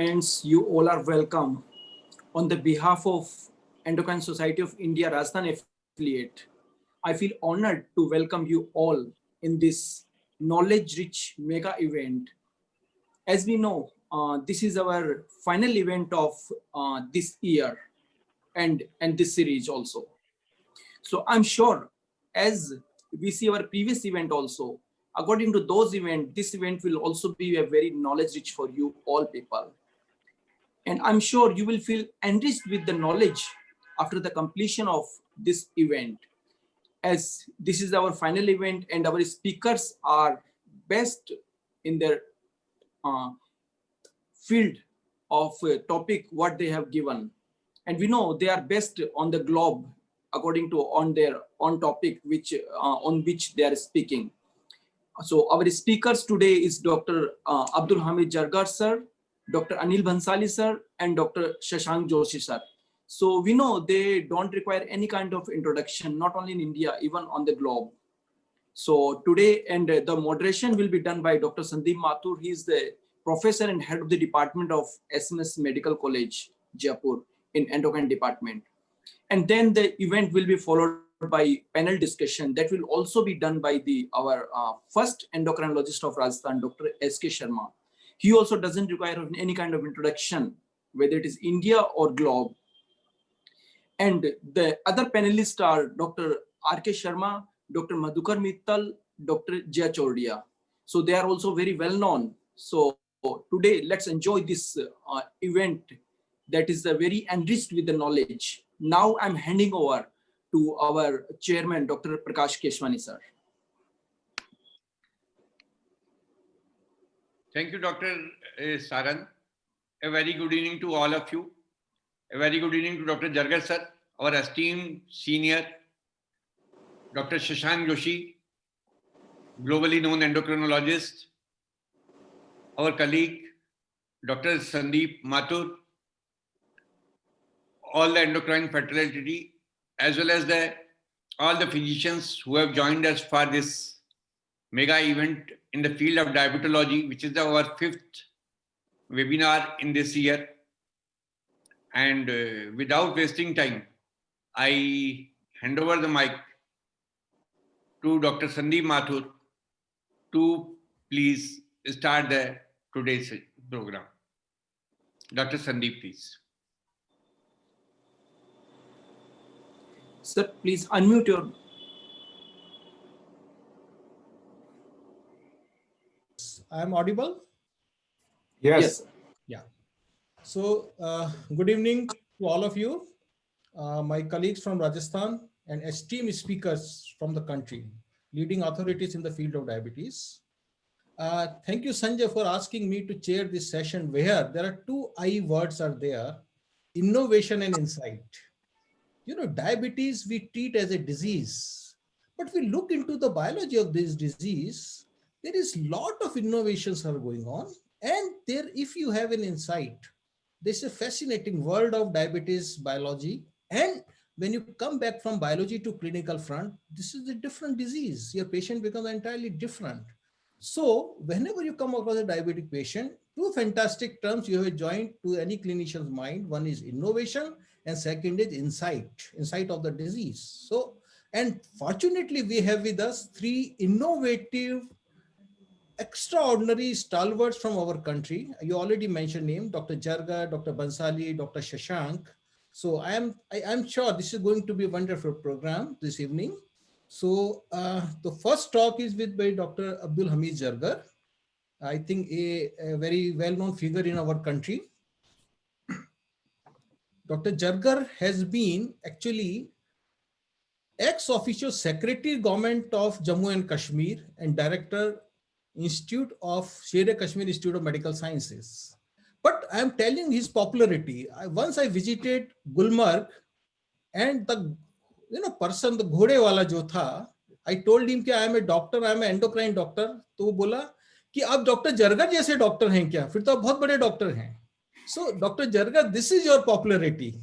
friends, you all are welcome. On the behalf of Endocrine Society of India Rajasthan affiliate, I feel honored to welcome you all in this knowledge-rich mega event. As we know, this is our final event of this year and this series also. So I'm sure as we see our previous event also, according to those events, this event will also be a very knowledge-rich for you all people. And I'm sure you will feel enriched with the knowledge after the completion of this event. As this is our final event and our speakers are best in their field of topic what they have given. And we know they are best on the globe according to on their own topic on which they are speaking. So our speakers today is Dr. Abdul Hamid Jargar sir, Dr. Anil Bhansali sir, and Dr. Shashank Joshi sir. So we know they don't require any kind of introduction, not only in India, even on the globe. So today, and the moderation will be done by Dr. Sandeep Mathur. He is the professor and head of the department of SMS Medical College, Jaipur, in endocrine department. And then the event will be followed by panel discussion that will also be done by our first endocrinologist of Rajasthan, Dr. S.K. Sharma. He also doesn't require any kind of introduction, whether it is India or globe. And the other panelists are Dr. R.K. Sharma, Dr. Madhukar Mittal, Dr. Jaya Chordia. So they are also very well known. So today, let's enjoy this event that is very enriched with the knowledge. Now I'm handing over to our chairman, Dr. Prakash Keshwani, sir. Thank you, Dr. Saran. A very good evening to all of you. A very good evening to Dr. Jargar sir, our esteemed senior, Dr. Shashank Joshi, globally known endocrinologist, our colleague, Dr. Sandeep Mathur, all the endocrine fraternity, as well as all the physicians who have joined us for this mega event in the field of diabetology, which is our 5th webinar in this year. And without wasting time, I hand over the mic to Dr. Sandeep Mathur to please start today's program. Dr. Sandeep, please. Sir, please unmute your. I am audible? Yes. Yeah. So, good evening to all of you, my colleagues from Rajasthan and esteemed speakers from the country, leading authorities in the field of diabetes. Thank you, Sanjay, for asking me to chair this session where there are two I words are there, innovation and insight. You know, diabetes we treat as a disease, but we look into the biology of this disease, there is a lot of innovations are going on. And there, if you have an insight, this is a fascinating world of diabetes biology. And when you come back from biology to clinical front, this is a different disease. Your patient becomes entirely different. So whenever you come across a diabetic patient, two fantastic terms you have joined to any clinician's mind. One is innovation and second is insight of the disease. So, and fortunately we have with us three innovative, extraordinary stalwarts from our country. You already mentioned name, Dr. Jargar, Dr. Bansali, Dr. Shashank. So I'm sure this is going to be a wonderful program this evening. So the first talk is by Dr. Abdul Hamid Jargar. I think a very well-known figure in our country. Dr. Jargar has been actually ex-officio Secretary Government of Jammu and Kashmir and Director Institute of Sher-e-Kashmir Institute of Medical Sciences. But I am telling his popularity. Once I visited Gulmarg and the person, the घोड़े वाला जो था, I told him कि I am a doctor, I am an endocrine doctor. तो वो बोला कि आप डॉक्टर जरगर जैसे डॉक्टर हैं क्या? फिर तो आप बहुत बड़े डॉक्टर हैं. So Dr. Jargar, this is your popularity.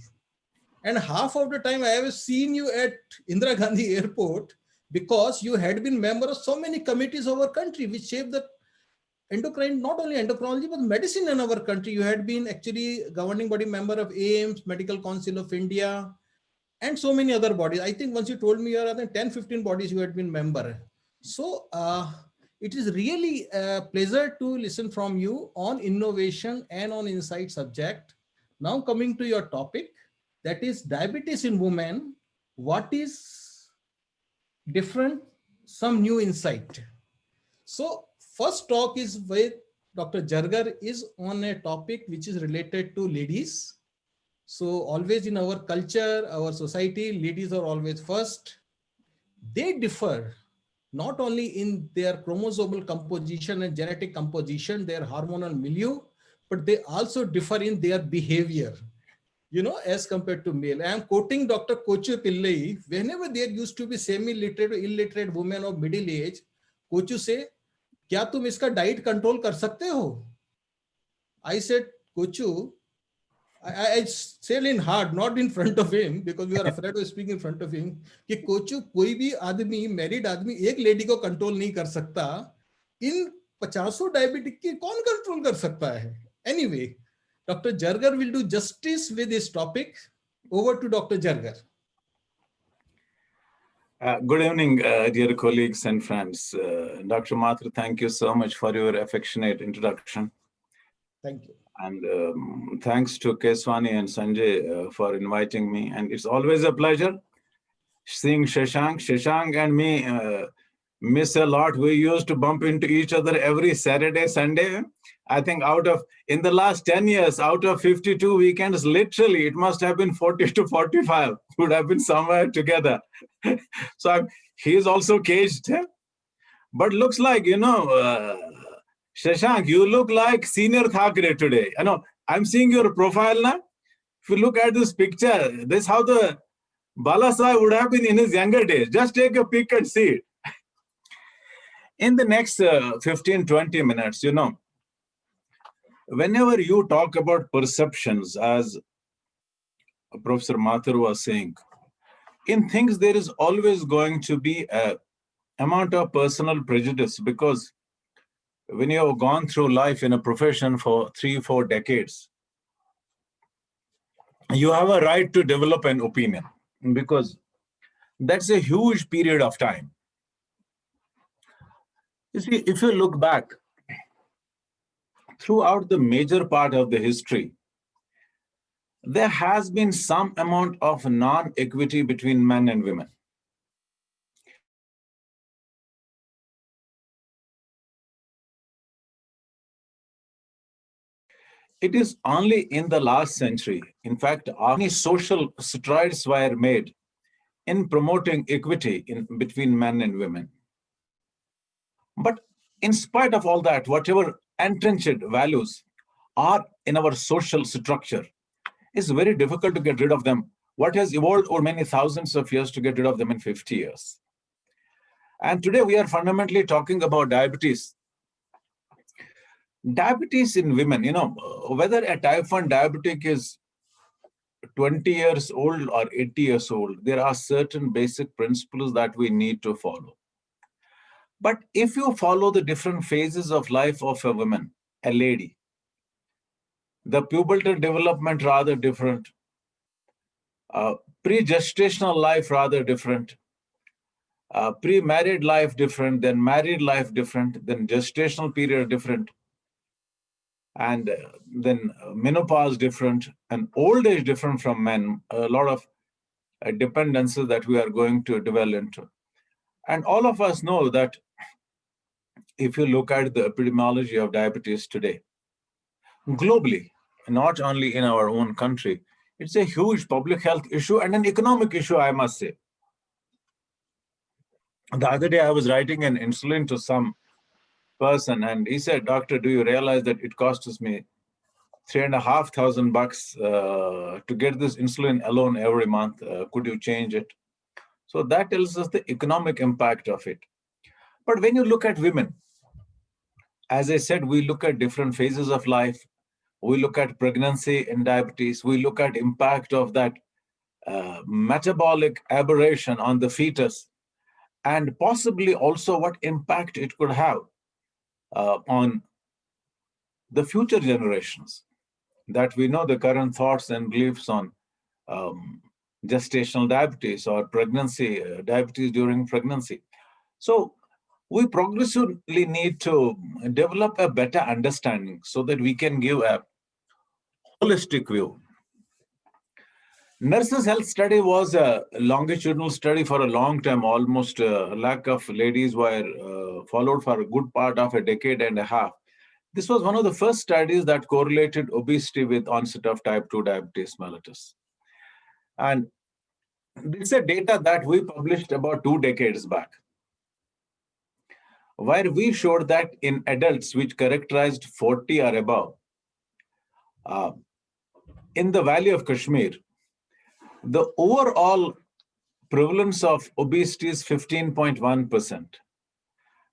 And half of the time I have seen you at Indira Gandhi Airport because you had been member of so many committees of our country which shape the endocrine, not only endocrinology, but medicine in our country. You had been actually governing body member of AIMS, Medical Council of India, and so many other bodies. I think once you told me you're other 10, 15 bodies you had been member. So it is really a pleasure to listen from you on innovation and on insight subject. Now coming to your topic, that is diabetes in women. What is different? Some new insight. So first talk is with Dr. Jargar is on a topic which is related to ladies. So always in our culture, our society, ladies are always first. They differ not only in their chromosomal composition and genetic composition, their hormonal milieu, but they also differ in their behavior, as compared to male. I am quoting Dr. Kochu Pillai. Whenever there used to be semi-literate or illiterate women of middle age, Kochu say, क्या तुम इसका diet control कर सकते हो? I said, Kochu, I said in hard, not in front of him, because we are afraid to speak in front of him, कि कोचू कोई भी आदमी, मैरिड आदमी एक लेडी को कंट्रोल नहीं कर सकता, इन 50 डायबिटिक की कौन कंट्रोल कर सकता है? Anyway, Dr. Jargar will do justice with this topic. Over to Dr. Jargar. Good evening, dear colleagues and friends. Dr. Mathur, thank you so much for your affectionate introduction. Thank you. And thanks to Keswani and Sanjay for inviting me. And it's always a pleasure seeing Shashank. Shashank and me miss a lot. We used to bump into each other every Saturday, Sunday. I think in the last 10 years, out of 52 weekends, literally, it must have been 40 to 45 would have been somewhere together. So he is also caged. But looks like, Shashank, you look like senior Thakre today. I know, I'm seeing your profile now. If you look at this picture, this is how the Balasai would have been in his younger days. Just take a peek and see it. In the next 15, 20 minutes, whenever you talk about perceptions, as Professor Mathur was saying, in things there is always going to be an amount of personal prejudice, because when you have gone through life in a profession for 3-4 decades, you have a right to develop an opinion, because that's a huge period of time. You see, if you look back throughout the major part of the history, there has been some amount of non-equity between men and women. It is only in the last century, in fact, many social strides were made in promoting equity between men and women. But in spite of all that, whatever entrenched values are in our social structure, it's very difficult to get rid of them. What has evolved over many thousands of years to get rid of them in 50 years? And today we are fundamentally talking about diabetes. Diabetes in women, whether a type 1 diabetic is 20 years old or 80 years old, there are certain basic principles that we need to follow. But if you follow the different phases of life of a woman, a lady, the pubertal development rather different, pre-gestational life rather different, pre-married life different, then married life different, then gestational period different, and then menopause different, and old age different from men, a lot of dependencies that we are going to develop into. And all of us know that if you look at the epidemiology of diabetes today, globally, not only in our own country, it's a huge public health issue and an economic issue, I must say. The other day, I was writing an insulin to some person, and he said, "Doctor, do you realize that it costs me $3,500 to get this insulin alone every month? Could you change it?" So that tells us the economic impact of it. But when you look at women, as I said, we look at different phases of life. We look at pregnancy and diabetes. We look at impact of that metabolic aberration on the fetus, and possibly also what impact it could have on the future generations, that we know the current thoughts and beliefs on gestational diabetes or pregnancy, diabetes during pregnancy. So we progressively need to develop a better understanding so that we can give a holistic view. Nurses' health study was a longitudinal study for a long time. Almost a lakh of ladies were followed for a good part of a decade and a half. This was one of the first studies that correlated obesity with onset of type 2 diabetes mellitus. And this is a data that we published about 2 decades back, where we showed that in adults which characterized 40 or above, in the Valley of Kashmir, the overall prevalence of obesity is 15.1%.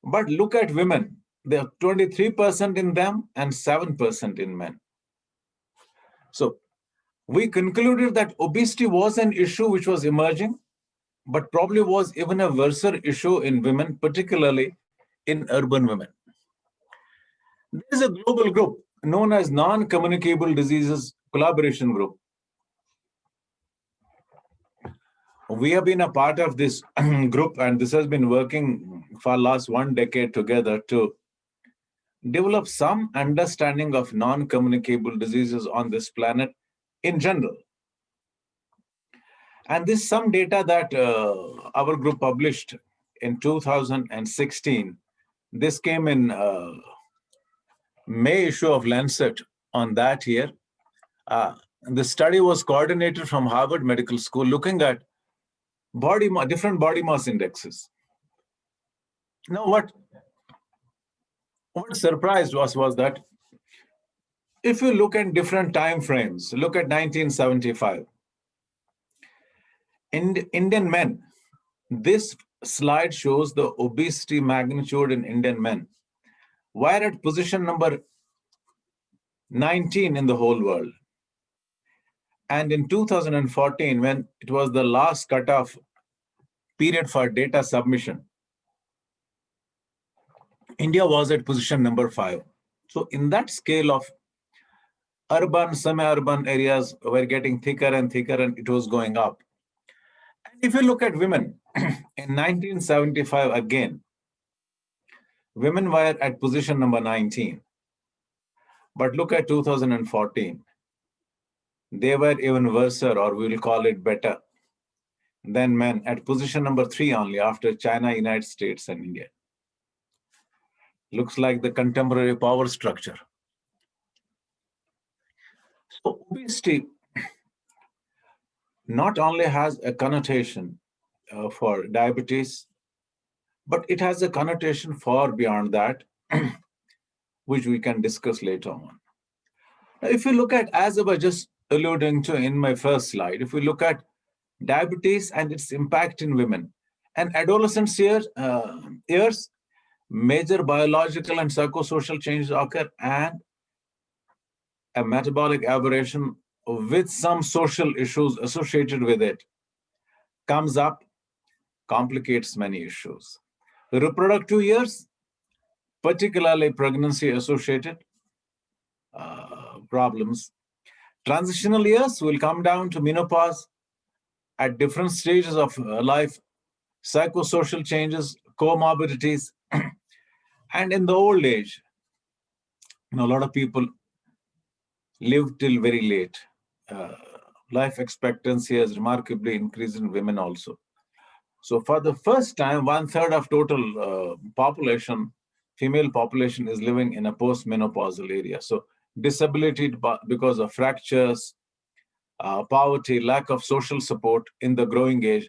But look at women, there are 23% in them and 7% in men. So we concluded that obesity was an issue which was emerging, but probably was even a worse issue in women, particularly in urban women. There is a global group known as Non-Communicable Diseases Collaboration Group. We have been a part of this group, and this has been working for the last 1 decade together to develop some understanding of non-communicable diseases on this planet in general. And this is some data that our group published in 2016. This came in May issue of Lancet on that year. The study was coordinated from Harvard Medical School, looking at different body mass indexes. Now, what surprised us was that if you look at different time frames, look at 1975, Indian men, this slide shows the obesity magnitude in Indian men. We're at position number 19 in the whole world. And in 2014, when it was the last cutoff period for data submission, India was at position number 5. So in that scale of urban, semi-urban areas were getting thicker and thicker, and it was going up. And if you look at women, in 1975 again, women were at position number 19. But look at 2014. They were even worse, or we'll call it better, than men at position number 3 only, after China, United States, and India. Looks like the contemporary power structure. So obesity not only has a connotation for diabetes, but it has a connotation far beyond that, which we can discuss later on. Now, if you look at, as I was just alluding to in my first slide, if we look at diabetes and its impact in women and adolescence years, major biological and psychosocial changes occur, and a metabolic aberration with some social issues associated with it comes up, complicates many issues. Reproductive years, particularly pregnancy-associated problems. Transitional years will come down to menopause at different stages of life, psychosocial changes, comorbidities, and in the old age, a lot of people live till very late. Life expectancy has remarkably increased in women also. So for the first time, 1/3 of total population, female population, is living in a post-menopausal area. So disability because of fractures, poverty, lack of social support in the growing age,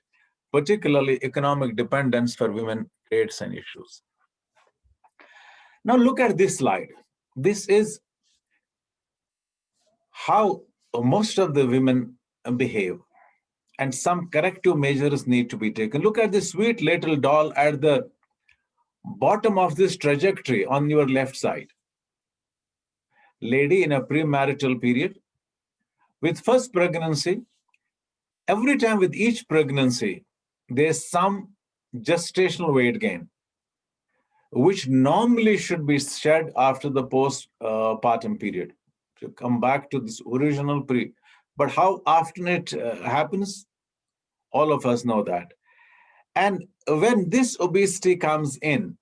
particularly economic dependence for women, creates an issues. Now look at this slide. This is how most of the women behave, and some corrective measures need to be taken. Look at this sweet little doll at the bottom of this trajectory on your left side. Lady in a premarital period with first pregnancy. Every time with each pregnancy, there's some gestational weight gain. which normally should be shed after the postpartum period, to come back to this original pre. But how often it happens, all of us know that. And when this obesity comes in,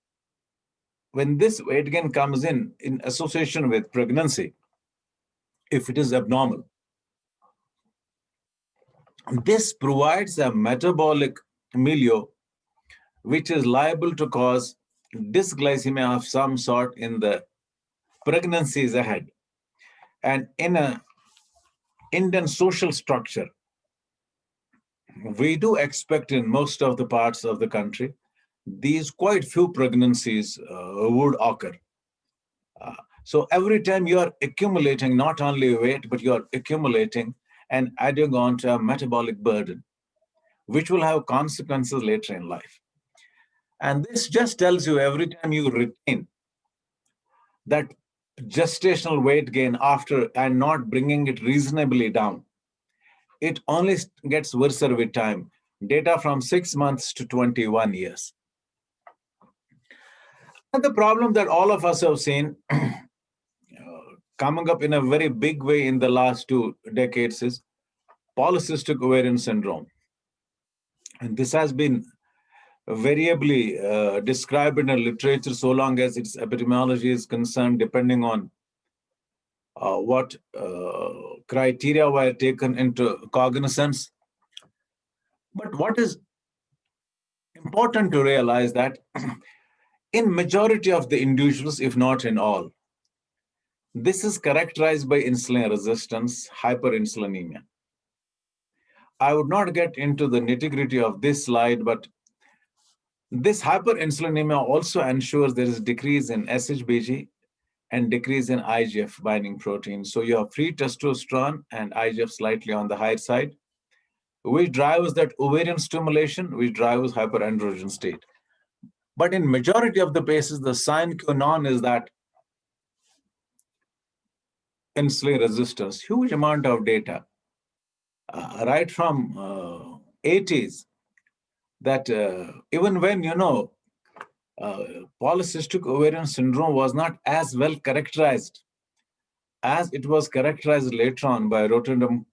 when this weight gain comes in association with pregnancy, if it is abnormal, this provides a metabolic milieu which is liable to cause dysglycemia of some sort in the pregnancies ahead. And in an Indian social structure, we do expect in most of the parts of the country, these quite few pregnancies would occur. So every time you are accumulating not only weight, but you are accumulating and adding on to a metabolic burden, which will have consequences later in life. And this just tells you every time you retain that gestational weight gain after and not bringing it reasonably down, it only gets worse with time. Data from 6 months to 21 years. And the problem that all of us have seen coming up in a very big way in the last 2 decades is polycystic ovarian syndrome. And this has been variably described in the literature so long as its epidemiology is concerned, depending on what criteria were taken into cognizance. But what is important to realize that in majority of the individuals, if not in all, this is characterized by insulin resistance, hyperinsulinemia. I would not get into the nitty-gritty of this slide, but this hyperinsulinemia also ensures there is decrease in SHBG and decrease in IGF binding protein. So you have free testosterone and IGF slightly on the higher side, which drives that ovarian stimulation, which drives hyperandrogen state. But in majority of the cases, the sine qua non is that insulin resistance, huge amount of data, right from 80s, that even when, polycystic ovarian syndrome was not as well characterized as it was characterized later on by Rotterdam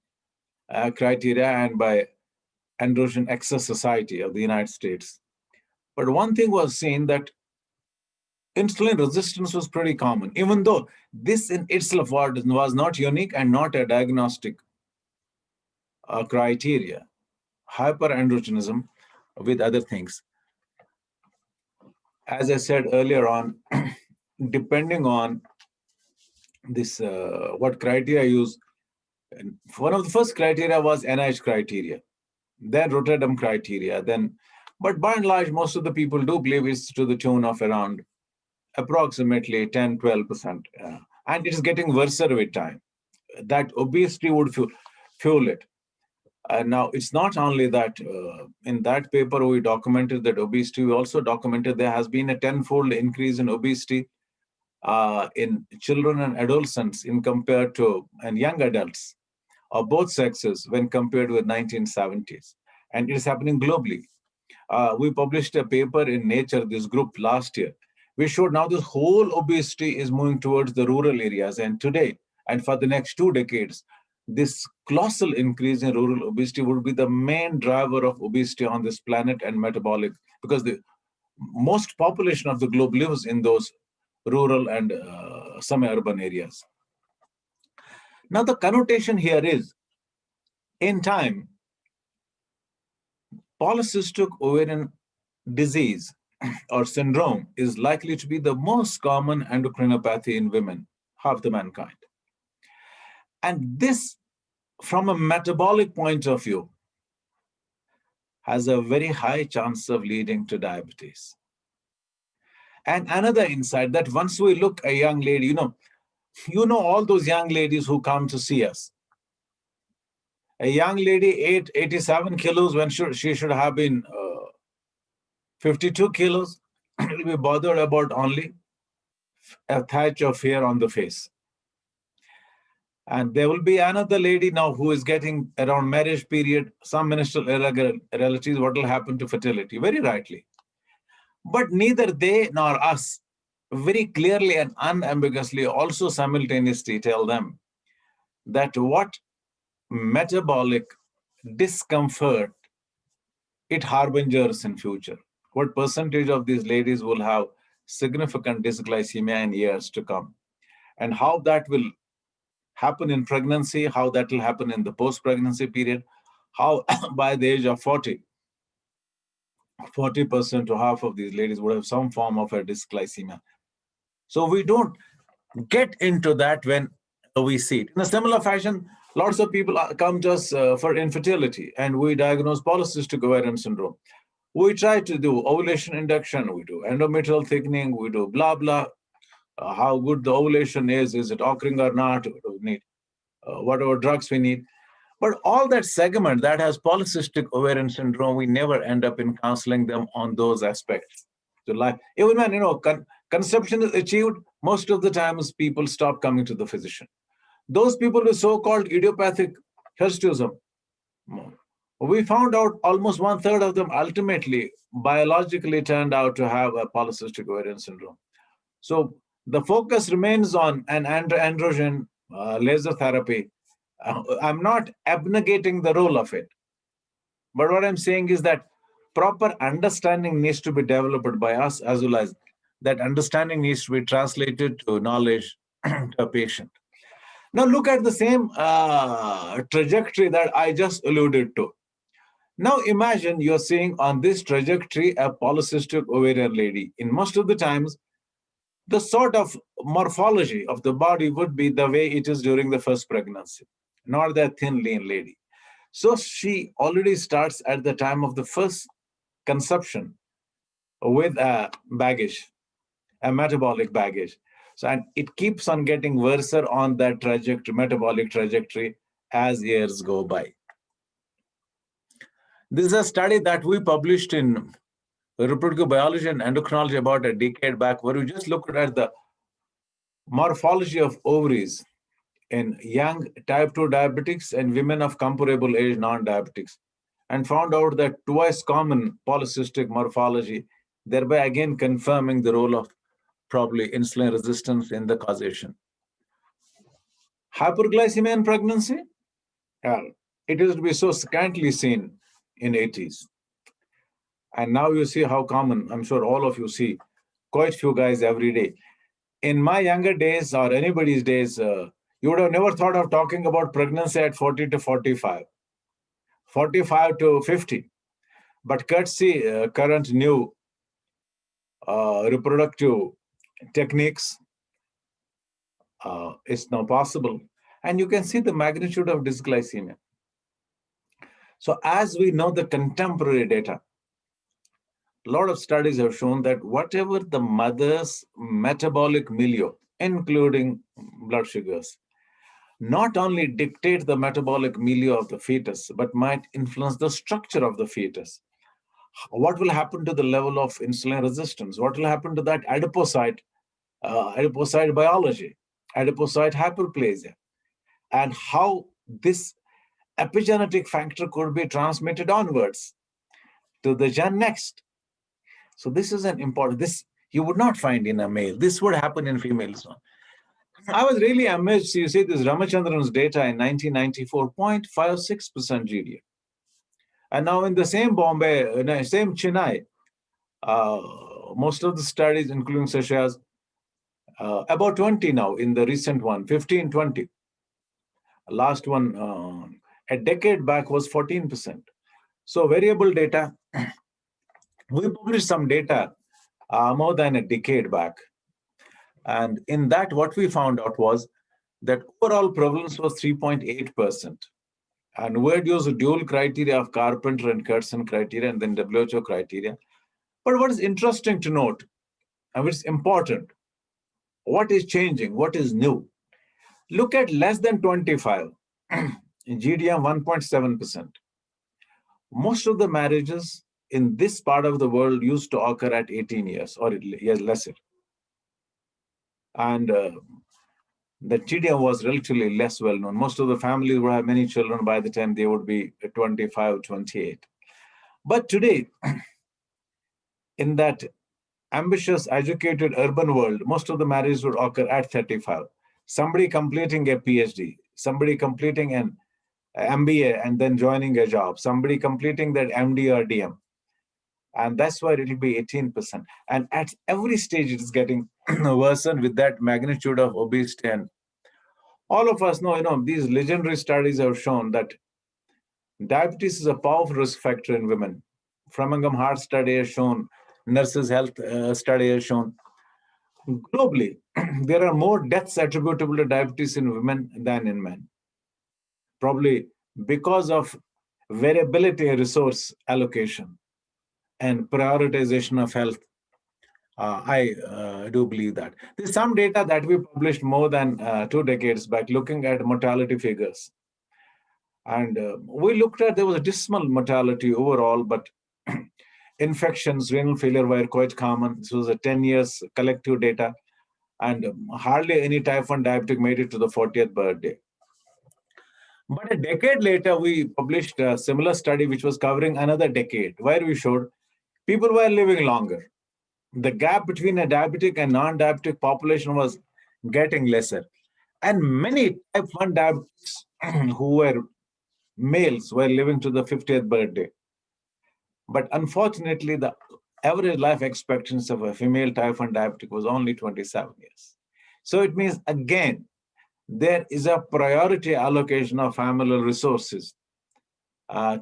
criteria and by Androgen Access Society of the United States. But one thing was seen that insulin resistance was pretty common, even though this in itself was not unique and not a diagnostic criteria. Hyperandrogenism with other things. As I said earlier on, depending on this, what criteria I use, one of the first criteria was NIH criteria, then Rotterdam criteria, but by and large, most of the people do believe it's to the tune of around approximately 10, 12%. And it is getting worse with time. That obesity would fuel it. Now, it's not only that in that paper we documented that obesity, we also documented there has been a 10-fold increase in obesity in children and adolescents compared to young adults of both sexes when compared with 1970s. And it is happening globally. We published a paper in Nature, this group last year. We showed now this whole obesity is moving towards the rural areas. And today, and for the next 2 decades, this colossal increase in rural obesity would be the main driver of obesity on this planet and metabolic, because the most population of the globe lives in those rural and semi-urban areas. Now, the connotation here is, in time, polycystic ovarian disease or syndrome is likely to be the most common endocrinopathy in women, half the mankind. And this, from a metabolic point of view, has a very high chance of leading to diabetes. And another insight that once we look a young lady, you know all those young ladies who come to see us. A young lady ate 87 kilos when she should have been 52 kilos, will be bothered about only a thatch of hair on the face. And there will be another lady now who is getting around marriage period, some menstrual irregularities, what will happen to fertility? Very rightly. But neither they nor us very clearly and unambiguously also simultaneously tell them that what metabolic discomfort it harbingers in future. What percentage of these ladies will have significant dysglycemia in years to come, and how that will happen in pregnancy, how that will happen in the post-pregnancy period, how by the age of 40% to half of these ladies would have some form of a dysglycemia. So we don't get into that when we see it. In a similar fashion, lots of people come to us for infertility, and we diagnose polycystic ovarian syndrome. We try to do ovulation induction, we do endometrial thickening, we do blah, blah. How good the ovulation is it occurring or not? We need whatever drugs we need. But all that segment that has polycystic ovarian syndrome, we never end up in counseling them on those aspects. So like, even when, conception is achieved, most of the times people stop coming to the physician. Those people with so-called idiopathic hirsutism, we found out almost 1/3 of them ultimately biologically turned out to have a polycystic ovarian syndrome. So the focus remains on an androgen laser therapy. I'm not abnegating the role of it, but what I'm saying is that proper understanding needs to be developed by us, as well as that understanding needs to be translated to knowledge to a patient. Now look at the same trajectory that I just alluded to. Now imagine you're seeing on this trajectory a polycystic ovarian lady. In most of the times, the sort of morphology of the body would be the way it is during the first pregnancy, not that thin, lean lady. So she already starts at the time of the first conception with a baggage, a metabolic baggage. So, and it keeps on getting worse on that trajectory, metabolic trajectory, as years go by. This is a study that we published in Reproductive Biology and Endocrinology about a decade back, where we just looked at the morphology of ovaries in young type 2 diabetics and women of comparable age non-diabetics, and found out that twice common polycystic morphology, thereby again confirming the role of probably insulin resistance in the causation. Hyperglycemia in pregnancy, it used to be so scantily seen in 80s. And now you see how common, I'm sure all of you see quite few guys every day. In my younger days, or anybody's days, you would have never thought of talking about pregnancy at 40 to 45, 45 to 50. But courtesy current new reproductive techniques, it's now possible. And you can see the magnitude of dysglycemia. So as we know the contemporary data, a lot of studies have shown that whatever the mother's metabolic milieu, including blood sugars, not only dictate the metabolic milieu of the fetus, but might influence the structure of the fetus. What will happen to the level of insulin resistance? What will happen to that adipocyte biology, adipocyte hyperplasia, and how this epigenetic factor could be transmitted onwards to the gen next. So this is an important, this you would not find in a male. This would happen in females. I was really amazed. You see this Ramachandran's data in 1994, 0.56% GDA. And now in the same Bombay, same Chennai, most of the studies, including such as about 20 now in the recent one, 15, 20. Last one, a decade back was 14%. So variable data, we published some data more than a decade back. And in that, what we found out was that overall prevalence was 3.8%. And we had used a dual criteria of Carpenter and Kurtzman criteria and then WHO criteria. But what is interesting to note, and which is important, what is changing, what is new? Look at less than 25, in GDM 1.7%. Most of the marriages in this part of the world used to occur at 18 years or years lesser. And the GDM was relatively less well known. Most of the families would have many children by the time they would be 25, 28. But today, in that ambitious, educated urban world, most of the marriages would occur at 35. Somebody completing a PhD, somebody completing an MBA and then joining a job, somebody completing that MD or DM. And that's why it will be 18%. And at every stage, it is getting worsened with that magnitude of obesity. And all of us know, these legendary studies have shown that diabetes is a powerful risk factor in women. Framingham Heart Study has shown, Nurses Health Study has shown. Globally, there are more deaths attributable to diabetes in women than in men. Probably because of variability in resource allocation and prioritization of health. I do believe that. There's some data that we published more than 2 decades back looking at mortality figures. And we looked at, there was a dismal mortality overall, but infections, renal failure were quite common. This was a 10 years collective data, and hardly any type 1 diabetic made it to the 40th birthday. But a decade later, we published a similar study which was covering another decade, where we showed people were living longer. The gap between a diabetic and non-diabetic population was getting lesser. And many type 1 diabetics who were males were living to the 50th birthday. But unfortunately, the average life expectancy of a female type 1 diabetic was only 27 years. So it means, again, there is a priority allocation of familial resources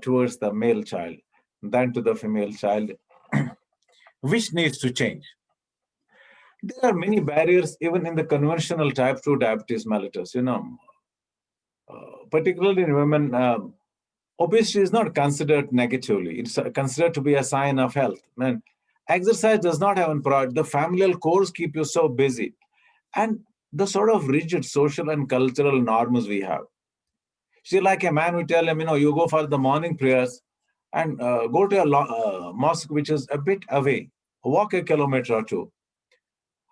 towards the male child than to the female child, which needs to change. There are many barriers even in the conventional type 2 diabetes mellitus. Particularly in women, obesity is not considered negatively. It's considered to be a sign of health. And exercise does not have a priority. The familial chores keep you so busy. And the sort of rigid social and cultural norms we have. See, like a man, we tell him, you go for the morning prayers and go to a mosque which is a bit away. Walk a kilometer or 2.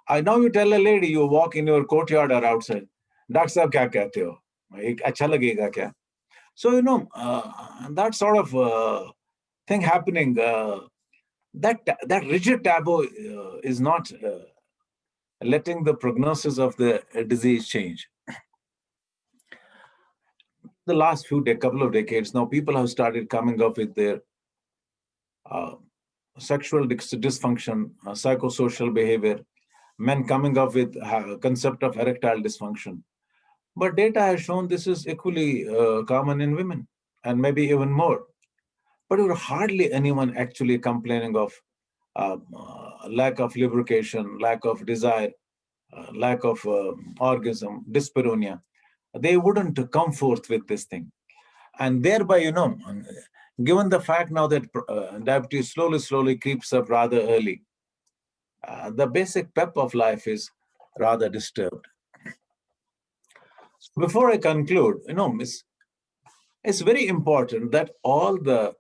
I know you tell a lady, you walk in your courtyard or outside. Doctor Sahab, kya kehte ho? Acha lagega kya? So, that sort of thing happening, that rigid taboo is not letting the prognosis of the disease change. The last couple of decades now, people have started coming up with their sexual dysfunction, psychosocial behavior, men coming up with concept of erectile dysfunction. But data has shown this is equally common in women, and maybe even more. But there hardly anyone actually complaining of lack of lubrication, lack of desire, lack of orgasm, dyspareunia. They wouldn't come forth with this thing. And thereby, given the fact now that diabetes slowly creeps up rather early, the basic pep of life is rather disturbed. Before I conclude, it's very important that all the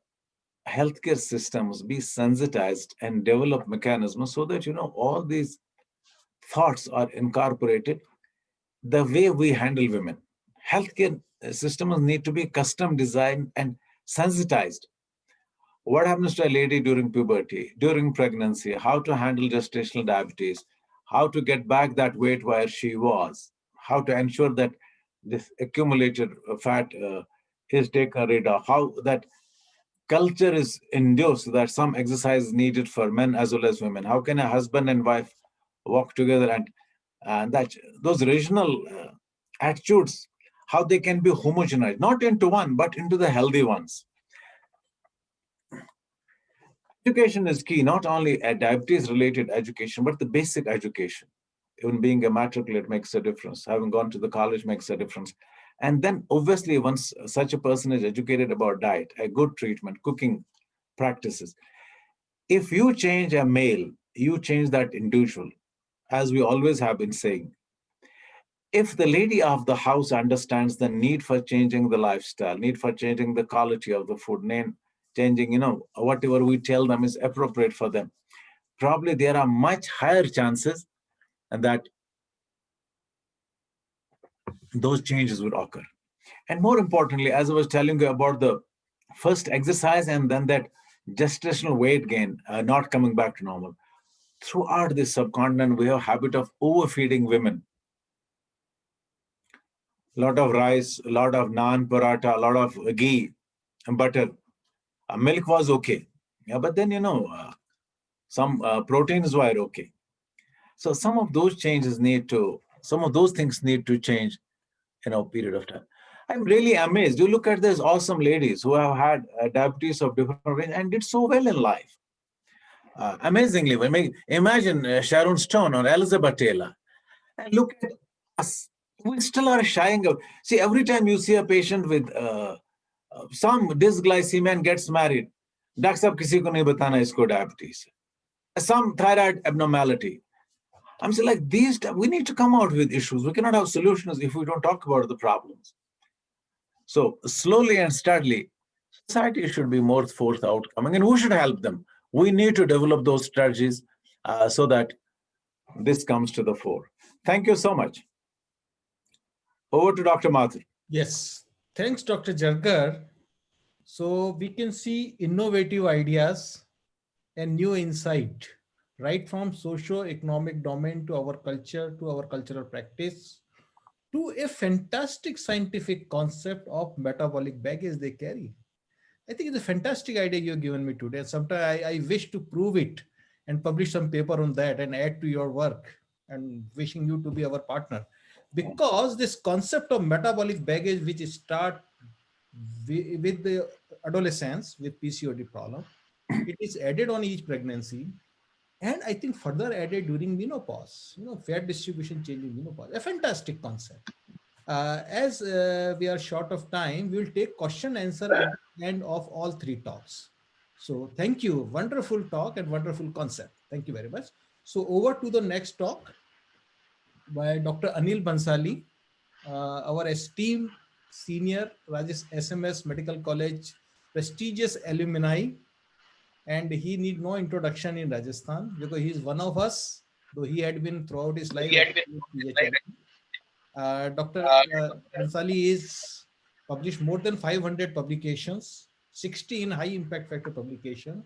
healthcare systems be sensitized and develop mechanisms so that, all these thoughts are incorporated the way we handle women. Healthcare systems need to be custom designed and sensitized. What happens to a lady during puberty, during pregnancy, how to handle gestational diabetes, how to get back that weight where she was, how to ensure that this accumulated fat is taken rid of, how that culture is induced that some exercise is needed for men as well as women. How can a husband and wife work together and that those regional attitudes, how they can be homogenized, not into one, but into the healthy ones. Education is key, not only a diabetes-related education, but the basic education. Even being a matriculate makes a difference. Having gone to the college makes a difference. And then obviously once such a person is educated about diet, a good treatment, cooking practices, if you change a male, you change that individual, as we always have been saying. If the lady of the house understands the need for changing the lifestyle, need for changing the quality of the food, changing, whatever we tell them is appropriate for them, probably there are much higher chances that those changes would occur. And more importantly, as I was telling you about the first exercise and then that gestational weight gain not coming back to normal, throughout this subcontinent, we have a habit of overfeeding women. A lot of rice, a lot of naan, paratha, a lot of ghee and butter. Milk was okay. Yeah, but then, some proteins were okay. So some of those things need to change in a period of time. I'm really amazed. You look at these awesome ladies who have had diabetes of different range and did so well in life. Amazingly, imagine Sharon Stone or Elizabeth Taylor. And look at us. We still are shying away. See, every time you see a patient with some dysglycemia and gets married, doctor sahab kisi ko nahi batana isko diabetes. Some thyroid abnormality. I'm saying like these, we need to come out with issues. We cannot have solutions if we don't talk about the problems. So slowly and steadily, society should be more forthcoming, and who should help them? We need to develop those strategies so that this comes to the fore. Thank you so much. Over to Dr. Mathur. Yes, thanks, Dr. Jargar. So we can see innovative ideas and new insight, right from socio-economic domain to our culture, to our cultural practice, to a fantastic scientific concept of metabolic baggage they carry. I think it's a fantastic idea you've given me today. Sometimes I wish to prove it and publish some paper on that and add to your work, and wishing you to be our partner. Because this concept of metabolic baggage, which start with the adolescence with PCOD problem, it is added on each pregnancy, and I think further added during menopause, fat distribution change in menopause, a fantastic concept. As we are short of time, we will take question answer at the end of all three talks. So thank you. Wonderful talk and wonderful concept. Thank you very much. So over to the next talk by Dr. Anil Bansali, our esteemed senior Rajesh SMS Medical College prestigious alumni, and he need no introduction in Rajasthan because he is one of us, though he had been throughout his life. Dr. Bansali is published more than 500 publications, 60 in high impact factor publication.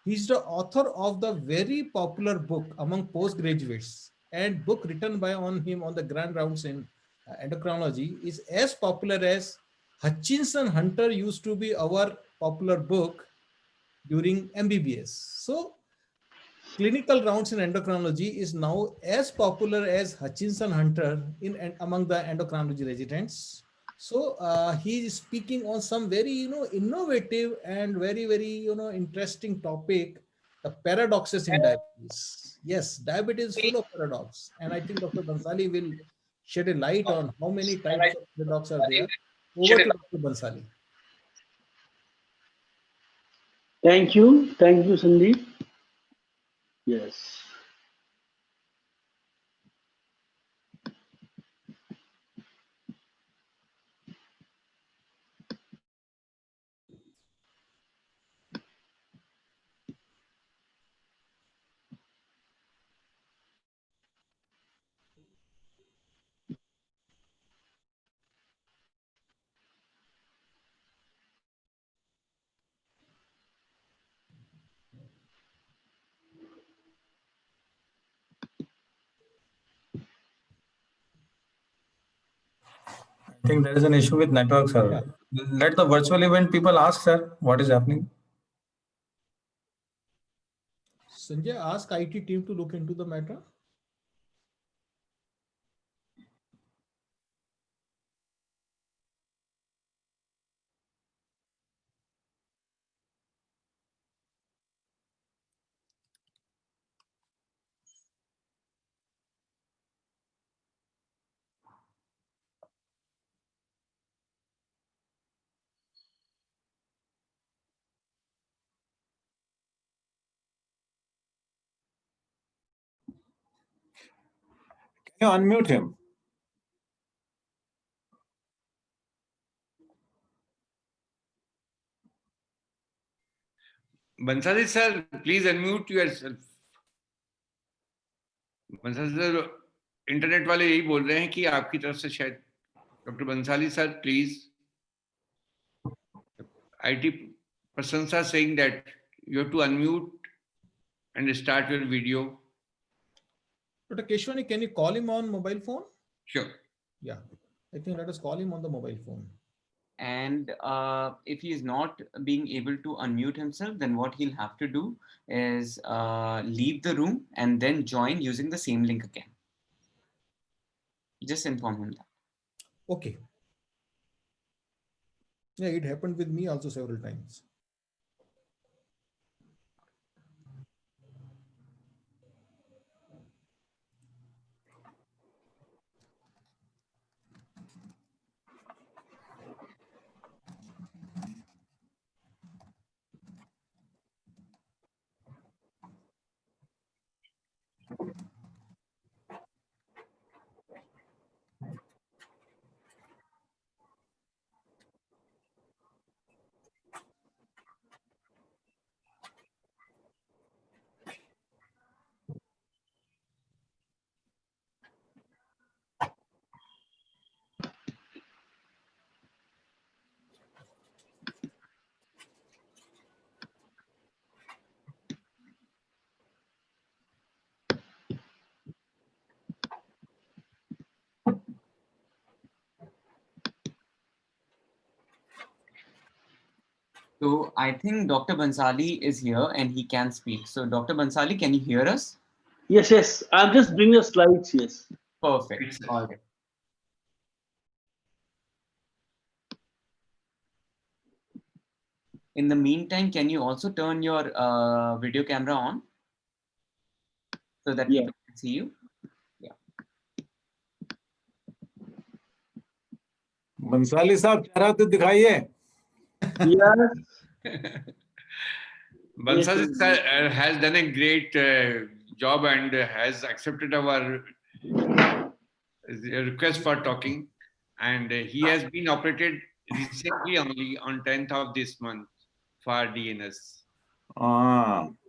He's the author of the very popular book among postgraduates, and book written by on him on the grand rounds in endocrinology is as popular as Hutchinson Hunter used to be our popular book during MBBS. So clinical rounds in endocrinology is now as popular as Hutchinson Hunter in among the endocrinology residents. So he is speaking on some very innovative and very interesting topic, the paradoxes in diabetes. Yes, diabetes is full of paradox, and I think Dr. Bansali will shed a light on how many types of paradox are there. Over to Dr. Bansali. Thank you, Sandeep. Yes. I think there is an issue with network, sir. Yeah. Let the virtual event people ask, sir, what is happening. Sanjay, ask IT team to look into the matter. Can you unmute him? Bansali sir, please unmute yourself. Bansali sir, internet वाले यही बोल रहे हैं कि आपकी तरफ से शायद doctor Bansali sir please IT persons are saying that you have to unmute and start your video. Dr. Keshwani, can you call him on mobile phone? Sure. Yeah, I think let us call him on the mobile phone. And if he is not being able to unmute himself, then what he'll have to do is leave the room and then join using the same link again. Just inform him that. Okay. Yeah, it happened with me also several times. So I think Dr. Bansali is here and he can speak. So Dr. Bansali, can you hear us? Yes, yes. I'm just bringing the slides. Yes. Perfect. All right. In the meantime, can you also turn your video camera on so that Yeah. people can see you? Bansali साहब चेहरा तो दिखाइए. Yes. Bansali Yes, sir has done a great job and has accepted our request for talking. And he has been operated recently only on 10th of this month for DNS.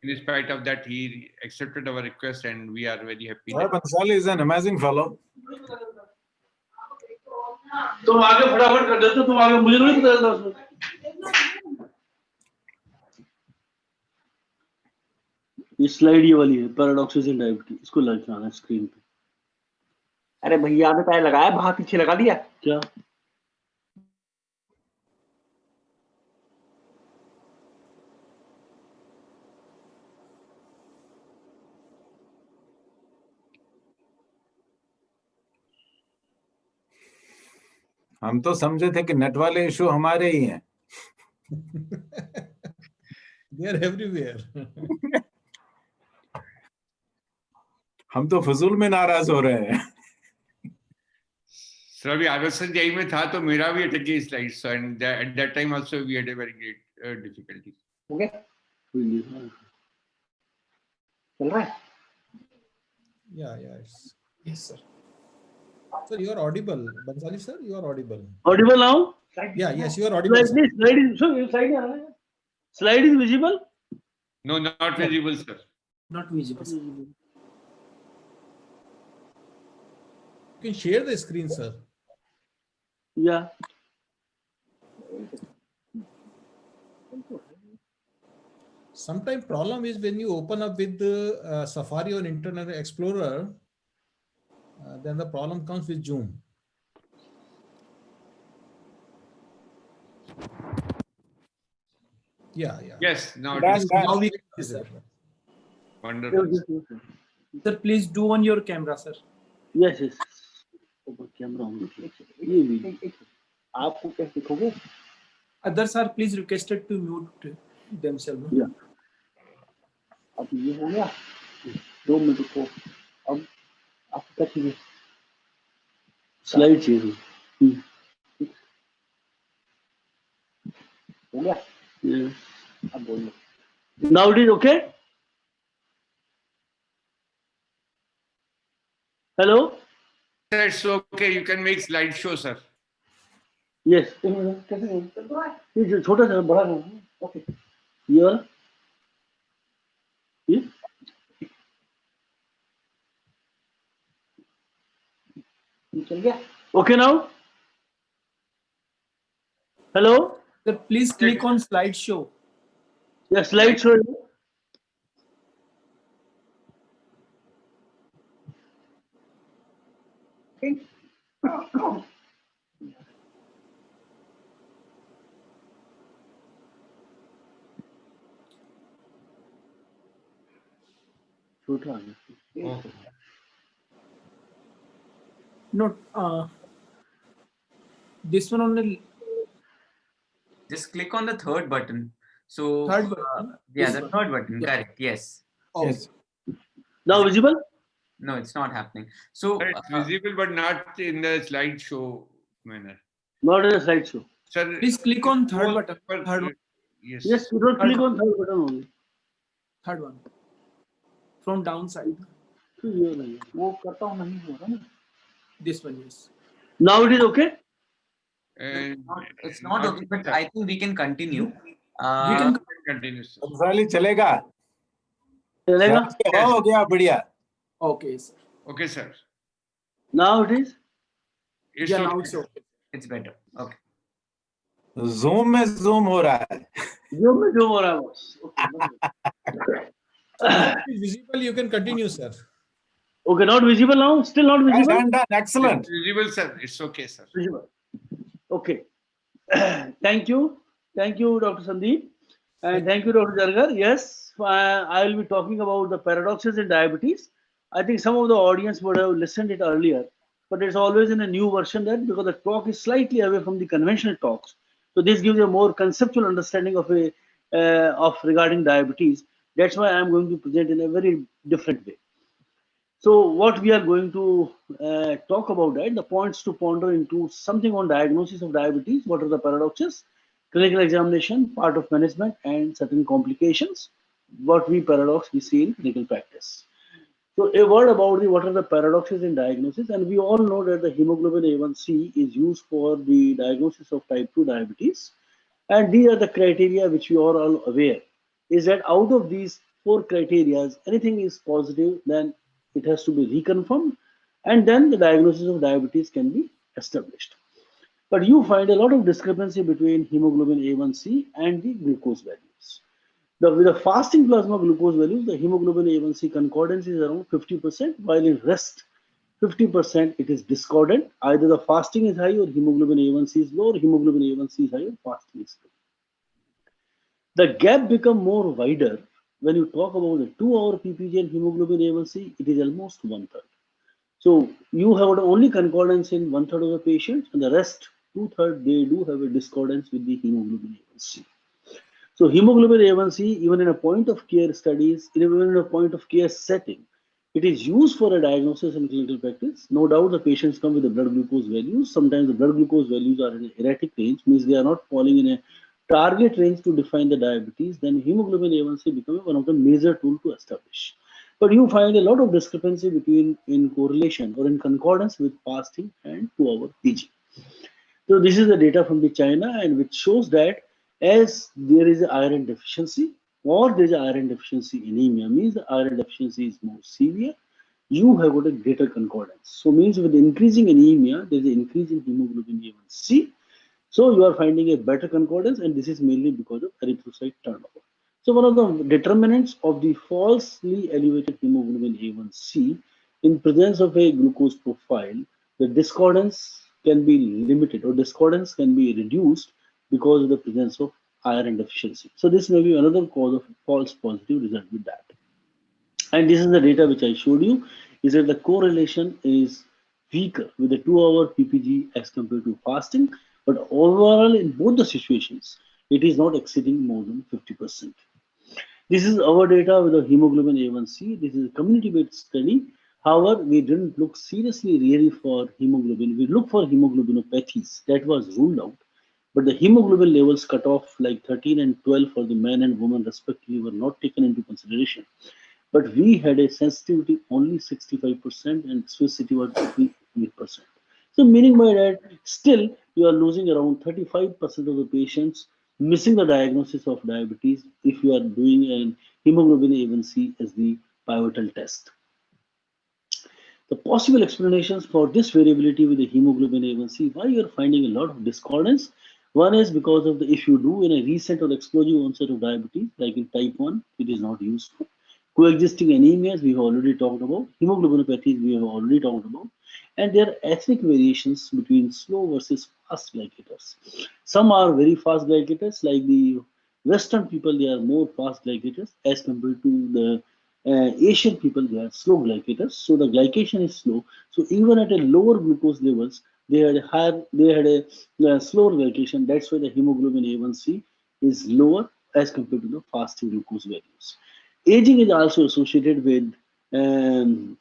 In spite of that, he accepted our request and we are very happy. Bansali is an amazing fellow. तुम आगे फटाफट कर देते, तुम आगे, मुझे नहीं पता था उसमें. ये स्लाइड ये वाली है, पैराडॉक्सेस इन डायबिटीज. इसको लगाना है स्क्रीन पे. अरे भैया ने पैर लगाया, बाहर पीछे लगा दिया क्या? हम तो समझे थे कि नेट वाले इशू हमारे ही हैं. They are everywhere. हम तो फजूल में नाराज हो रहे हैं. सर अभी आदर्शन जय में था तो मेरा भी अटक गई slides and at that time also we had a very great difficulty. Okay चल रहा है. Yeah, yes, sir. Sir, you are audible. Bansali sir, you are audible. Audible now? Yeah, yes, you are audible. Sir. Slide is, so slide है. Slide is visible? No, not visible, sir. Not visible. You can share the screen, sir. Yeah. Sometimes problem is when you open up with the Safari or Internet Explorer, then the problem comes with Zoom. Yeah. Yes, now it That's is Now we can see, sir. wonderful. Sir, please do on your camera, sir. Yes. Camera on. ये भी. आपको कैसे दिखोगे? Others are please requested to mute themselves. Yeah. अब ये हो गया 2 minute को. अब आप क्या चाहिए? Slide चाहिए. हो गया. Yeah. अब बोलो. Now it is okay? Hello? It's okay, you can make slideshow, sir. Yes. कैसे चल रहा है? ये जो छोटा सा बड़ा सा. ओके. ये वाला? ये? चल गया. Okay now? Hello? Sir, please click on slideshow. Yeah, slide show. Oh. No, this one only. Just click on the third button. So, Third button. yeah, This the one. third button, Yeah. correct. Yes. Oh, Yes. Now visible? No, it's not happening. So, Sir, it's visible, but not in the slideshow manner. Not in a slideshow. Sir, please click on third scroll button. upper, Third one. Yes. Yes, you don't Third click on third button only. Third one. From downside. वो करता हूँ नहीं हो रहा ना. This one, yes. Now it is okay? And it's not okay, but I think we can continue. We can continue, sir. Finally चलेगा. चलेगा? हो गया बढ़िया. Okay, sir. Okay, sir. Now it is? It's Yeah, okay. now it's okay. It's better. Okay. Zoom में zoom हो रहा है. जो हो रहा है boss. So now it is visible. You can continue, sir. Okay, not visible now? Still not visible? Done. Excellent. It's visible, sir. It's okay, sir. Visible. Okay. Thank you. Thank you, Dr. Sandeep. And thank you, Dr. Jargar. Yes, I will be talking about the paradoxes in diabetes. I think some of the audience would have listened it earlier, but it's always in a new version that because the talk is slightly away from the conventional talks. So this gives a more conceptual understanding of regarding diabetes. That's why I'm going to present in a very different way. So what we are going to talk about, right? The points to ponder include something on diagnosis of diabetes. What are the paradoxes? Clinical examination, part of management, and certain complications. What we see in clinical practice. So a word about what are the paradoxes in diagnosis, and we all know that the hemoglobin A1C is used for the diagnosis of type 2 diabetes, and these are the criteria which we are all aware. Is that out of these 4 criteria, anything is positive, then it has to be reconfirmed, and then the diagnosis of diabetes can be established. But you find a lot of discrepancy between hemoglobin A1C and the glucose values. With the fasting plasma glucose values, the hemoglobin A1C concordance is around 50%, while in rest 50% it is discordant. Either the fasting is high or hemoglobin A1C is low, or hemoglobin A1C is high or fasting is low. The gap becomes more wider when you talk about the 2-hour PPG and hemoglobin A1C. It is almost 1/3. So you have only concordance in 1/3 of the patients, and the rest 2/3 they do have a discordance with the hemoglobin A1C. So hemoglobin A1C, even in a point of care studies, even in a point of care setting, it is used for a diagnosis in clinical practice. No doubt the patients come with the blood glucose values. Sometimes the blood glucose values are in an erratic range, means they are not falling in a target range to define the diabetes. Then hemoglobin A1C becomes one of the major tools to establish. But you find a lot of discrepancy between in correlation or in concordance with fasting and 2-hour PG. So this is the data from the China, and which shows that as there is an iron deficiency or there is an iron deficiency anemia, means the iron deficiency is more severe, you have got a greater concordance. So means with increasing anemia, there is an increase in hemoglobin A1C. So you are finding a better concordance, and this is mainly because of erythrocyte turnover. So one of the determinants of the falsely elevated hemoglobin A1C in presence of a glucose profile, the discordance can be limited or discordance can be reduced because of the presence of iron deficiency. So this may be another cause of false positive result with that. And this is the data which I showed you, is that the correlation is weaker with the 2-hour PPG as compared to fasting, but overall in both the situations, it is not exceeding more than 50%. This is our data with the hemoglobin A1C. This is a community-based study. However, we didn't look seriously really for hemoglobin. We looked for hemoglobinopathies. That was ruled out. But the hemoglobin levels cut off like 13 and 12 for the men and women respectively were not taken into consideration. But we had a sensitivity only 65% and specificity was 58%. So meaning by that, still you are losing around 35% of the patients missing the diagnosis of diabetes if you are doing an hemoglobin A1C as the pivotal test. The possible explanations for this variability with the hemoglobin A1C, why you are finding a lot of discordance. One is because of the, if you do in a recent or explosive onset of diabetes, like in type 1, it is not useful. Coexisting anemias, we have already talked about. Hemoglobinopathies, we have already talked about. And there are ethnic variations between slow versus fast glycators. Some are very fast glycators, like the Western people, they are more fast glycators as compared to the Asian people, they are slow glycators. So the glycation is slow. So even at a lower glucose levels, they had a slower glycation. That's why the hemoglobin A1C is lower as compared to the fasting glucose values. Aging is also associated with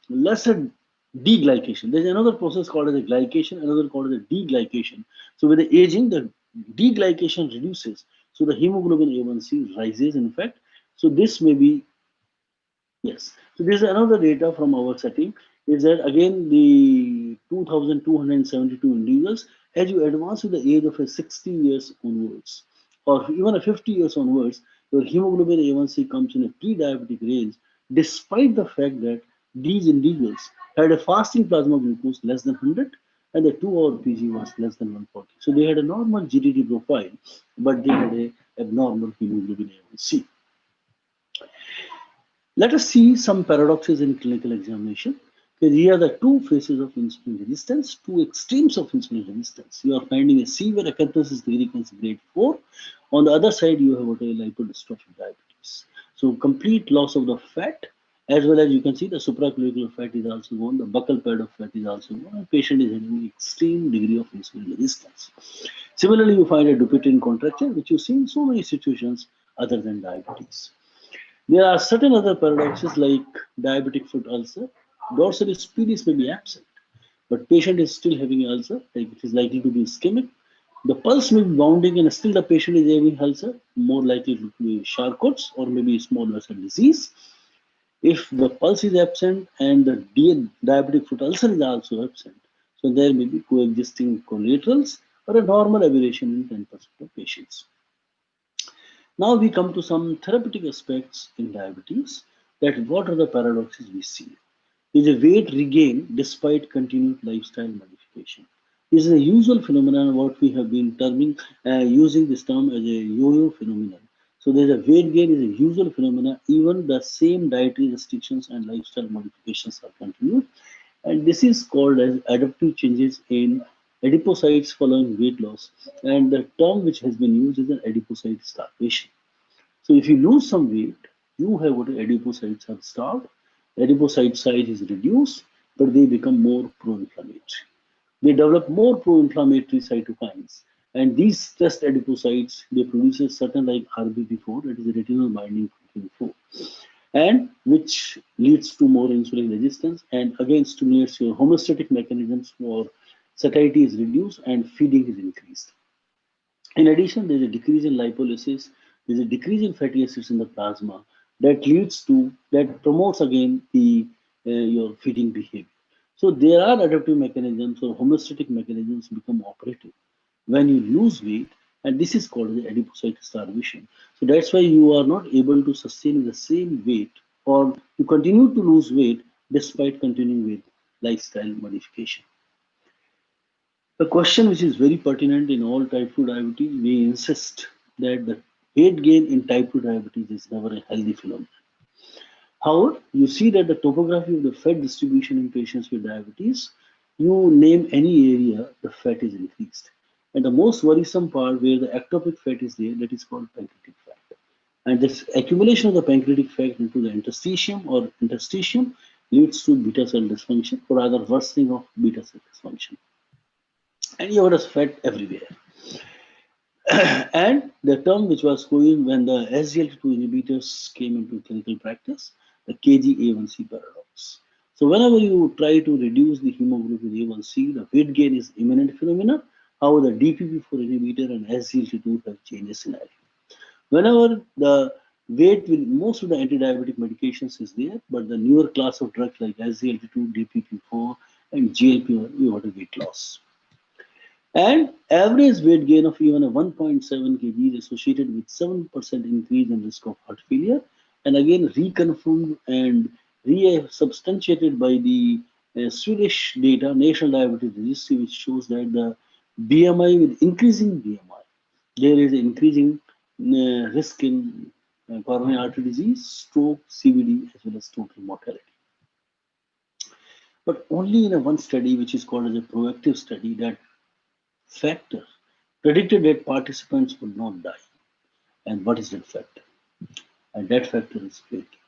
lesser deglycation. There's another process called as a glycation, another called as a deglycation. So with the aging, the deglycation reduces. So the hemoglobin A1C rises, in fact. So this may be, yes. So this is another data from our setting, is that again the 2,272 individuals, as you advance to the age of a 60 years onwards, or even a 50 years onwards, your hemoglobin A1C comes in a pre-diabetic range, despite the fact that these individuals had a fasting plasma glucose less than 100 and the 2-hour PG was less than 140. So they had a normal GDT profile, but they had a abnormal hemoglobin A1C. Let us see some paradoxes in clinical examination. Okay, here are the two phases of insulin resistance, two extremes of insulin resistance. You are finding a severe acanthosis nigricans grade 4. On the other side, you have what a lipodystrophic diabetes. So complete loss of the fat, as well as you can see the supraclavicular fat is also gone, the buccal pad of fat is also gone, and patient is having an extreme degree of insulin resistance. Similarly, you find a Dupuytren contracture, which you see in so many situations other than diabetes. There are certain other paradoxes like diabetic foot ulcer. Dorsalis pedis may be absent, but patient is still having an ulcer, like it is likely to be ischemic. The pulse may be bounding and still the patient is having ulcer, more likely to be Charcot's or maybe small vessel disease. If the pulse is absent and the diabetic foot ulcer is also absent, so there may be coexisting collaterals or a normal aberration in 10% of patients. Now we come to some therapeutic aspects in diabetes, that what are the paradoxes we see. Is a weight regain despite continued lifestyle modification. This is a usual phenomenon, what we have been terming, using this term as a yo-yo phenomenon. So there's a weight gain is a usual phenomenon, even the same dietary restrictions and lifestyle modifications are continued. And this is called as adaptive changes in adipocytes following weight loss. And the term which has been used is an adipocyte starvation. So if you lose some weight, you have what adipocytes are starved. Adipocyte size is reduced, but they become more pro-inflammatory. They develop more pro-inflammatory cytokines. And these stressed adipocytes, they produce a certain like RBP4, that is a retinol binding protein 4, and which leads to more insulin resistance and again stimulates your homeostatic mechanisms for satiety is reduced and feeding is increased. In addition, there is a decrease in lipolysis, there is a decrease in fatty acids in the plasma that leads to, that promotes again the your feeding behavior. So there are adaptive mechanisms or homeostatic mechanisms become operative when you lose weight, and this is called the adipocyte starvation. So that's why you are not able to sustain the same weight, or you continue to lose weight despite continuing with lifestyle modification. The question which is very pertinent in all type 2 diabetes, we insist that the weight gain in type 2 diabetes is never a healthy phenomenon. However, you see that the topography of the fat distribution in patients with diabetes, you name any area, the fat is increased. And the most worrisome part where the ectopic fat is there, that is called pancreatic fat. And this accumulation of the pancreatic fat into the interstitium or interstitium leads to beta cell dysfunction or rather worsening of beta cell dysfunction. And you have fat everywhere. And the term which was going when the SGLT2 inhibitors came into clinical practice, the KG-A1C paradox. So whenever you try to reduce the hemoglobin A1C, the weight gain is imminent phenomena. However, the DPP4 inhibitor and SGLT2 have changed the scenario. Whenever the weight will, most of the anti-diabetic medications is there, but the newer class of drugs like SGLT2, DPP4, and GLP-1, you have a weight loss. And average weight gain of even a 1.7 kg is associated with 7% increase in risk of heart failure. And again, reconfirmed and re-substantiated by the Swedish data, National Diabetes Registry, which shows that the BMI, with increasing BMI, there is increasing risk in coronary artery disease, stroke, CVD, as well as total mortality. but only in a one study, which is called as a proactive study, that factor predicted that participants would not die. And what is that factor? And that factor is weight gain.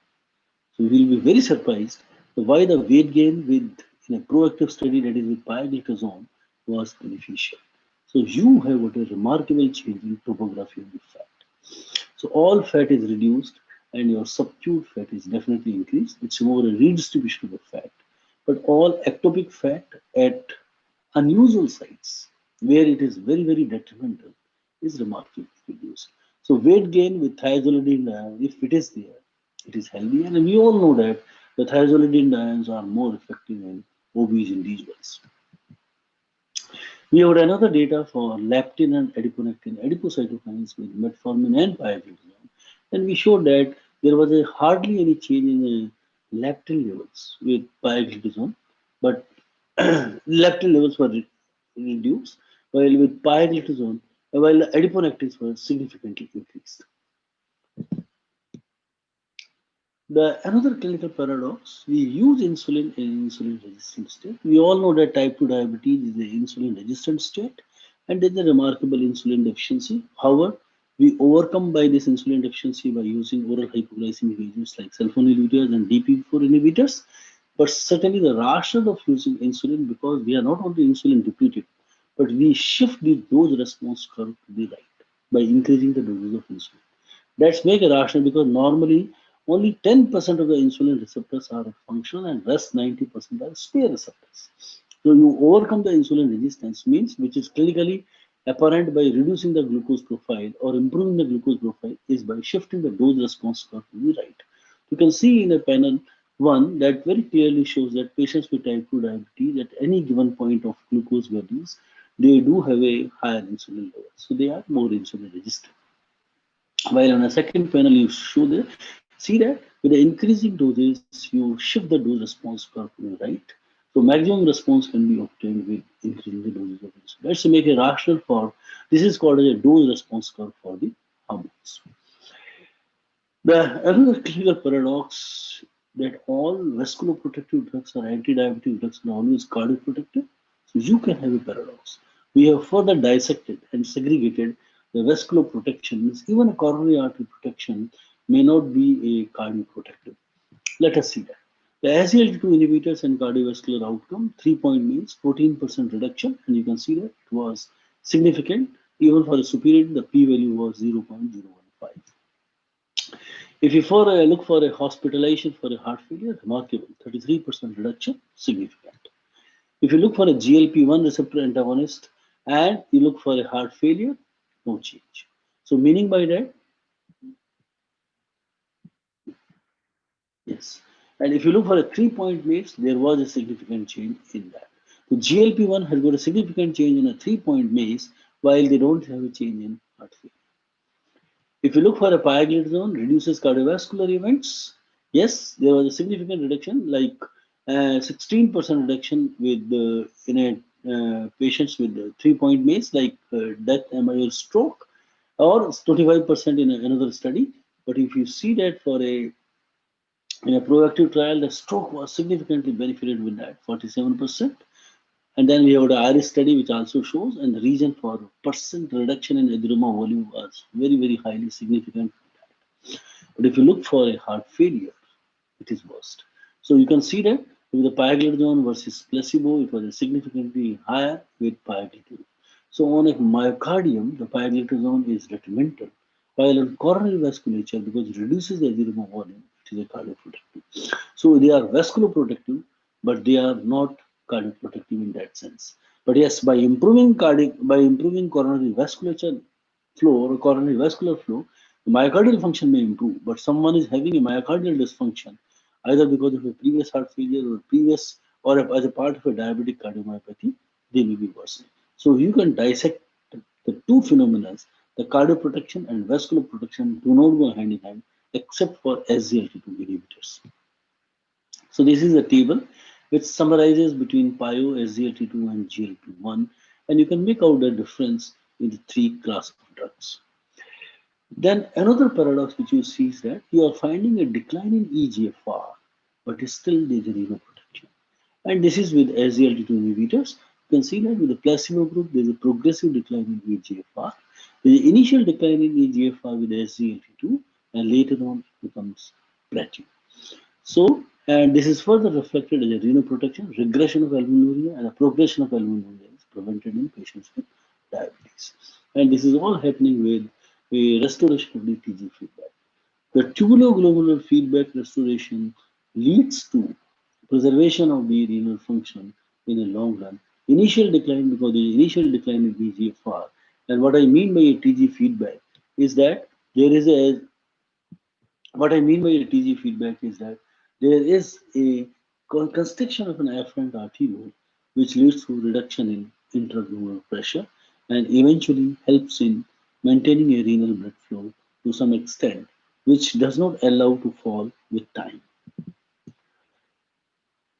So you will be very surprised why the weight gain in a proactive study, that is with pioglitazone, was beneficial. So you have got a remarkable change in topography of the fat. So all fat is reduced and your substitute fat is definitely increased. It's more a redistribution of the fat. But all ectopic fat at unusual sites where it is very, very detrimental is remarkably reduced. So weight gain with thiazolidine, if it is there, it is healthy. And we all know that the thiazolidine are more effective in obese individuals. We have another data for leptin and adiponectin, adipocytokines with metformin and pioglitazone, and we showed that there was hardly any change in the leptin levels with pioglitazone, but leptin levels were reduced, while with pioglitazone, while the adiponectins were significantly increased. Another clinical paradox, we use insulin in insulin resistant state. We all know that type 2 diabetes is an insulin resistant state and there's a remarkable insulin deficiency. However, we overcome by this insulin deficiency by using oral hypoglycemic agents like sulfonyl inhibitors and DPP4 inhibitors. But certainly the rationale of using insulin, because we are not only insulin depleted, but we shift the dose response curve to the right by increasing the doses of insulin. That's make a rational, because normally only 10% of the insulin receptors are functional and rest 90% are spare receptors. So you overcome the insulin resistance means, which is clinically apparent by reducing the glucose profile or improving the glucose profile, is by shifting the dose response curve to the right. You can see in a panel 1 that very clearly shows that patients with type 2 diabetes at any given point of glucose values, they do have a higher insulin level. So they are more insulin resistant. While on a second panel, you see that with the increasing doses, you shift the dose response curve to the right. So maximum response can be obtained with increasing the doses of insulin. Let's make a rational for this is called as a dose response curve for the hormones. Another clinical paradox that all vasculoprotective drugs or anti-diabetic drugs are always cardioprotective. So you can have a paradox. We have further dissected and segregated the vasculoprotection, means even a coronary artery protection may not be a cardioprotective. Let us see that. The SGLT2 inhibitors and cardiovascular outcome, 3-point means 14% reduction, and you can see that it was significant. Even for a superiority, the p-value was 0.015. If you look for a hospitalization for a heart failure, remarkable, 33% reduction, significant. If you look for a GLP-1 receptor antagonist and you look for a heart failure, no change. So meaning by that, yes. And if you look for a 3-point MACE, there was a significant change in that. So GLP-1 has got a significant change in a 3-point MACE, while they don't have a change in heart failure. If you look for a pioglitazone, reduces cardiovascular events. Yes, there was a significant reduction, like 16% reduction with patients with 3-point MACE, like death, MI, or stroke, or 25% in another study. But if you see that in a proactive trial, the stroke was significantly benefited with that, 47%. And then we have the IRIS study, which also shows, and the reason for percent reduction in edema volume was very, very highly significant. But if you look for a heart failure, it is worst. So you can see that with the pioglitazone versus placebo, it was significantly higher with pioglitazone. So on a myocardium, the pioglitazone is detrimental, while on coronary vasculature, because it reduces the edema volume, it is a cardioprotective. So they are vasculoprotective, but they are not cardioprotective in that sense. But yes, by improving coronary vasculature flow or coronary vascular flow, the myocardial function may improve. But someone is having a myocardial dysfunction either because of a previous heart failure or as a part of a diabetic cardiomyopathy, they may be worsening. So you can dissect the two phenomena, the cardioprotection and vascular protection do not go hand in hand except for SGLT2 inhibitors. So this is a table which summarizes between PIO, SGLT2 and GLP-1, and you can make out the difference in the 3 classes of drugs. Then another paradox which you see is that you are finding a decline in EGFR, but still there is a renoprotection. And this is with SGLT2 inhibitors. You can see that with the placebo group, there is a progressive decline in eGFR. There is an initial decline in eGFR with SGLT2, and later on it becomes plateau. So, and this is further reflected as a renal protection, regression of albuminuria, and a progression of albuminuria is prevented in patients with diabetes. And this is all happening with a restoration of the TG feedback. The tubular-globular feedback restoration leads to preservation of the renal function in the long run. Initial decline, because the initial decline in eGFR, and what I mean by a TG feedback is that there is a what I mean by a TG feedback is that there is a constriction of an afferent arteriole which leads to reduction in intraglomerular pressure and eventually helps in maintaining a renal blood flow to some extent, which does not allow to fall with time.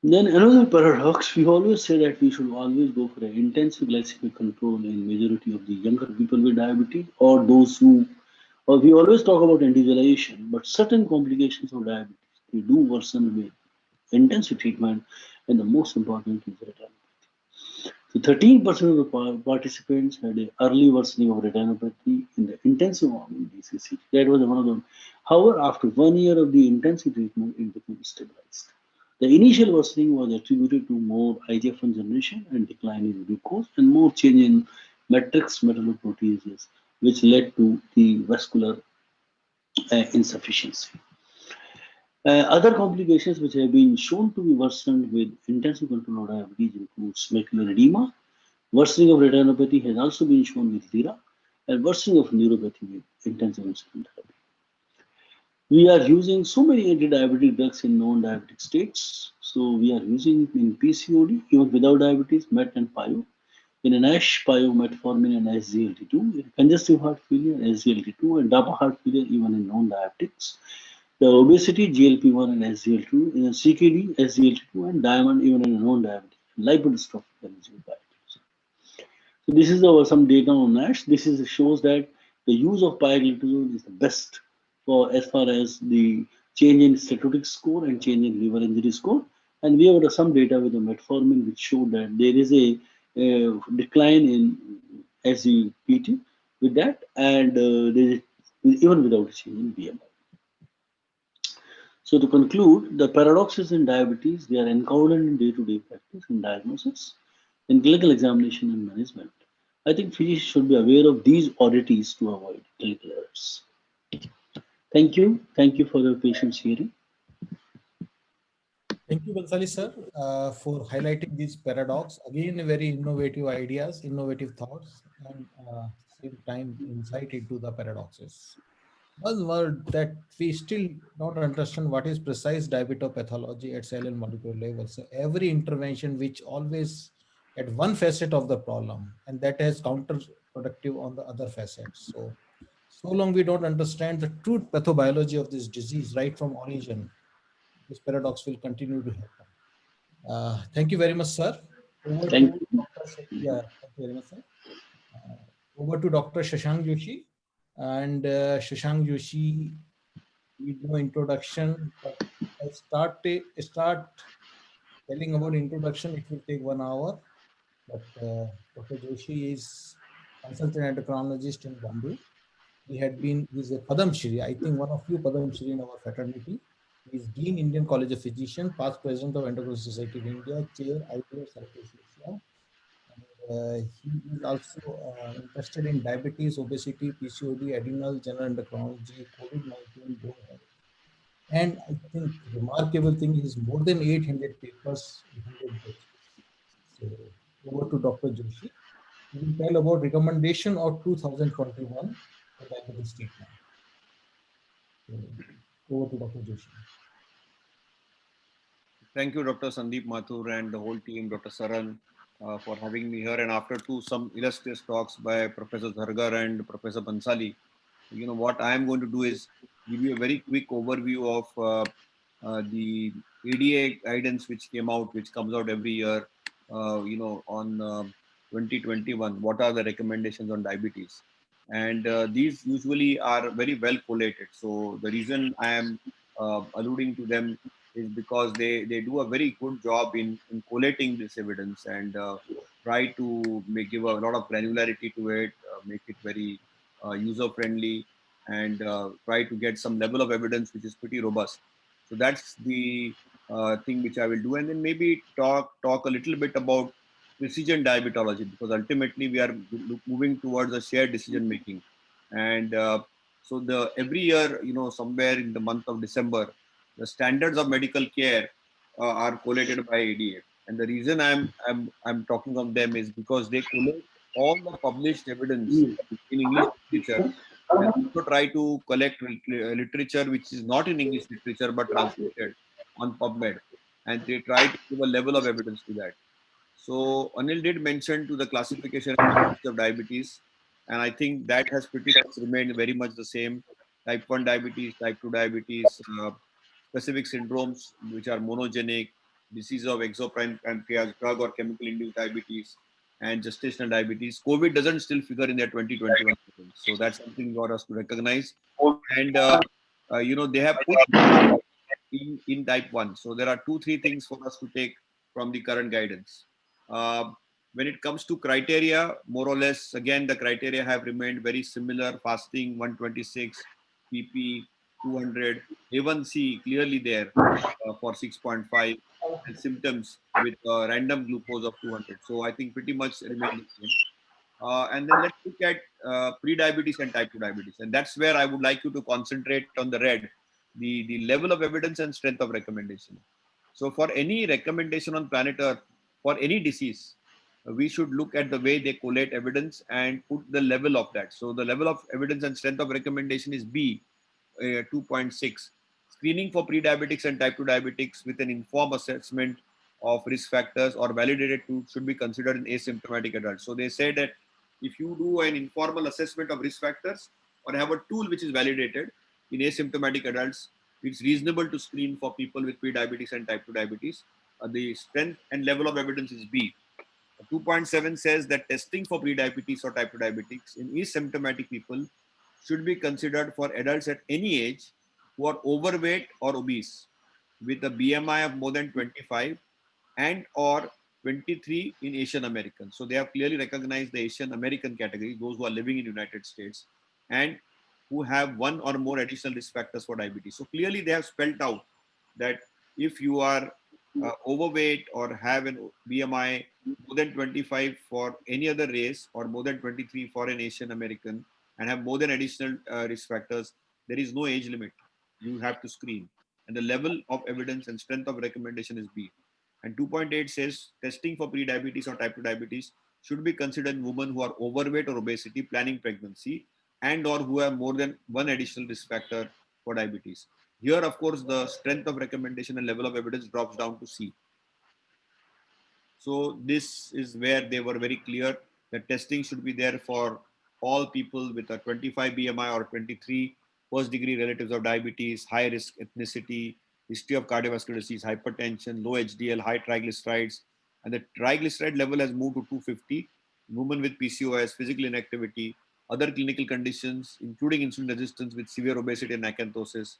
Then another paradox, we always say that we should always go for an intensive glycemic control in majority of the younger people with diabetes or those who, or we always talk about individualization, but certain complications of diabetes, they do worsen with intensive treatment, and the most important is retinopathy. So 13% of the participants had an early worsening of retinopathy in the intensive arm in DCC. That was one of them. However, after 1 year of the intensive treatment, it became stabilized. The initial worsening was attributed to more IGF-1 generation and decline in glucose and more change in matrix metalloproteases, which led to the vascular insufficiency. Other complications which have been shown to be worsened with intensive control of diabetes includes macular edema. Worsening of retinopathy has also been shown with LIRA, and worsening of neuropathy with intensive insulin therapy. We are using so many anti-diabetic drugs in non-diabetic states. So we are using in PCOD, even without diabetes, MET and PIO. In an NASH, PIO, metformin, and SGLT2. In congestive heart failure, SGLT2, and DAPA heart failure, even in non-diabetics. The obesity, GLP-1 and SGLT2. In a CKD, SGLT2, and diamond, even in a non-diabetic. Lipodystrophy, diabetes. So this is some data on NASH. This shows that the use of pioglitazone is the best for as far as the change in steatotic score and change in liver injury score. And we have some data with the metformin which showed that there is a decline in SGPT with that, and there is, even without a change in BMI. So to conclude, the paradoxes in diabetes, they are encountered in day-to-day practice in diagnosis, in clinical examination and management. I think physicians should be aware of these oddities to avoid clinical errors. Thank you. Thank you for your patience hearing. Thank you, Bansali sir, for highlighting these paradox. Again, very innovative ideas, innovative thoughts, and same time insight into the paradoxes. One word that we still don't understand what is precise diabetopathology at cell and molecular level. So every intervention which always at one facet of the problem, and that has counterproductive on the other facets. So long we don't understand the true pathobiology of this disease right from origin, this paradox will continue to happen. Thank you very much, sir. Thank you. Thank you very much, sir. Over to Dr. Shashank Joshi. And Shashank Joshi, need no introduction, but I start telling about introduction, it will take 1 hour. But Dr. Joshi is consultant endocrinologist in Bombay. He's a Padam Shri, I think one of few Padam Shri in our fraternity. He is Dean Indian College of Physicians, past President of Endocrine Society of India, Chair IPF Southeast Asia. He is also interested in diabetes, obesity, PCOD, adrenal, general endocrinology, COVID-19, bone health. And I think remarkable thing is more than 800 papers, 100 books. So over to Dr. Joshi. He will tell about recommendation of 2021 for diabetes treatment. So, over to Dr. Joshi. Thank you, Dr. Sandeep Mathur and the whole team, Dr. Saran, for having me here. And after some illustrious talks by Professor Dhargar and Professor Bansali, what I am going to do is give you a very quick overview of the ADA guidance which came out, which comes out every year, on 2021. What are the recommendations on diabetes? And these usually are very well collated. So the reason I am alluding to them is because they do a very good job in collating this evidence and try to give a lot of granularity to it, make it very user friendly, and try to get some level of evidence which is pretty robust. So that's the thing which I will do, and then maybe talk a little bit about precision diabetology, because ultimately we are moving towards a shared decision making. And so the every year, somewhere in the month of December, the standards of medical care are collated by ADA. And the reason I'm talking of them is because they collate all the published evidence in English literature, and also try to collect literature which is not in English literature but translated on PubMed, and they try to give a level of evidence to that. So Anil did mention to the classification of diabetes, and I think that has pretty much remained very much the same. Type 1 diabetes, type 2 diabetes, specific syndromes which are monogenic, disease of exocrine pancreas, drug or chemical induced diabetes, and gestational diabetes. COVID doesn't still figure in their 2021. So that's something for us to recognize. And, they have put in type 1. So there are 2-3 things for us to take from the current guidance. When it comes to criteria, more or less, again, the criteria have remained very similar. Fasting 126, PP 200, A1C clearly there for 6.5, and symptoms with random glucose of 200. So I think pretty much remain the same. And then let's look at pre-diabetes and type 2 diabetes. And that's where I would like you to concentrate on the red, the level of evidence and strength of recommendation. So for any recommendation on planet Earth, for any disease, we should look at the way they collate evidence and put the level of that. So the level of evidence and strength of recommendation is B, 2.6. Screening for pre-diabetics and type 2 diabetics with an informed assessment of risk factors or validated to should be considered in asymptomatic adults. So they say that if you do an informal assessment of risk factors or have a tool which is validated in asymptomatic adults, it's reasonable to screen for people with pre-diabetes and type 2 diabetes. The strength and level of evidence is B. 2.7 says that testing for pre-diabetes or type 2 diabetics in asymptomatic people should be considered for adults at any age who are overweight or obese with a BMI of more than 25 and or 23 in Asian Americans. So they have clearly recognized the Asian American category, those who are living in United States and who have one or more additional risk factors for diabetes. So clearly they have spelled out that if you are overweight or have an BMI more than 25 for any other race or more than 23 for an Asian American and have more than additional risk factors, there is no age limit. You have to screen. And the level of evidence and strength of recommendation is B. And 2.8 says testing for pre-diabetes or type 2 diabetes should be considered in women who are overweight or obesity, planning pregnancy, and or who have more than one additional risk factor for diabetes. Here, of course, the strength of recommendation and level of evidence drops down to C. So this is where they were very clear that testing should be there for all people with a 25 BMI or 23 first degree relatives of diabetes, high risk ethnicity, history of cardiovascular disease, hypertension, low HDL, high triglycerides, and the triglyceride level has moved to 250. Women with PCOS, physical inactivity, other clinical conditions, including insulin resistance with severe obesity and acanthosis,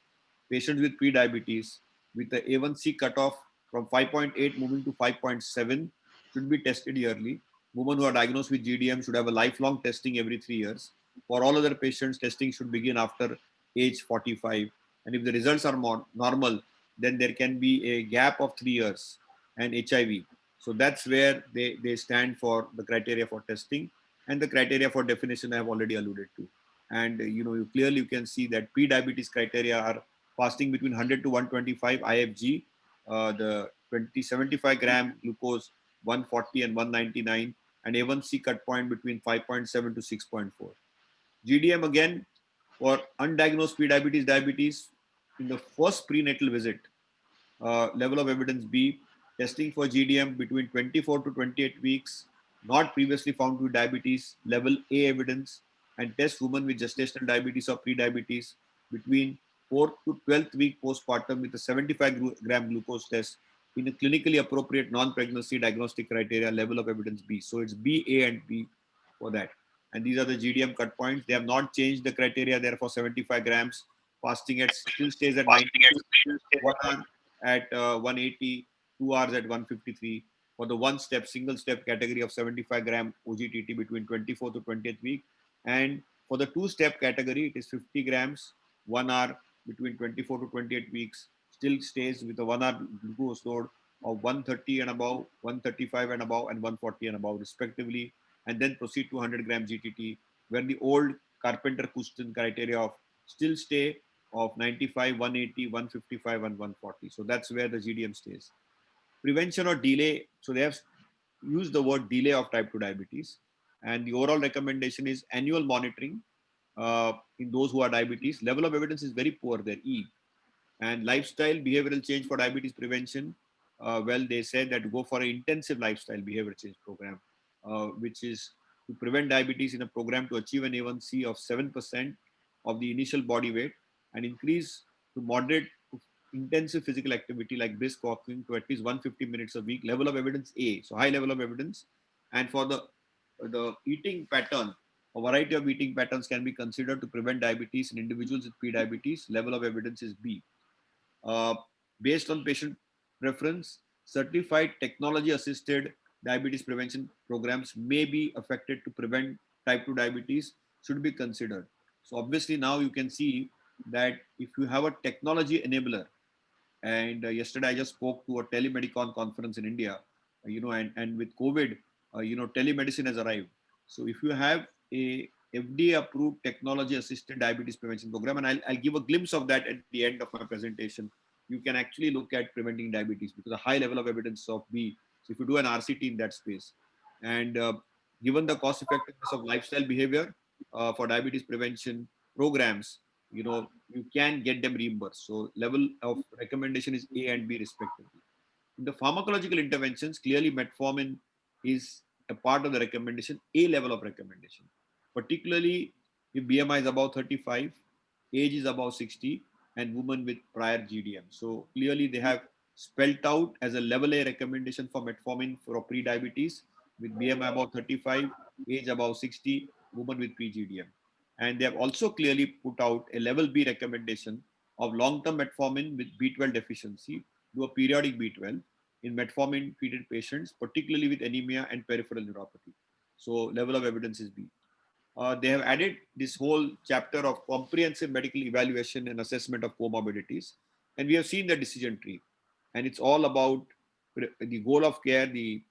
patients with pre-diabetes with the A1C cutoff from 5.8 moving to 5.7 should be tested yearly. Women who are diagnosed with GDM should have a lifelong testing every 3 years. For all other patients, testing should begin after age 45. And if the results are more normal, then there can be a gap of 3 years and HIV. So that's where they stand for the criteria for testing, and the criteria for definition I have already alluded to. And clearly you can see that pre-diabetes criteria are fasting between 100 to 125 IFG, the 75 gram glucose 140 and 199, and A1C cut point between 5.7 to 6.4. GDM again for undiagnosed pre-diabetes, diabetes in the first prenatal visit, level of evidence B, testing for GDM between 24 to 28 weeks, not previously found to be diabetes, level A evidence, and test women with gestational diabetes or pre-diabetes between 4th to 12th week postpartum with a 75 gram glucose test in a clinically appropriate non-pregnancy diagnostic criteria, level of evidence B. So it's B, A, and B for that. And these are the GDM cut points. They have not changed the criteria there for 75 grams. Fasting still stays at 90 1 hour, at 180, 2 hours at 153. For the one step, single step category of 75 gram OGTT between 24th to 20th week. And for the two step category, it is 50 grams, 1 hour between 24 to 28 weeks, still stays with a 1 hour glucose load of 130 and above, 135 and above, and 140 and above, respectively, and then proceed to 100 gram GTT, where the old Carpenter-Kusten criteria of still stay of 95, 180, 155, and 140. So that's where the GDM stays. Prevention or delay. So they have used the word delay of type 2 diabetes. And the overall recommendation is annual monitoring in those who are diabetes. Level of evidence is very poor there, E. And lifestyle behavioral change for diabetes prevention. Well, they said that go for an intensive lifestyle behavior change program, which is to prevent diabetes in a program to achieve an A1C of 7% of the initial body weight and increase to moderate to intensive physical activity like brisk walking to at least 150 minutes a week. Level of evidence A, so high level of evidence. And for the eating pattern, a variety of eating patterns can be considered to prevent diabetes in individuals with pre-diabetes. Level of evidence is B. Uh, Based on patient preference, certified technology-assisted diabetes prevention programs may be affected to prevent type 2 diabetes should be considered. So obviously now you can see that if you have a technology enabler, and yesterday I just spoke to a telemedicon conference in India, and with COVID, telemedicine has arrived. So if you have a FDA approved technology assisted diabetes prevention program, and I'll give a glimpse of that at the end of my presentation, you can actually look at preventing diabetes because a high level of evidence of B. So if you do an RCT in that space, and given the cost effectiveness of lifestyle behavior for diabetes prevention programs, you can get them reimbursed. So level of recommendation is A and B respectively. In the pharmacological interventions, clearly metformin is a part of the recommendation, A level of recommendation, particularly if BMI is above 35, age is above 60, and women with prior GDM. So clearly they have spelt out as a level A recommendation for metformin for pre-diabetes with BMI above 35, age above 60, women with pre-GDM. And they have also clearly put out a level B recommendation of long-term metformin with B12 deficiency, do a periodic B12 in metformin treated patients, particularly with anemia and peripheral neuropathy. So level of evidence is B. They have added this whole chapter of comprehensive medical evaluation and assessment of comorbidities. And we have seen the decision tree. And it's all about the goal of care, the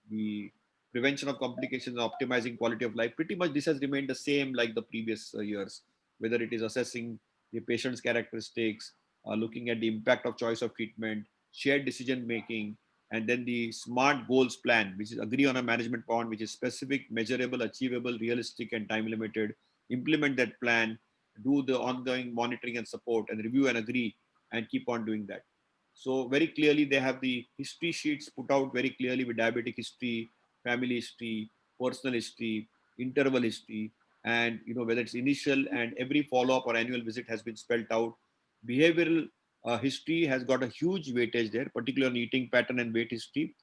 prevention of complications, optimizing quality of life. Pretty much this has remained the same like the previous years, whether it is assessing the patient's characteristics, looking at the impact of choice of treatment, shared decision making, and then the SMART goals plan, which is agree on a management plan, which is specific, measurable, achievable, realistic, and time limited. Implement that plan, do the ongoing monitoring and support, and review and agree, and keep on doing that. So very clearly, they have the history sheets put out very clearly with diabetic history, family history, personal history, interval history, and whether it's initial and every follow-up or annual visit has been spelled out. Behavioral history has got a huge weightage there, particularly on eating pattern and weight history.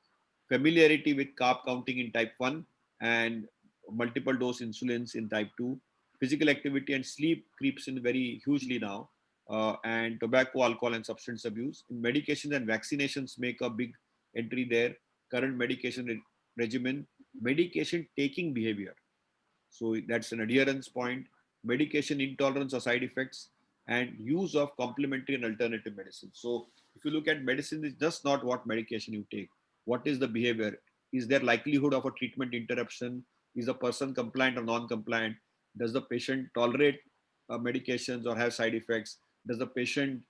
Familiarity with carb counting in type 1 and multiple dose insulins in type 2. Physical activity and sleep creeps in very hugely now. And tobacco, alcohol, and substance abuse. In medications and vaccinations make a big entry there. Current medication regimen, medication taking behavior. So that's an adherence point, medication intolerance or side effects, and use of complementary and alternative medicine. So if you look at medicine, it's just not what medication you take. What is the behavior? Is there likelihood of a treatment interruption? Is the person compliant or non-compliant? Does the patient tolerate medications or have side effects? Does the patient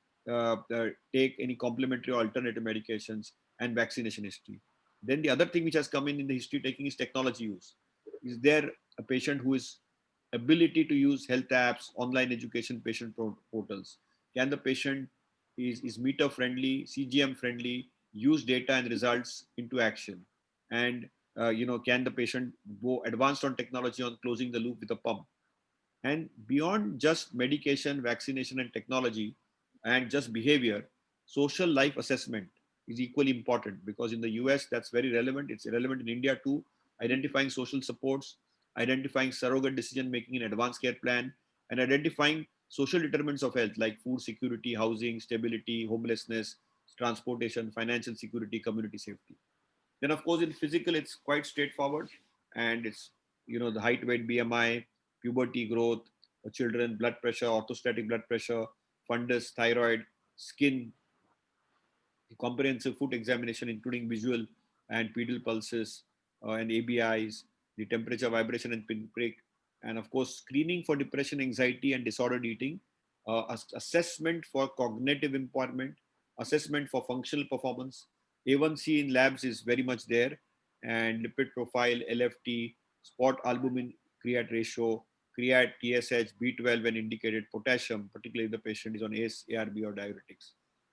take any complementary or alternative medications, and vaccination history? Then the other thing which has come in the history taking is technology use. Is there a patient who is ability to use health apps, online education patient portals? Can the patient is meter friendly, CGM friendly, use data and results into action? And can the patient go advanced on technology on closing the loop with a pump? And beyond just medication, vaccination, and technology, and just behavior, social life assessment is equally important because in the US, that's very relevant. It's relevant in India too. Identifying social supports, identifying surrogate decision making in advanced care plan, and identifying social determinants of health like food security, housing, stability, homelessness, transportation, financial security, community safety. Then of course in physical, it's quite straightforward, and it's, the height, weight, BMI, puberty, growth, children, blood pressure, orthostatic blood pressure, fundus, thyroid, skin, comprehensive foot examination, including visual and pedal pulses and ABIs, the temperature, vibration, and pinprick, and of course, screening for depression, anxiety, and disordered eating, assessment for cognitive impairment, assessment for functional performance. A1C in labs is very much there, and lipid profile, LFT, spot albumin creat ratio, creat, TSH, B12 when indicated, potassium, particularly if the patient is on ACE, ARB, or diuretics.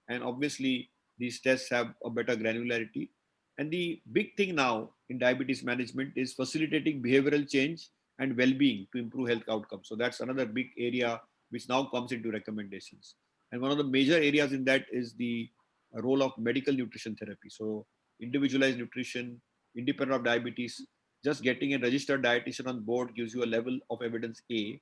And obviously, these tests have a better granularity. And the big thing now in diabetes management is facilitating behavioral change and well-being to improve health outcomes. So that's another big area which now comes into recommendations. And one of the major areas in that is the role of medical nutrition therapy. So individualized nutrition, independent of diabetes, just getting a registered dietitian on board gives you a level of evidence A.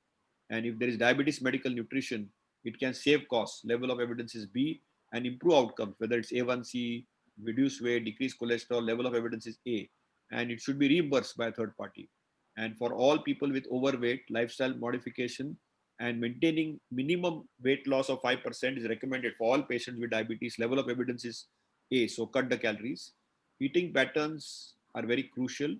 And if there is diabetes medical nutrition, it can save costs. Level of evidence is B, and improve outcomes, whether it's A1C, reduce weight, decrease cholesterol, level of evidence is A, and it should be reimbursed by a third party. And for all people with overweight, lifestyle modification and maintaining minimum weight loss of 5% is recommended for all patients with diabetes. Level of evidence is A, so cut the calories. Eating patterns are very crucial.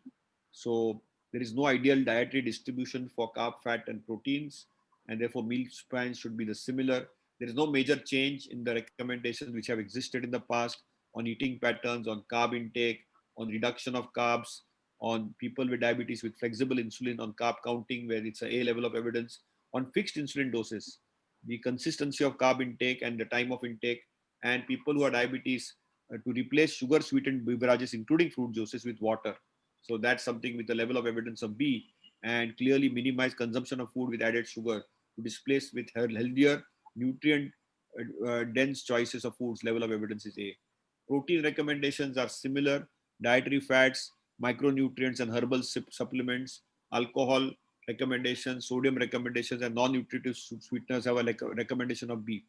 So there is no ideal dietary distribution for carb, fat, and proteins, and therefore meal spans should be the similar. There is no major change in the recommendations which have existed in the past on eating patterns, on carb intake, on reduction of carbs, on people with diabetes with flexible insulin, on carb counting, where it's a level of evidence, on fixed insulin doses, the consistency of carb intake and the time of intake, and people who are diabetes to replace sugar sweetened beverages, including fruit juices, with water. So that's something with a level of evidence of B, and clearly minimize consumption of food with added sugar to displace with healthier, nutrient dense choices of foods. Level of evidence is A. Protein recommendations are similar. Dietary fats, micronutrients, and herbal supplements. Alcohol recommendations, sodium recommendations, and non-nutritive sweeteners have a recommendation of B.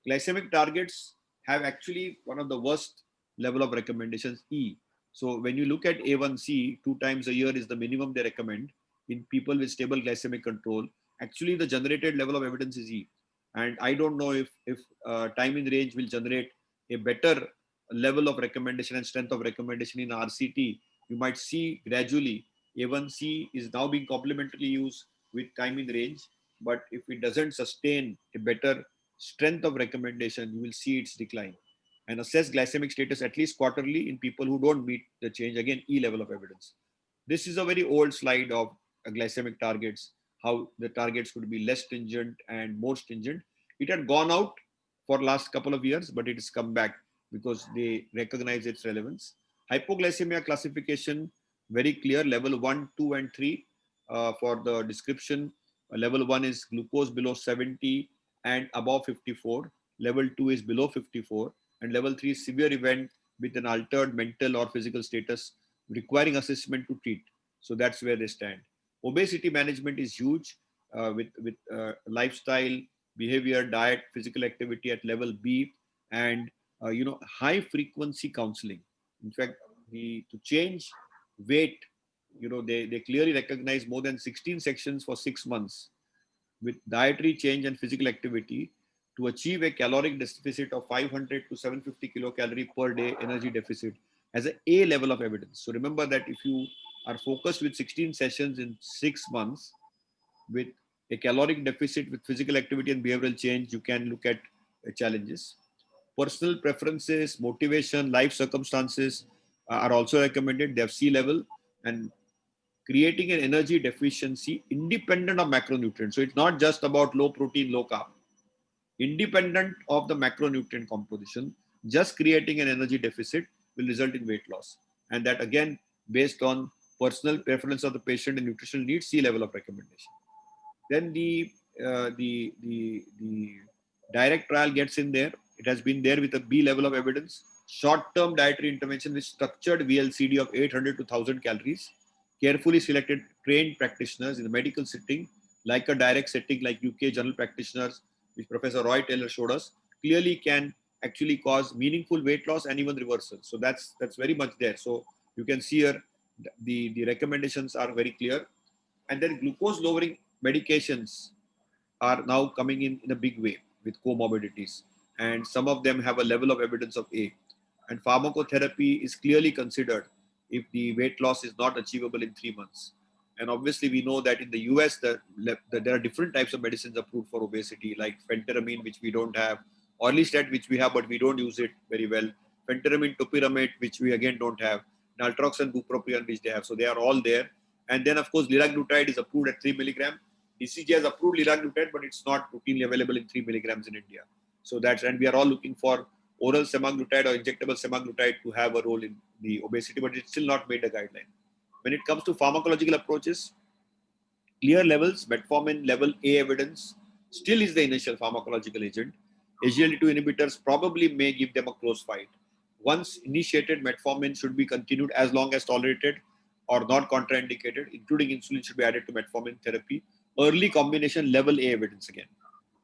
Glycemic targets have actually one of the worst level of recommendations, E. So when you look at A1C, 2 times a year is the minimum they recommend in people with stable glycemic control. Actually, the generated level of evidence is E. And I don't know if time in range will generate a better level of recommendation and strength of recommendation in RCT. You might see gradually A1C is now being complementarily used with time in range. But if it doesn't sustain a better strength of recommendation, you will see its decline. And assess glycemic status at least quarterly in people who don't meet the change. Again, E level of evidence. This is a very old slide of glycemic targets, how the targets could be less stringent and more stringent. It had gone out for last couple of years, but it has come back because they recognize its relevance. Hypoglycemia classification, very clear, level 1, 2, and 3 for the description. Level 1 is glucose below 70 and above 54. Level 2 is below 54. And level 3 is severe event with an altered mental or physical status requiring assessment to treat. So that's where they stand. Obesity management is huge with lifestyle, behavior, diet, physical activity at level B, and high frequency counseling. In fact, to change weight, they clearly recognize more than 16 sections for 6 months with dietary change and physical activity to achieve a caloric deficit of 500 to 750 kilocalorie per day energy deficit as A level of evidence. So remember that if you are focused with 16 sessions in 6 months with a caloric deficit with physical activity and behavioral change, you can look at challenges. Personal preferences, motivation, life circumstances are also recommended. They have C level, and creating an energy deficiency independent of macronutrients. So it's not just about low protein, low carb. Independent of the macronutrient composition, just creating an energy deficit will result in weight loss. And that again, based on personal preference of the patient and nutritional needs, C level of recommendation. Then the direct trial gets in there. It has been there with a B level of evidence. Short-term dietary intervention with structured VLCD of 800 to 1000 calories. Carefully selected trained practitioners in the medical setting, like a direct setting like UK general practitioners, which Professor Roy Taylor showed us, clearly can actually cause meaningful weight loss and even reversal. So that's very much there. So you can see here the recommendations are very clear. And then glucose lowering medications are now coming in a big way with comorbidities. And some of them have a level of evidence of A. And pharmacotherapy is clearly considered if the weight loss is not achievable in 3 months. And obviously, we know that in the US, there are different types of medicines approved for obesity, like phentermine, which we don't have, orlistat, which we have, but we don't use it very well, phentermine, topiramate, which we again don't have, naltrexone, bupropion, which they have. So they are all there. And then, of course, liraglutide is approved at 3 milligram. DCG has approved liraglutide, but it's not routinely available in 3 milligrams in India. So and we are all looking for oral semaglutide or injectable semaglutide to have a role in the obesity, but it's still not made a guideline. When it comes to pharmacological approaches, clear levels, metformin level A evidence still is the initial pharmacological agent. SGLT2 inhibitors probably may give them a close fight. Once initiated, metformin should be continued as long as tolerated or not contraindicated, including insulin should be added to metformin therapy. Early combination level A evidence again.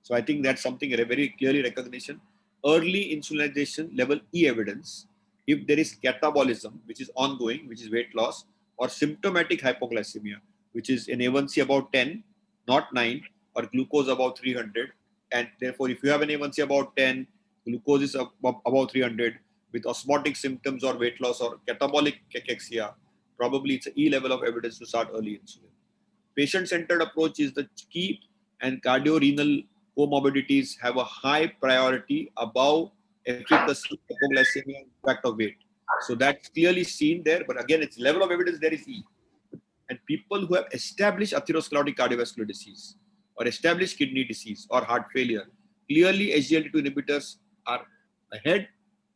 So I think that's something very clearly recognition. Early insulinization level E evidence, if there is catabolism, which is ongoing, which is weight loss, or symptomatic hypoglycemia, which is an A1C about 10, not 9, or glucose about 300. And therefore, if you have an A1C about 10, glucose is about 300, with osmotic symptoms or weight loss or catabolic cachexia, probably it's an E level of evidence to start early insulin. Patient-centered approach is the key, and cardiorenal comorbidities have a high priority above efficacy, hypoglycemia, and impact of weight. So that's clearly seen there, but again, it's level of evidence there is E. And people who have established atherosclerotic cardiovascular disease or established kidney disease or heart failure, clearly SGLT2 inhibitors are ahead,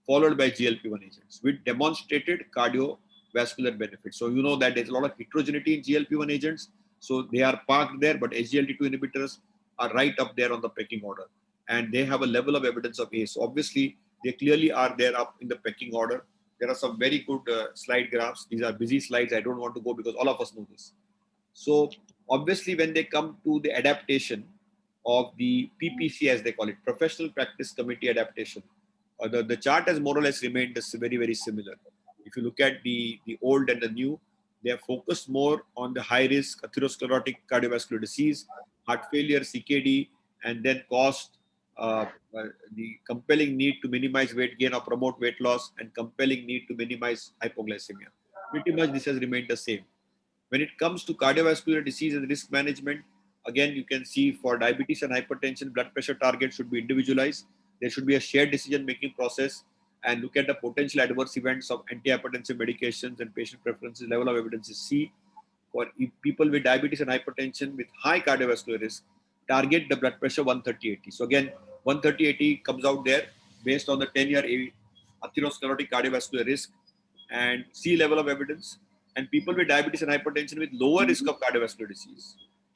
followed by GLP-1 agents with demonstrated cardiovascular benefits. So you know that there's a lot of heterogeneity in GLP-1 agents. So they are parked there, but SGLT2 inhibitors are right up there on the pecking order. And they have a level of evidence of A. So obviously, they clearly are there up in the pecking order. There are some very good slide graphs. These are busy slides. I don't want to go because all of us know this. So obviously, when they come to the adaptation of the PPC, as they call it, Professional Practice Committee adaptation, the chart has more or less remained very, very similar. If you look at the old and the new, they are focused more on the high risk atherosclerotic cardiovascular disease, heart failure, CKD, and then cost, the compelling need to minimize weight gain or promote weight loss, and compelling need to minimize hypoglycemia. Pretty much this has remained the same. When it comes to cardiovascular disease and risk management, again, you can see for diabetes and hypertension, blood pressure targets should be individualized. There should be a shared decision-making process, and look at the potential adverse events of antihypertensive medications and patient preferences. Level of evidence is C. For people with diabetes and hypertension with high cardiovascular risk, target the blood pressure 130/80. So again, 130/80 comes out there based on the 10-year atherosclerotic cardiovascular risk and C level of evidence. And people with diabetes and hypertension with lower risk of cardiovascular disease,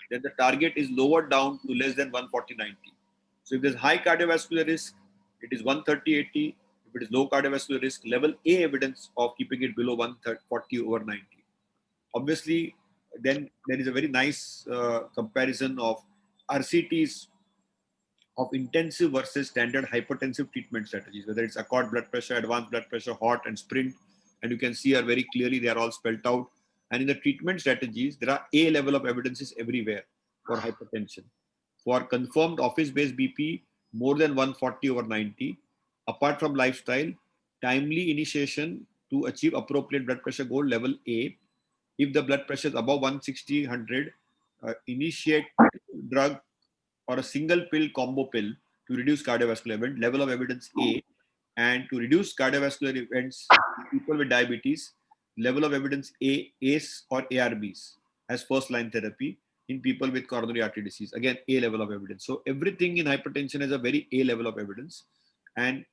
then the target is lowered down to less than 140/90. So if there's high cardiovascular risk, it is 130/80. If it is low cardiovascular risk, level A evidence of keeping it below 140/90. Obviously, then there is a very nice comparison of RCTs of intensive versus standard hypertensive treatment strategies, whether it's accord blood pressure, advanced blood pressure, HOT, and SPRINT. And you can see here very clearly, they are all spelled out. And in the treatment strategies, there are A level of evidences everywhere for hypertension. For confirmed office-based BP, more than 140/90. Apart from lifestyle, timely initiation to achieve appropriate blood pressure goal, level A. If the blood pressure is above 160/100, initiate drug or a single pill combo pill to reduce cardiovascular event, level of evidence A. And to reduce cardiovascular events in people with diabetes, level of evidence A, ACE or ARBs as first line therapy in people with coronary artery disease. Again, A level of evidence. So everything in hypertension is a very A level of evidence. And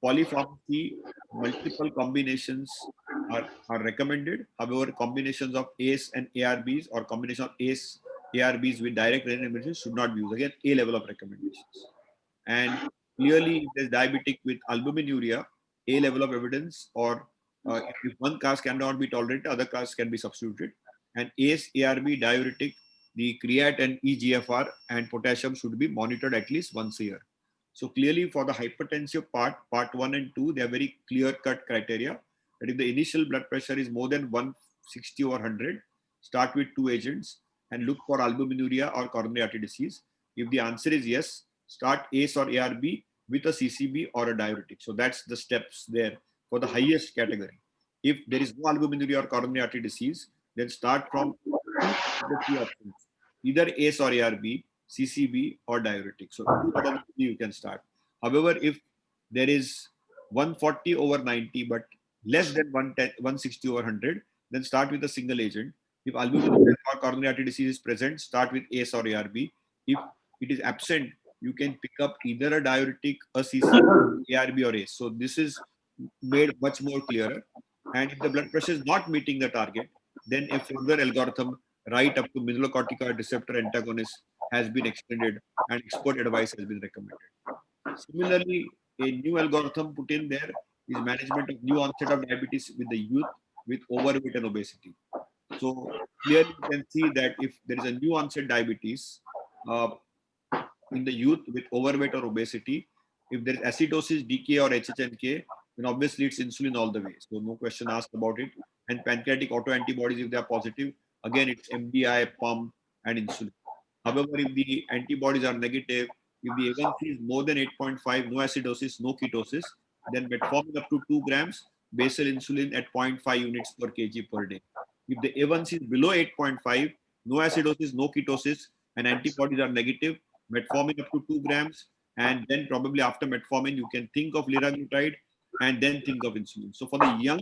polypharmacy, multiple combinations are recommended. However, combinations of ACE and ARBs or combination of ACE, ARBs with direct renal inhibition should not be used. Again, A level of recommendations. And clearly, if there's diabetic with albuminuria, A level of evidence, or if one cause cannot be tolerated, other cause can be substituted. And ACE, ARB, diuretic, the creat and eGFR and potassium should be monitored at least once a year. So clearly for the hypertensive part 1 and 2, they are very clear-cut criteria that if the initial blood pressure is more than 160 or 100, start with 2 agents and look for albuminuria or coronary artery disease. If the answer is yes, start ACE or ARB with a CCB or a diuretic. So that's the steps there for the highest category. If there is no albuminuria or coronary artery disease, then start from two of the 3 options, either ACE or ARB, CCB or diuretic. So 2 out of the 3 you can start. However, if there is 140 over 90 but less than 160 over 100, then start with a single agent. If albuminuria or coronary artery disease is present, start with ACE or ARB. If it is absent, you can pick up either a diuretic, a CCB, ARB or ACE. So this is made much more clearer. And if the blood pressure is not meeting the target, then a further algorithm right up to mineralocorticoid receptor antagonist has been extended and expert advice has been recommended. Similarly, a new algorithm put in there is management of new onset of diabetes with the youth with overweight and obesity. So clearly you can see that if there is a new onset diabetes in the youth with overweight or obesity, if there is acidosis, DK or HHNK, then obviously it's insulin all the way. So no question asked about it. And pancreatic autoantibodies, if they are positive, again it's MDI, pump and insulin. However, if the antibodies are negative, if the A1C is more than 8.5, no acidosis, no ketosis, then metformin up to 2 grams, basal insulin at 0.5 units per kg per day. If the A1C is below 8.5, no acidosis, no ketosis, and antibodies are negative, metformin up to 2 grams, and then probably after metformin, you can think of liraglutide and then think of insulin. So for the young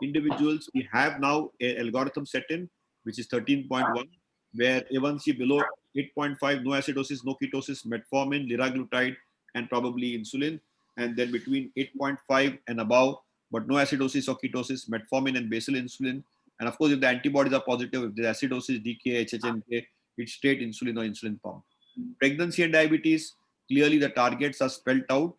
individuals, we have now an algorithm set in, which is 13.1, where A1C below 8.5, no acidosis, no ketosis, metformin, liraglutide, and probably insulin. And then between 8.5 and above, but no acidosis or ketosis, metformin and basal insulin. And of course, if the antibodies are positive, if there's acidosis, DK, HHNK, it's straight insulin or insulin pump. Pregnancy and diabetes, clearly the targets are spelled out.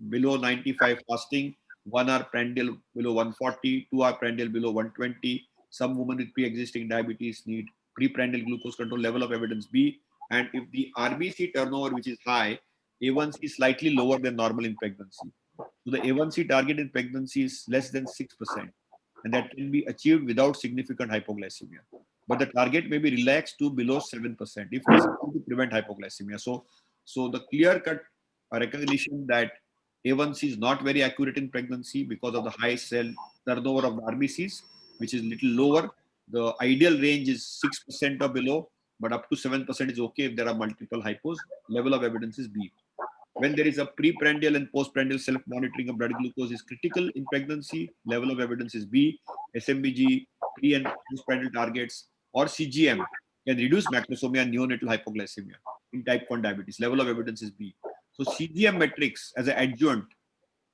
Below 95 fasting, 1 hour prandial below 140, 2 hour prandial below 120. Some women with pre-existing diabetes need preprandial glucose control, level of evidence B. And if the RBC turnover, which is high, A1C is slightly lower than normal in pregnancy. So the A1C target in pregnancy is less than 6%. And that can be achieved without significant hypoglycemia. But the target may be relaxed to below 7% if necessary to prevent hypoglycemia. So the clear-cut recognition that A1C is not very accurate in pregnancy because of the high cell turnover of the RBCs, which is little lower. The ideal range is 6% or below, but up to 7% is okay if there are multiple hypos. Level of evidence is B. When there is a preprandial and postprandial self-monitoring of blood glucose is critical in pregnancy, level of evidence is B. SMBG, pre and postprandial targets, or CGM can reduce macrosomia and neonatal hypoglycemia in type 1 diabetes. Level of evidence is B. So CGM metrics as an adjunct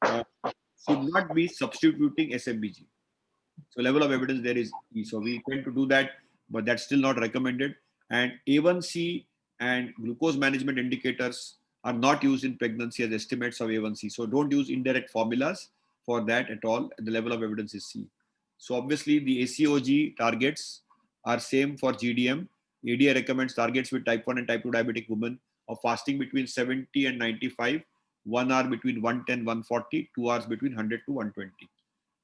should not be substituting SMBG. So level of evidence there is E. So we tend to do that, but that's still not recommended. And A1C and glucose management indicators are not used in pregnancy as estimates of A1C. So don't use indirect formulas for that at all. The level of evidence is C. So obviously the ACOG targets are same for GDM. ADA recommends targets with type 1 and type 2 diabetic women of fasting between 70 and 95, 1 hour between 110, 140, 2 hours between 100 to 120.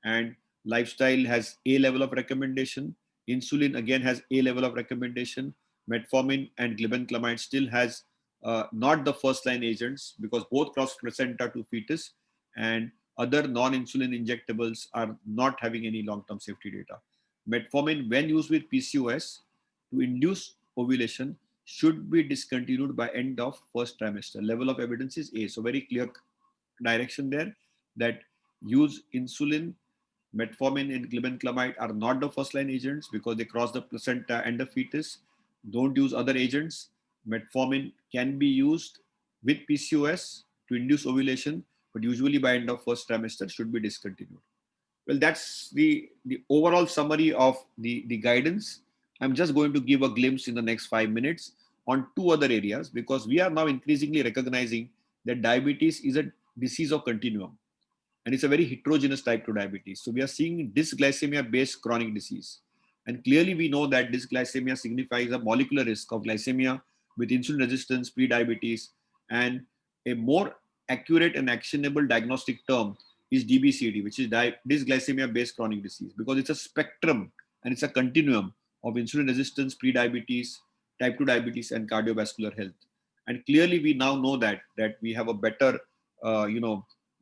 And lifestyle has A level of recommendation. Insulin again has A level of recommendation. Metformin and glibenclamide still has not the first line agents because both cross placenta to fetus and other non-insulin injectables are not having any long-term safety data. Metformin, when used with PCOS to induce ovulation, should be discontinued by end of first trimester. Level of evidence is A. So very clear direction there that use insulin, metformin and glibenclamide are not the first line agents because they cross the placenta and the fetus. Don't use other agents. Metformin can be used with PCOS to induce ovulation, but usually by end of first trimester should be discontinued. Well, that's the overall summary of the guidance. I'm just going to give a glimpse in the next 5 minutes on 2 other areas because we are now increasingly recognizing that diabetes is a disease of continuum. And it's a very heterogeneous type 2 diabetes. So we are seeing dysglycemia-based chronic disease. And clearly we know that dysglycemia signifies a molecular risk of glycemia with insulin resistance, pre-diabetes, and a more accurate and actionable diagnostic term is DBCD, which is dysglycemia-based chronic disease, because it's a spectrum and it's a continuum of insulin resistance, pre-diabetes, type 2 diabetes, and cardiovascular health. And clearly, we now know that we have a better,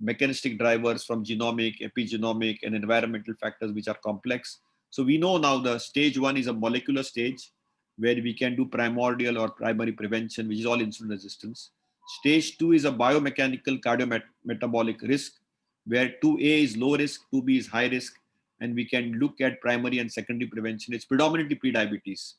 mechanistic drivers from genomic, epigenomic, and environmental factors which are complex. So we know now the stage 1 is a molecular stage where we can do primordial or primary prevention, which is all insulin resistance. Stage 2 is a biomechanical cardiometabolic risk, where 2A is low risk, 2B is high risk, and we can look at primary and secondary prevention. It's predominantly pre-diabetes.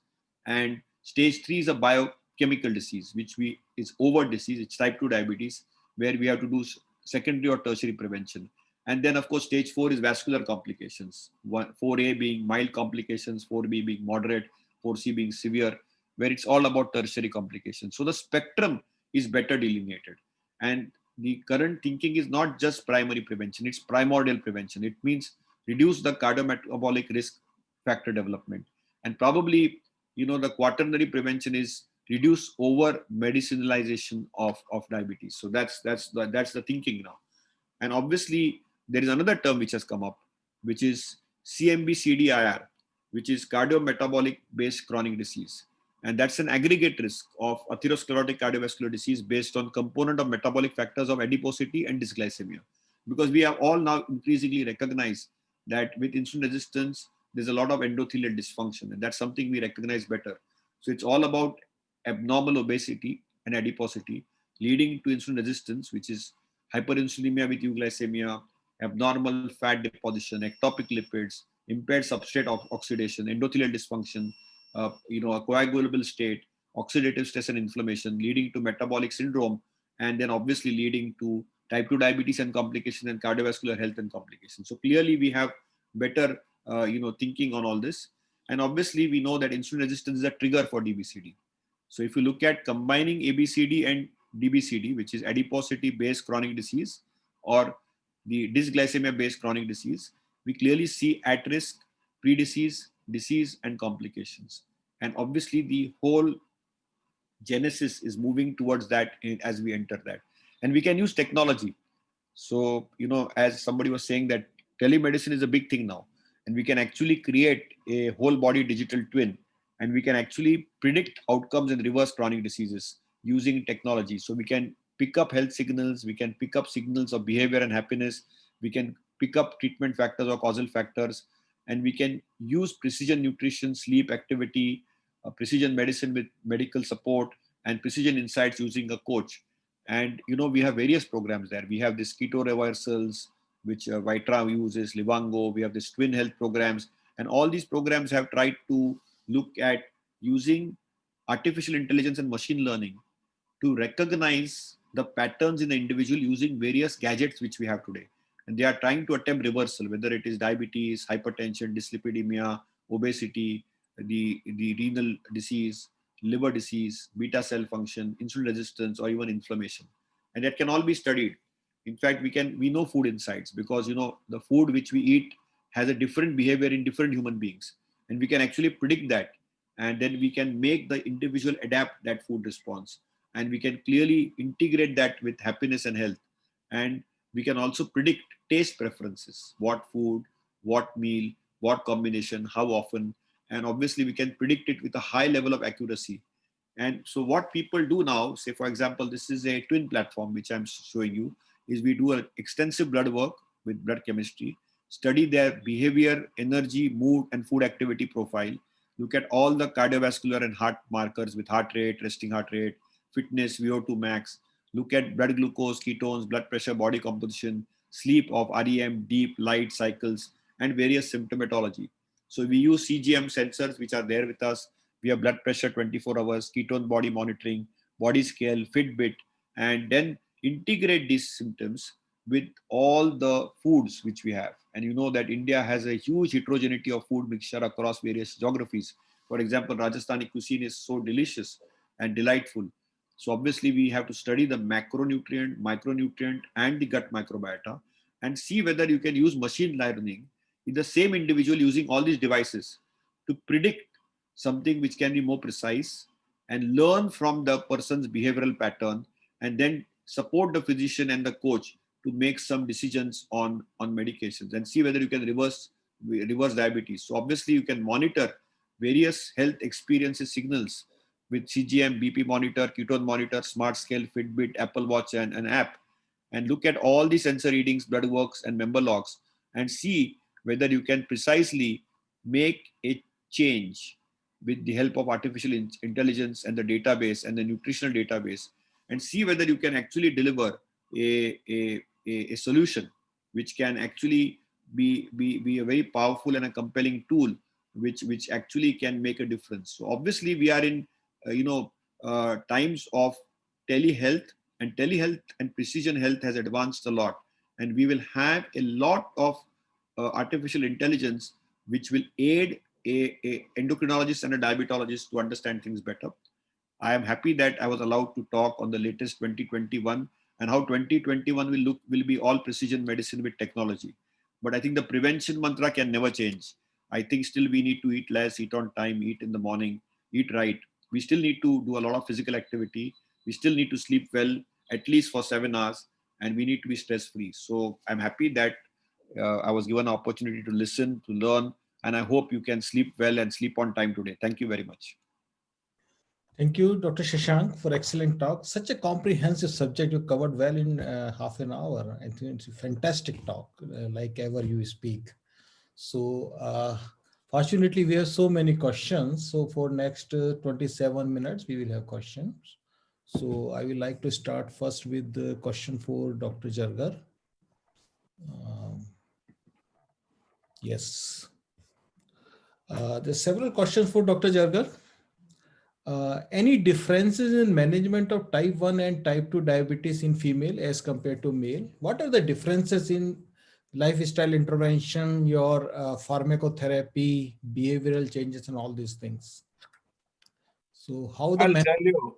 And stage 3 is a biochemical disease, which is overt disease. It's type 2 diabetes, where we have to do secondary or tertiary prevention. And then, of course, stage 4 is vascular complications. 4A being mild complications, 4B being moderate, 4C being severe, where it's all about tertiary complications. So the spectrum is better delineated. And the current thinking is not just primary prevention, it's primordial prevention. It means reduce the cardiometabolic risk factor development. And probably, the quaternary prevention is reduce over medicinalization of diabetes. So that's the thinking now. And obviously, there is another term which has come up, which is CMB-CDIR, which is cardiometabolic based chronic disease. And that's an aggregate risk of atherosclerotic cardiovascular disease based on component of metabolic factors of adiposity and dysglycemia. Because we have all now increasingly recognized that with insulin resistance, there's a lot of endothelial dysfunction, and that's something we recognize better. So it's all about abnormal obesity and adiposity leading to insulin resistance, which is hyperinsulinemia with euglycemia, abnormal fat deposition, ectopic lipids, impaired substrate oxidation, endothelial dysfunction, a coagulable state, oxidative stress and inflammation, leading to metabolic syndrome, and then obviously leading to type 2 diabetes and complications and cardiovascular health and complications. So clearly we have better, thinking on all this. And obviously we know that insulin resistance is a trigger for DBCD. So if you look at combining ABCD and DBCD, which is adiposity-based chronic disease or the dysglycemia-based chronic disease, we clearly see at-risk, pre-disease, disease, and complications. And obviously the whole genesis is moving towards that as we enter that. And we can use technology. So, as somebody was saying, that telemedicine is a big thing now. And we can actually create a whole body digital twin. And we can actually predict outcomes and reverse chronic diseases using technology. So we can pick up health signals, we can pick up signals of behavior and happiness, we can pick up treatment factors or causal factors, and we can use precision nutrition, sleep, activity, precision medicine with medical support, and precision insights using a coach. And we have various programs there. We have this keto reversals, which Vitra uses, Livongo. We have this twin health programs, and all these programs have tried to look at using artificial intelligence and machine learning to recognize the patterns in the individual using various gadgets which we have today. And they are trying to attempt reversal, whether it is diabetes, hypertension, dyslipidemia, obesity, the renal disease, liver disease, beta cell function, insulin resistance, or even inflammation. And that can all be studied. In fact, we know food insights, because the food which we eat has a different behavior in different human beings. And we can actually predict that. And then we can make the individual adapt that food response. And we can clearly integrate that with happiness and health. And we can also predict taste preferences, what food, what meal, what combination, how often. And obviously we can predict it with a high level of accuracy. And so what people do now, say for example, this is a twin platform which I'm showing you, is we do an extensive blood work with blood chemistry, study their behavior, energy, mood, and food activity profile, look at all the cardiovascular and heart markers with heart rate, resting heart rate, fitness, VO2 max, look at blood glucose, ketones, blood pressure, body composition, sleep of REM, deep, light cycles, and various symptomatology. So we use CGM sensors which are there with us. We have blood pressure 24 hours, ketone body monitoring, body scale, Fitbit, and then integrate these symptoms with all the foods which we have. And you know that India has a huge heterogeneity of food mixture across various geographies. For example, Rajasthani cuisine is so delicious and delightful. So obviously we have to study the macronutrient, micronutrient, and the gut microbiota, and see whether you can use machine learning in the same individual using all these devices to predict something which can be more precise and learn from the person's behavioral pattern, and then support the physician and the coach to make some decisions on medications and see whether you can reverse diabetes. So obviously you can monitor various health experiences signals with CGM, BP monitor, ketone monitor, smart scale, Fitbit, Apple Watch, and an app, and look at all the sensor readings, blood works, and member logs, and see whether you can precisely make a change with the help of artificial intelligence and the database and the nutritional database, and see whether you can actually deliver a solution which can actually be a very powerful and a compelling tool which actually can make a difference. So obviously we are in times of telehealth, and telehealth and precision health has advanced a lot, and we will have a lot of artificial intelligence which will aid a endocrinologist and a diabetologist to understand things better. I am happy that I was allowed to talk on the latest 2021 and how 2021 will be all precision medicine with technology. But I think the prevention mantra can never change. I think still we need to eat less, eat on time, eat in the morning, eat right. We still need to do a lot of physical activity. We still need to sleep well, at least for 7 hours, and we need to be stress-free. So I'm happy that I was given an opportunity to listen, to learn, and I hope you can sleep well and sleep on time today. Thank you very much. Thank you, Dr. Shashank, for excellent talk. Such a comprehensive subject you covered well in half an hour. I think it's a fantastic talk, like ever you speak. So fortunately, we have so many questions. So for next 27 minutes, we will have questions. So I would like to start first with the question for Dr. Jargar. Yes. There's several questions for Dr. Jargar. Any differences in management of type 1 and type 2 diabetes in female as compared to male? What are the differences in lifestyle intervention, your pharmacotherapy, behavioral changes, and all these things? So how the I'll tell you,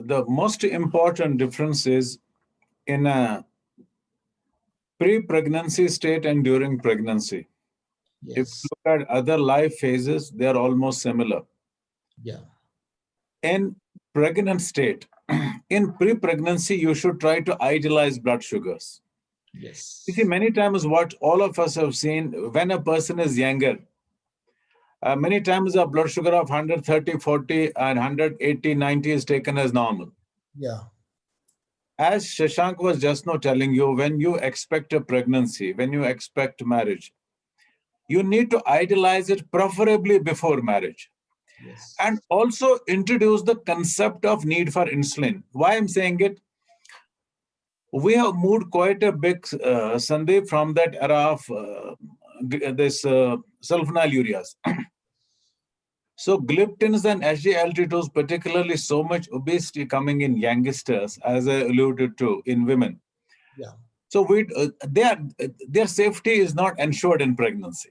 the most important difference is in a pre-pregnancy state and during pregnancy. Yes. If you look at other life phases, they are almost similar. Yeah. In pregnant state, in pre-pregnancy, you should try to idealize blood sugars. Yes. You see, many times what all of us have seen, when a person is younger, many times a blood sugar of 130, 40, and 180, 90 is taken as normal. Yeah. As Shashank was just now telling you, when you expect a pregnancy, when you expect marriage, you need to idealize it preferably before marriage. Yes. And also introduce the concept of need for insulin. Why I'm saying it? We have moved quite a bit, Sandeep, from that era of this sulfonylureas. So gliptins and SGLT2s, particularly so much obesity coming in youngsters, as I alluded to, in women. Yeah. So their safety is not ensured in pregnancy.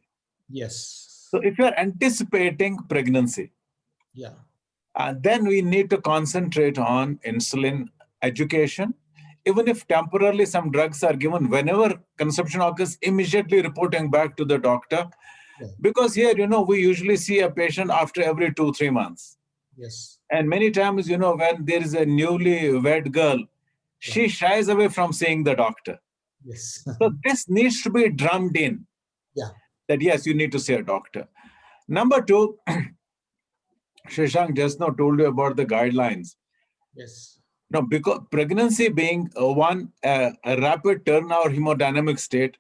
Yes. So if you're anticipating pregnancy, yeah, then we need to concentrate on insulin education. Even if temporarily some drugs are given, whenever consumption occurs, immediately reporting back to the doctor. Yeah. Because here, we usually see a patient after every 2-3 months. Yes. And many times, when there is a newly wed girl, she shies away from seeing the doctor. Yes. So this needs to be drummed in. Yeah. That yes, you need to see a doctor. Number 2, Shashank just now told you about the guidelines. Yes. Now, because pregnancy being a rapid turnover hemodynamic state,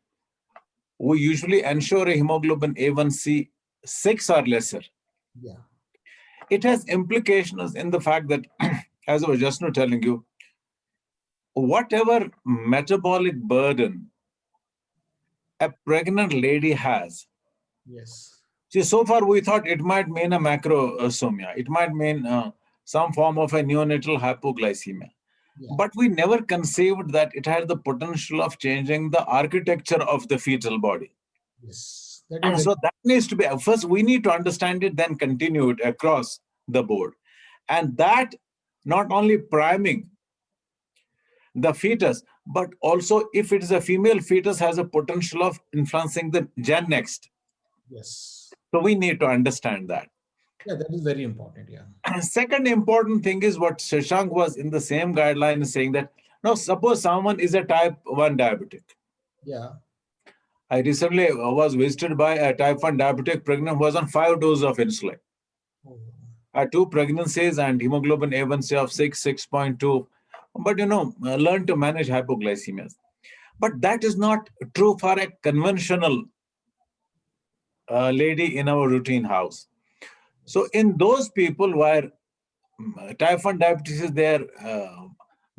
we usually ensure a hemoglobin A1C 6 or lesser. Yeah. It has implications in the fact that, as I was just now telling you, whatever metabolic burden a pregnant lady has. Yes. See, so far we thought it might mean a macrosomia. It might mean some form of a neonatal hypoglycemia. Yeah. But we never conceived that it had the potential of changing the architecture of the fetal body. Yes. So that needs to be, first we need to understand it, then continue it across the board. And that not only priming the fetus, but also if it is a female fetus, has a potential of influencing the gen next. Yes. So we need to understand that. Yeah, that is very important. Yeah. Second important thing is what Shashank was in the same guideline saying, that Now, suppose someone is a type 1 diabetic. Yeah. I recently was visited by a type 1 diabetic pregnant who was on 5 doses of insulin. Oh. Had 2 pregnancies and hemoglobin A1C of 6, 6.2. But, learn to manage hypoglycemia. But that is not true for a conventional lady in our routine house. So in those people where type 1 diabetes is there,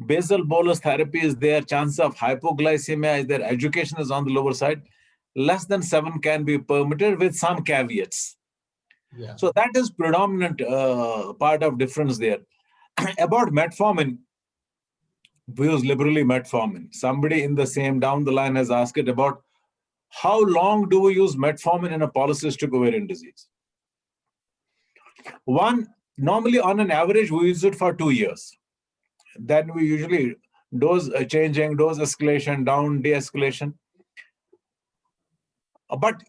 basal bolus therapy is there, chance of hypoglycemia is there, education is on the lower side, less than 7 can be permitted with some caveats. Yeah. So that is predominant part of difference there. About metformin, we use liberally metformin. Somebody in the same down the line has asked it about how long do we use metformin in a polycystic ovarian disease? Normally on an average, we use it for 2 years. Then we usually dose changing, dose escalation, down de-escalation. But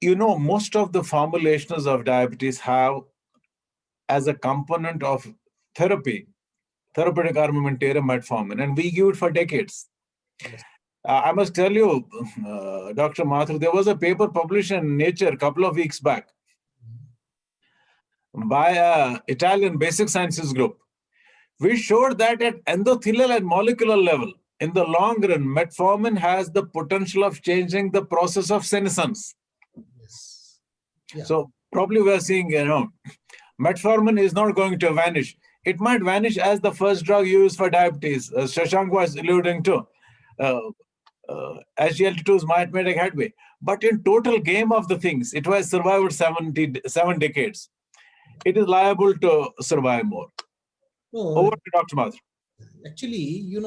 most of the formulations of diabetes have as a component of therapeutic armamentarium metformin, and we give it for decades. Yes. I must tell you, Dr. Mathur, there was a paper published in Nature a couple of weeks back by an Italian basic sciences group. We showed that at endothelial and molecular level, in the long run, metformin has the potential of changing the process of senescence. Yes. Yeah. So probably we are seeing, metformin is not going to vanish. It might vanish as the first drug used for diabetes, as Shashank was alluding to. SGLT2s might make a headway. But in total game of the things, it was survived 7 decades. It is liable to survive more. Over to Dr. Mathur. Actually,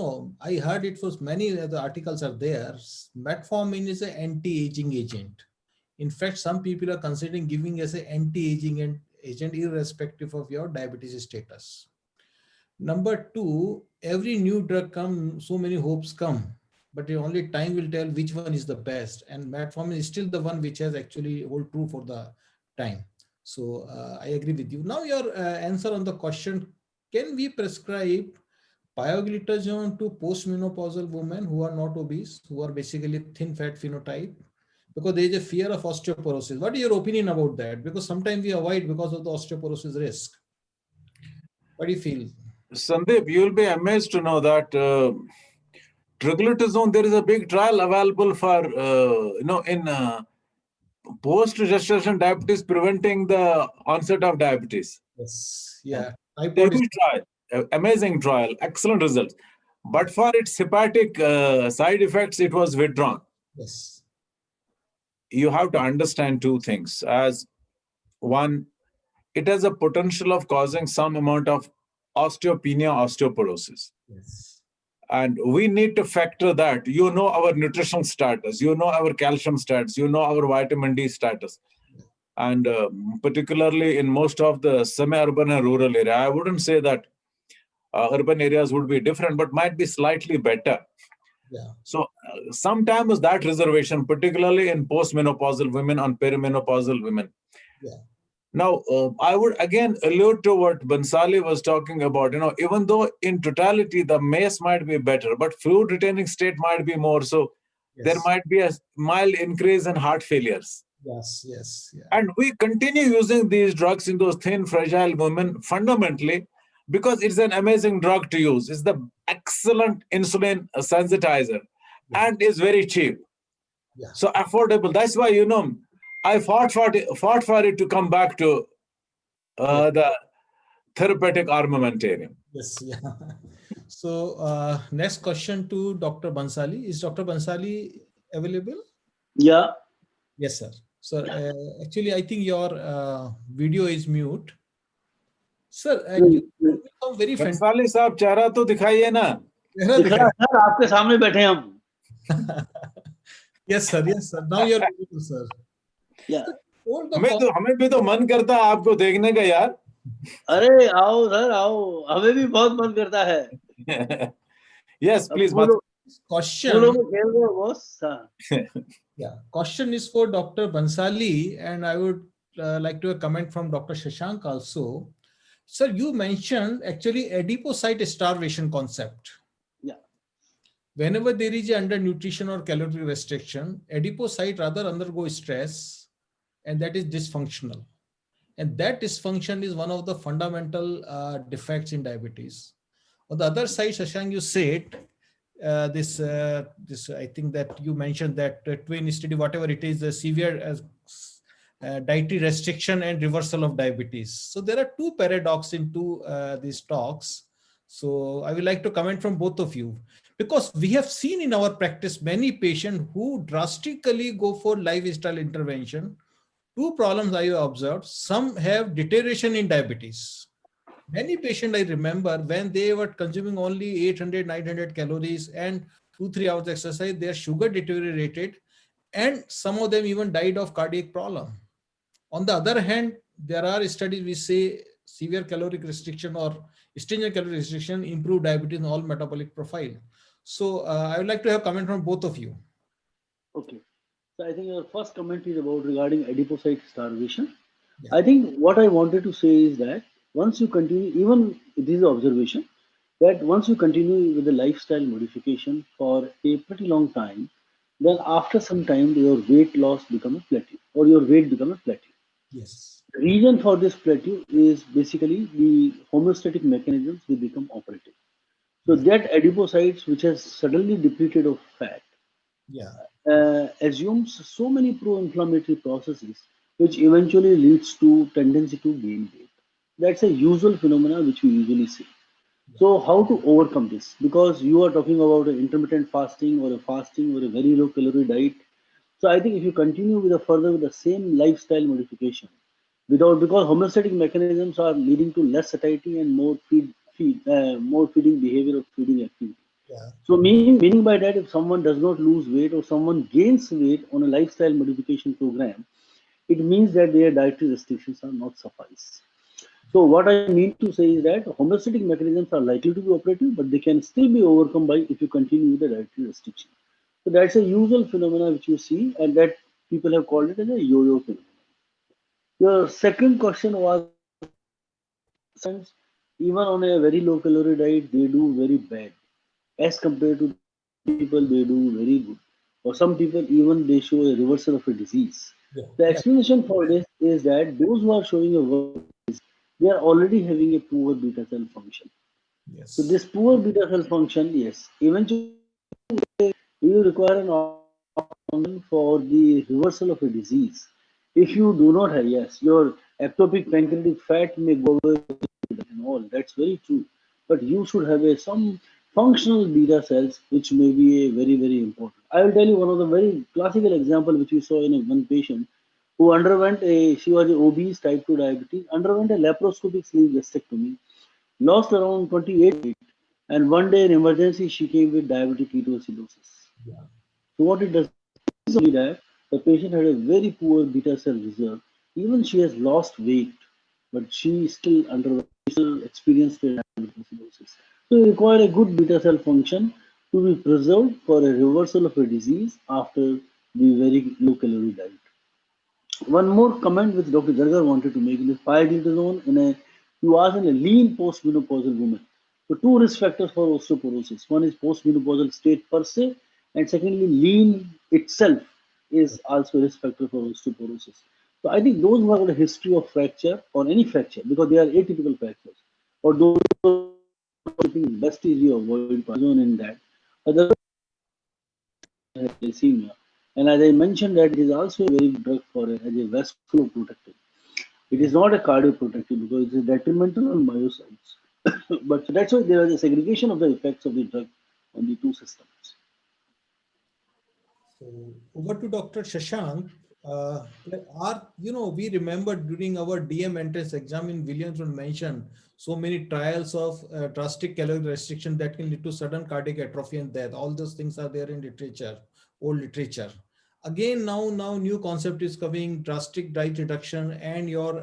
I heard it was many of the articles are there. Metformin is an anti-aging agent. In fact, some people are considering giving as an anti-aging agent irrespective of your diabetes status. Number two, every new drug comes, so many hopes come, but only time will tell which one is the best. And metformin is still the one which has actually hold true for the time. So I agree with you. Now your answer on the question, can we prescribe pioglitazone to postmenopausal women who are not obese, who are basically thin fat phenotype? Because there is a fear of osteoporosis. What is your opinion about that? Because sometimes we avoid because of the osteoporosis risk. What do you feel? Sandeep, you'll be amazed to know that triglytazone, there is a big trial available for, in post-gestation diabetes, preventing the onset of diabetes. Yes, yeah. Heavy trial, amazing trial, excellent results. But for its hepatic side effects, it was withdrawn. Yes. You have to understand two things. As one, it has a potential of causing some amount of osteopenia, osteoporosis. Yes. And we need to factor that. Our nutritional status, our calcium status, our vitamin D status. And particularly in most of the semi-urban and rural area, I wouldn't say that urban areas would be different, but might be slightly better. Yeah. So sometimes that reservation, particularly in postmenopausal women, on perimenopausal women. Yeah. Now, I would again allude to what Bansali was talking about. Even though in totality the MACE might be better, but fluid retaining state might be more. So there might be a mild increase in heart failures. Yes, yes. Yeah. And we continue using these drugs in those thin, fragile women fundamentally because it's an amazing drug to use. It's the excellent insulin sensitizer and is very cheap. Yeah. So affordable. That's why, I fought for it to come back to the therapeutic armamentarium. Yes, yeah. So next question to Dr. Bansali. Is Dr. Bansali available? Yeah. Yes, sir. So actually, I think your video is mute. Sir, you become very fantastic. Bansali साहब चेहरा तो दिखाइए ना. Sir आपके सामने बैठे हम. Yes, sir. Yes, sir. Now you're beautiful, sir. Yeah. हमें भी तो मन करता है आपको देखने का यार. अरे आओ सर आओ, हमें भी बहुत मन करता है. Yes, please. Question. Yeah. Question is for Dr. Bansali, and I would like to comment from Dr. Shashank also. Sir, you mentioned actually adipocyte starvation concept. Yeah. Whenever there is undernutrition or calorie restriction, adipocyte rather undergo stress, and that is dysfunctional. And that dysfunction is one of the fundamental defects in diabetes. On the other side, Shashank, you said this. I think that you mentioned that twin study, whatever it is, the severe dietary restriction and reversal of diabetes. So there are two paradoxes into these talks. So I would like to comment from both of you, because we have seen in our practice many patients who drastically go for lifestyle intervention. Two problems I have observed. Some have deterioration in diabetes. Many patients I remember, when they were consuming only 800, 900 calories and 2-3 hours exercise, their sugar deteriorated, and some of them even died of cardiac problem. On the other hand, there are studies which say severe caloric restriction or stringent calorie restriction improve diabetes in all metabolic profile. So I would like to have comment from both of you. Okay. So I think your first comment is about regarding adipocyte starvation. Yeah. I think what I wanted to say is that once you continue, even it is an observation, that once you continue with the lifestyle modification for a pretty long time, then after some time your weight loss becomes a plateau or your weight becomes a plateau. Yes. The reason for this plateau is basically the homeostatic mechanisms will become operative. So Yeah. that adipocytes which has suddenly depleted of fat Yeah. assumes so many pro-inflammatory processes which eventually leads to tendency to gain weight. That's a usual phenomena which we usually see. So how to overcome this? Because you are talking about an intermittent fasting or a fasting or a very low calorie diet. So I think if you continue with further with the same lifestyle modification, without because homeostatic mechanisms are leading to less satiety and more feeding behavior of feeding activity. Yeah. So meaning by that, if someone does not lose weight or someone gains weight on a lifestyle modification program, it means that their dietary restrictions are not suffice. So what I mean to say is that homeostatic mechanisms are likely to be operative, but they can still be overcome by if you continue with the dietary restriction. So that's a usual phenomena which you see, and that people have called it as a yo-yo phenomenon. Your second question was, even on a very low calorie diet, they do very bad as compared to people they do very good, or some people even they show a reversal of a disease. Yeah. The Yeah. explanation for this is that those who are showing a they are already having a poor beta cell function. So Yes. this poor beta cell function, yes, eventually you require an organ for the reversal of a disease. If you do not have, yes, your ectopic pancreatic fat may go away and all. That's very true. But you should have some functional beta cells, which may be a very important. I will tell you one of the very classical example which we saw in one patient who underwent she was obese type 2 diabetes, underwent a laparoscopic sleeve gastrectomy, lost around 28 weight, and one day in emergency she came with diabetic ketoacidosis. Yeah. So what it does is only that the patient had a very poor beta cell reserve. Even she has lost weight, but she still experienced a diabetic acidosis. So you require a good beta cell function to be preserved for a reversal of a disease after the very low calorie diet. One more comment which Dr. Jargar wanted to make in this pioglitazone in a you ask in a lean postmenopausal woman. So two risk factors for osteoporosis. One is postmenopausal state per se, and secondly, lean itself is also a risk factor for osteoporosis. So I think those who have a history of fracture or any fracture, because they are atypical fractures, or those who I think best is you avoid pioglitazone in that. Otherwise, hyperglycemia. And as I mentioned that it is also a very good drug for as a vasculoprotective. It is not a cardioprotective because it is detrimental on myocytes. But that's why there is a segregation of the effects of the drug on the two systems. So over to Dr. Shashank. We remember during our DM entrance exam in Williamson mentioned so many trials of drastic calorie restriction that can lead to sudden cardiac atrophy and death. All those things are there in literature, old literature. Again, now new concept is coming: drastic diet reduction and your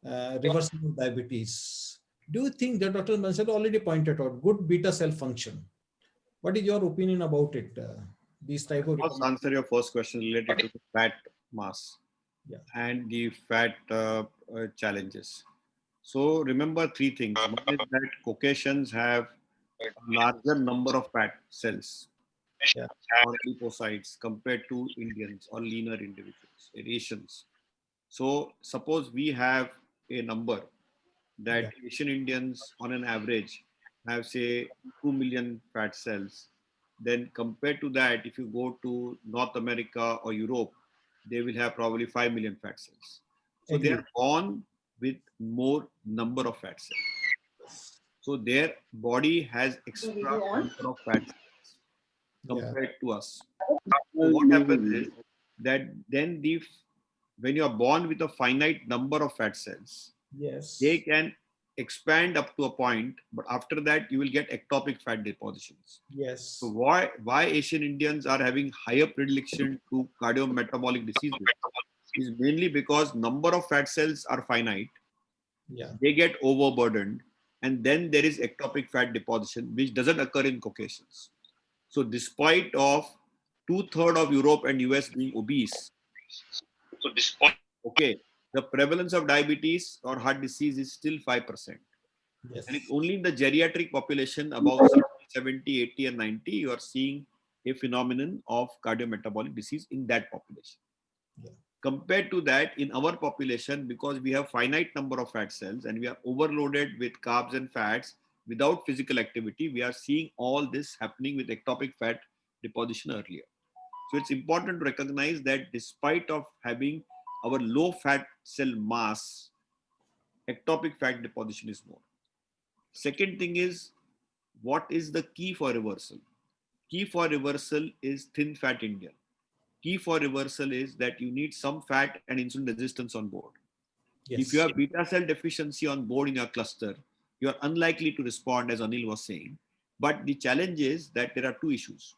reversal of diabetes. Do you think that Dr. Mansell already pointed out good beta cell function? What is your opinion about it? These type of First, answer your first question related to the fat mass and the fat challenges. So remember three things. One is that Caucasians have a larger number of fat cells Yeah. or adipocytes compared to Indians or leaner individuals, Asians. So suppose we have a number that Yeah. Asian Indians on an average have say 2 million fat cells. Then compared to that, if you go to North America or Europe, they will have probably 5 million fat cells. So they Agree. are born with more number of fat cells. So their body has extra number of fat cells Yeah. compared to us. So what happens is that then when you are born with a finite number of fat cells, they Yes. can expand up to a point, but after that you will get ectopic fat depositions. So Yes. why Asian Indians are having higher predilection to cardiometabolic diseases is mainly because number of fat cells are finite, Yeah. they get overburdened, and then there is ectopic fat deposition which doesn't occur in Caucasians. So despite of 2/3 of Europe and US being obese, okay, the prevalence of diabetes or heart disease is still 5%. And it's Yes. only in the geriatric population above 60, 70, 80, and 90, you are seeing a phenomenon of cardiometabolic disease in that population. Yeah. Compared to that, in our population, because we have finite number of fat cells and we are overloaded with carbs and fats without physical activity, we are seeing all this happening with ectopic fat deposition earlier. So it's important to recognize that despite of having our low fat cell mass, ectopic fat deposition is more. Second thing is, what is the key for reversal? Key for reversal is thin fat Indian. Key for reversal is that you need some fat and insulin resistance on board. If you Yes. have beta cell deficiency on board in your cluster, you are unlikely to respond, as Anil was saying. But the challenge is that there are two issues.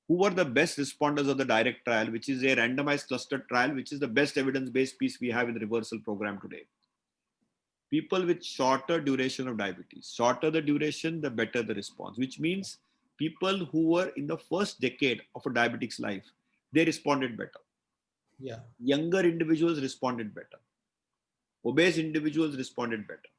Who were the best responders of the direct trial, which is a randomized clustered trial, which is the best evidence-based piece we have in the reversal program today? People with shorter duration of diabetes. Shorter the duration, the better the response, which means people who were in the first decade of a diabetic's life, they responded better. Yeah. Younger individuals responded better. Obese individuals responded better.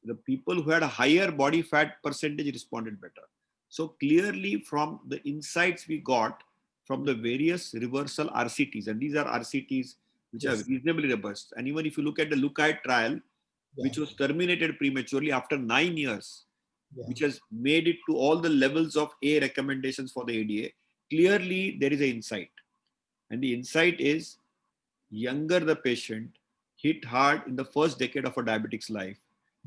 The people who had a higher body fat percentage responded better. So clearly from the insights we got from the various reversal RCTs, and these are RCTs which are Yes. reasonably robust. And even if you look at the Lookout trial, Yeah. which was terminated prematurely after 9 years, Yeah. which has made it to all the levels of A recommendations for the ADA, clearly there is an insight. And the insight is younger the patient, hit hard in the first decade of a diabetic's life.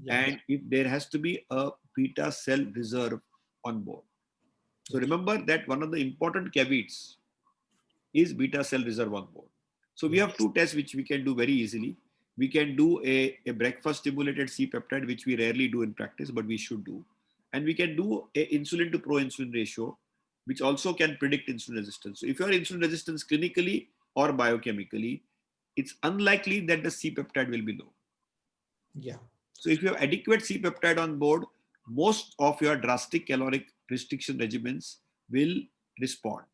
Yeah. And if there has to be a beta cell reserve on board. So Yes. remember that one of the important caveats is beta cell reserve on board. So we Yes. have two tests which we can do very easily. We can do a breakfast stimulated C-peptide, which we rarely do in practice, but we should do. And we can do a insulin to pro-insulin ratio, which also can predict insulin resistance. So if you are insulin resistance clinically or biochemically, it's unlikely that the C-peptide will be low. Yeah. So if you have adequate C-peptide on board, most of your drastic caloric restriction regimens will respond.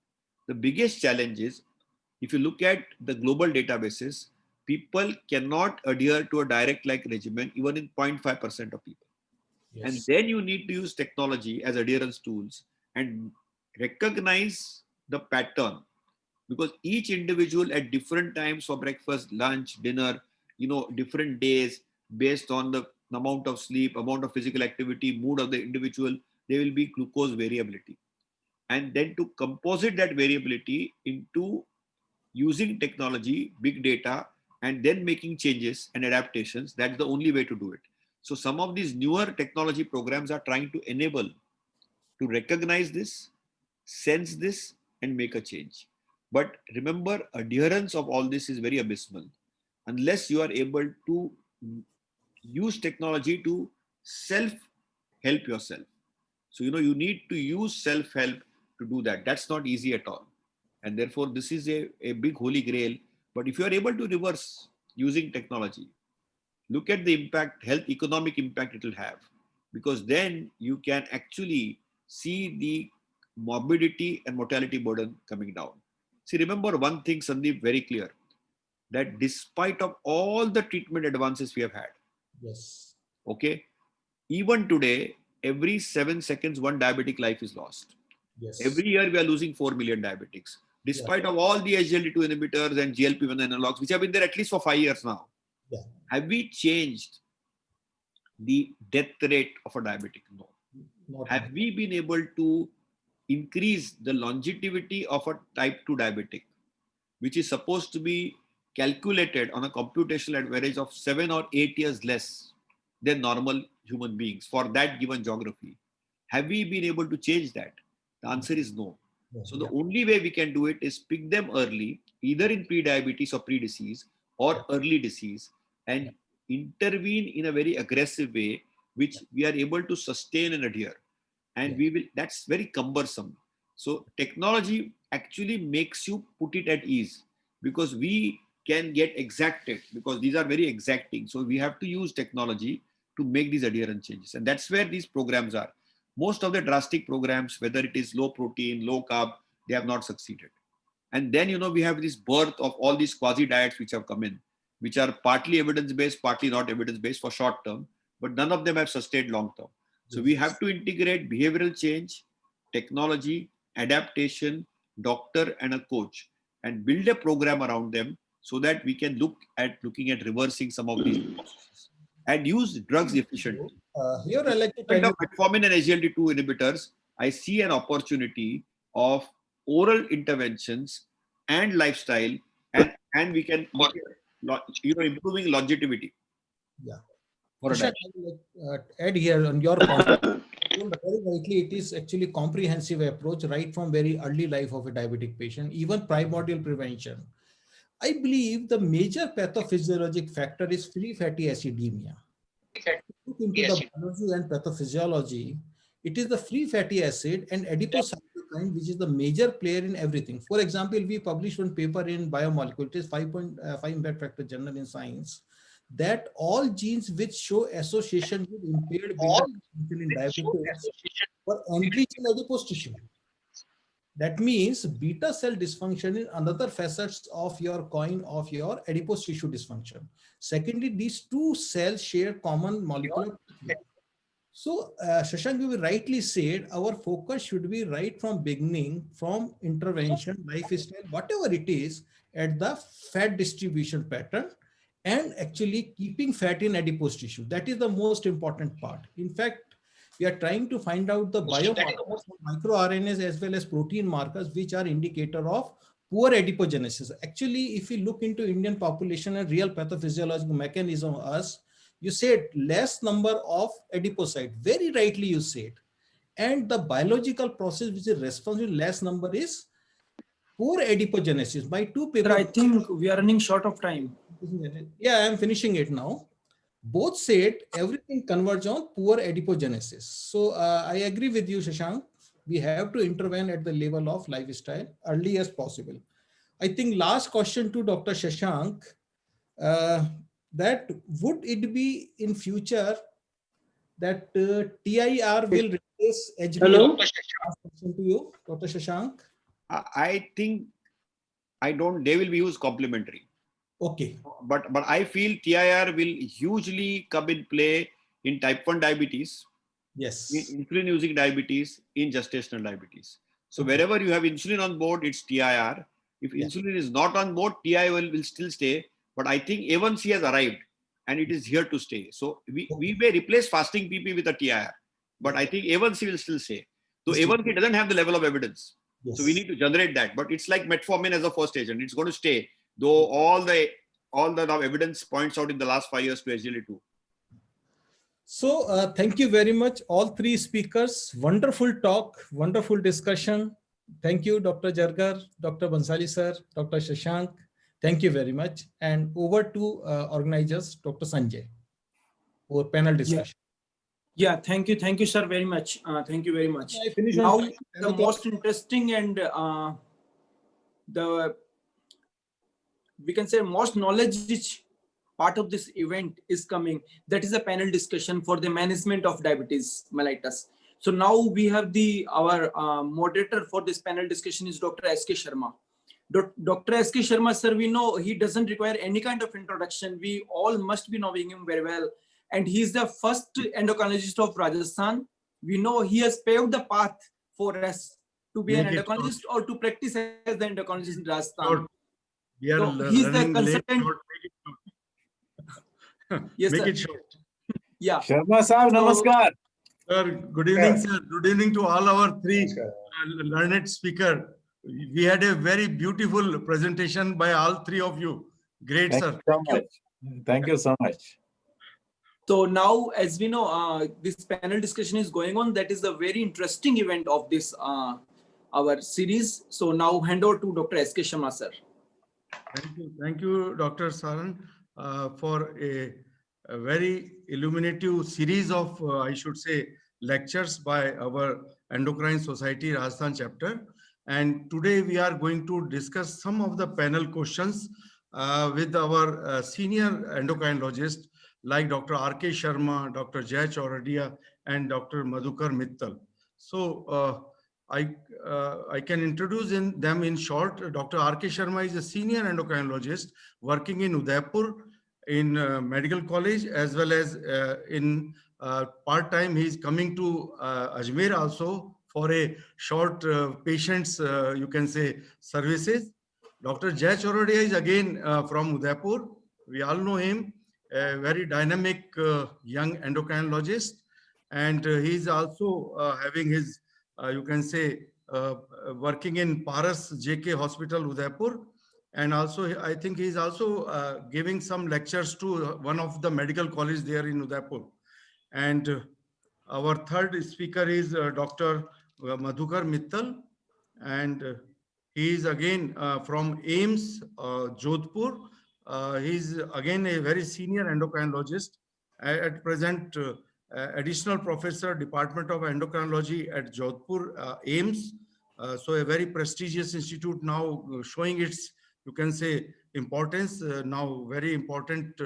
The biggest challenge is, if you look at the global databases, people cannot adhere to a direct like regimen even in 0.5% of people. And Yes. then you need to use technology as adherence tools and recognize the pattern, because each individual at different times for breakfast, lunch, dinner, different days, based on the amount of sleep, amount of physical activity, mood of the individual, there will be glucose variability. And then to composite that variability into using technology, big data, and then making changes and adaptations, that's the only way to do it. So some of these newer technology programs are trying to enable to recognize this, sense this, and make a change. But remember, adherence of all this is very abysmal unless you are able to use technology to self-help yourself. So, you need to use self-help to do that. That's not easy at all. And therefore, this is a big holy grail. But if you are able to reverse using technology, look at the impact, health economic impact it will have. Because then you can actually see the morbidity and mortality burden coming down. See, remember one thing, Sandeep, very clear, that despite of all the treatment advances we have had, Yes. okay, even today, every 7 seconds, one diabetic life is lost. Yes. Every year, we are losing 4 million diabetics, despite of all the SGLT2 inhibitors and GLP-1 analogs, which have been there at least for 5 years now. Yeah. Have we changed the death rate of a diabetic? No. Not Have we been able to increase the longevity of a type 2 diabetic, which is supposed to be calculated on a computational average of 7 or 8 years less than normal human beings for that given geography? Have we been able to change that? The answer is no. So the only way we can do it is pick them early, either in pre-diabetes or pre-disease or early disease, and intervene in a very aggressive way, which we are able to sustain and adhere. And we will, that's very cumbersome. So technology actually makes you put it at ease, because we can get exacted, because these are very exacting. So we have to use technology to make these adherence changes. And that's where these programs are. Most of the drastic programs, whether it is low protein, low carb, they have not succeeded. And then, you know, we have this birth of all these quasi diets which have come in, which are partly evidence-based, partly not evidence-based for short term, but none of them have sustained long term. So we have to integrate behavioral change, technology, adaptation, doctor and a coach, and build a program around them so that we can looking at reversing some of these processes and use drugs efficiently. Here I like to tell you, Metformin and SGLT2 inhibitors, I see an opportunity of oral interventions and lifestyle, and we can improving longevity. Yeah. For a Shashank, diet. I would like, add here on your point. Very rightly, it is actually comprehensive approach right from very early life of a diabetic patient, even primordial prevention. I believe the major pathophysiologic factor is free fatty acidemia. Look into the biology and pathophysiology. It is the free fatty acid and adipocytokine which is the major player in everything. For example, we published one paper in Biomolecule, it is 5.5 Impact Factor Journal in Science, that all genes which show association with impaired beta function in diabetes were enriched in adipose tissue. That means beta cell dysfunction is another facets of your coin of your adipose tissue dysfunction. Secondly, these two cells share common molecular. So, Shashank, you rightly said, our focus should be right from beginning, from intervention, lifestyle, whatever it is, at the fat distribution pattern, and actually keeping fat in adipose tissue. That is the most important part. In fact, we are trying to find out the biomarkers, microRNAs as well as protein markers, which are indicator of poor adipogenesis. Actually, if we look into Indian population and real pathophysiological mechanism of us, you said less number of adipocyte. Very rightly you said. And the biological process which is responsible less number is poor adipogenesis. By two papers. I think we are running short of time. Yeah, I am finishing it now. Both said everything converges on poor adipogenesis. So I agree with you, Shashank. We have to intervene at the level of lifestyle early as possible. I think last question to Dr. Shashank, that would it be in future that TIR will replace HbA1c? Hello? Question to you, Dr. Shashank. I think they will be used complementary. Okay. But I feel TIR will hugely come in play in type 1 diabetes, yes, in insulin using diabetes, in gestational diabetes. So wherever you have insulin on board, it's TIR. If insulin is not on board, TI will still stay. But I think A1C has arrived and it is here to stay. So we may replace fasting PP with a TIR, but I think A1C will still stay. So A1C doesn't have the level of evidence. Yes. So we need to generate that. But it's like metformin as a first agent. It's going to stay. Though all the now evidence points out in the last 5 years to SGLT2. So thank you very much, all three speakers. Wonderful talk, wonderful discussion. Thank you, Dr. Jargar, Dr. Bansali sir, Dr. Shashank. Thank you very much. And over to organizers, Dr. Sanjay, for panel discussion. Yeah, thank you, sir, very much. Thank you very much. Now, the most interesting and we can say most knowledge-rich part of this event is coming. That is a panel discussion for the management of diabetes mellitus. So now we have our moderator for this panel discussion is Dr. S.K. Sharma. Dr. S.K. Sharma, sir, we know he doesn't require any kind of introduction. We all must be knowing him very well. And he is the first endocrinologist of Rajasthan. We know he has paved the path for us to be an Make it endocrinologist or to practice as the endocrinologist in Rajasthan. short. We are So he's the running late. consultant. Short. Make it short. Yes, Make sir. it short. Yeah. Sharma Sahib, So- namaskar. Sir, good evening, sir. Good evening to all our three learned speaker. We had a very beautiful presentation by all three of you. Great, Thank sir. you so much. Thank you so much. So now, as we know, this panel discussion is going on. That is the very interesting event of this our series. So now hand over to Dr. S.K. Sharma, sir. Thank you, Dr. Saran, for a very illuminative series of, I should say, lectures by our Endocrine Society Rajasthan chapter. And today we are going to discuss some of the panel questions with our senior endocrinologist like Dr. R.K. Sharma, Dr. Jay Chauradia, and Dr. Madhukar Mittal. So I can introduce them in short. Dr. R.K. Sharma is a senior endocrinologist working in Udaipur in medical college, as well as in part-time. He is coming to Ajmer also for a short patients, you can say, services. Dr. Jay Chauradia is again from Udaipur. We all know him, a very dynamic young endocrinologist. And he is also having his, you can say, working in Paras JK Hospital, Udaipur. And also, I think he's also giving some lectures to one of the medical colleges there in Udaipur. And our third speaker is Dr. Madhukar Mittal. And he is again from AIMS, Jodhpur. He's again a very senior endocrinologist. At present, additional professor, Department of Endocrinology at Jodhpur, AIMS. So a very prestigious institute now showing its, you can say, importance. Now very important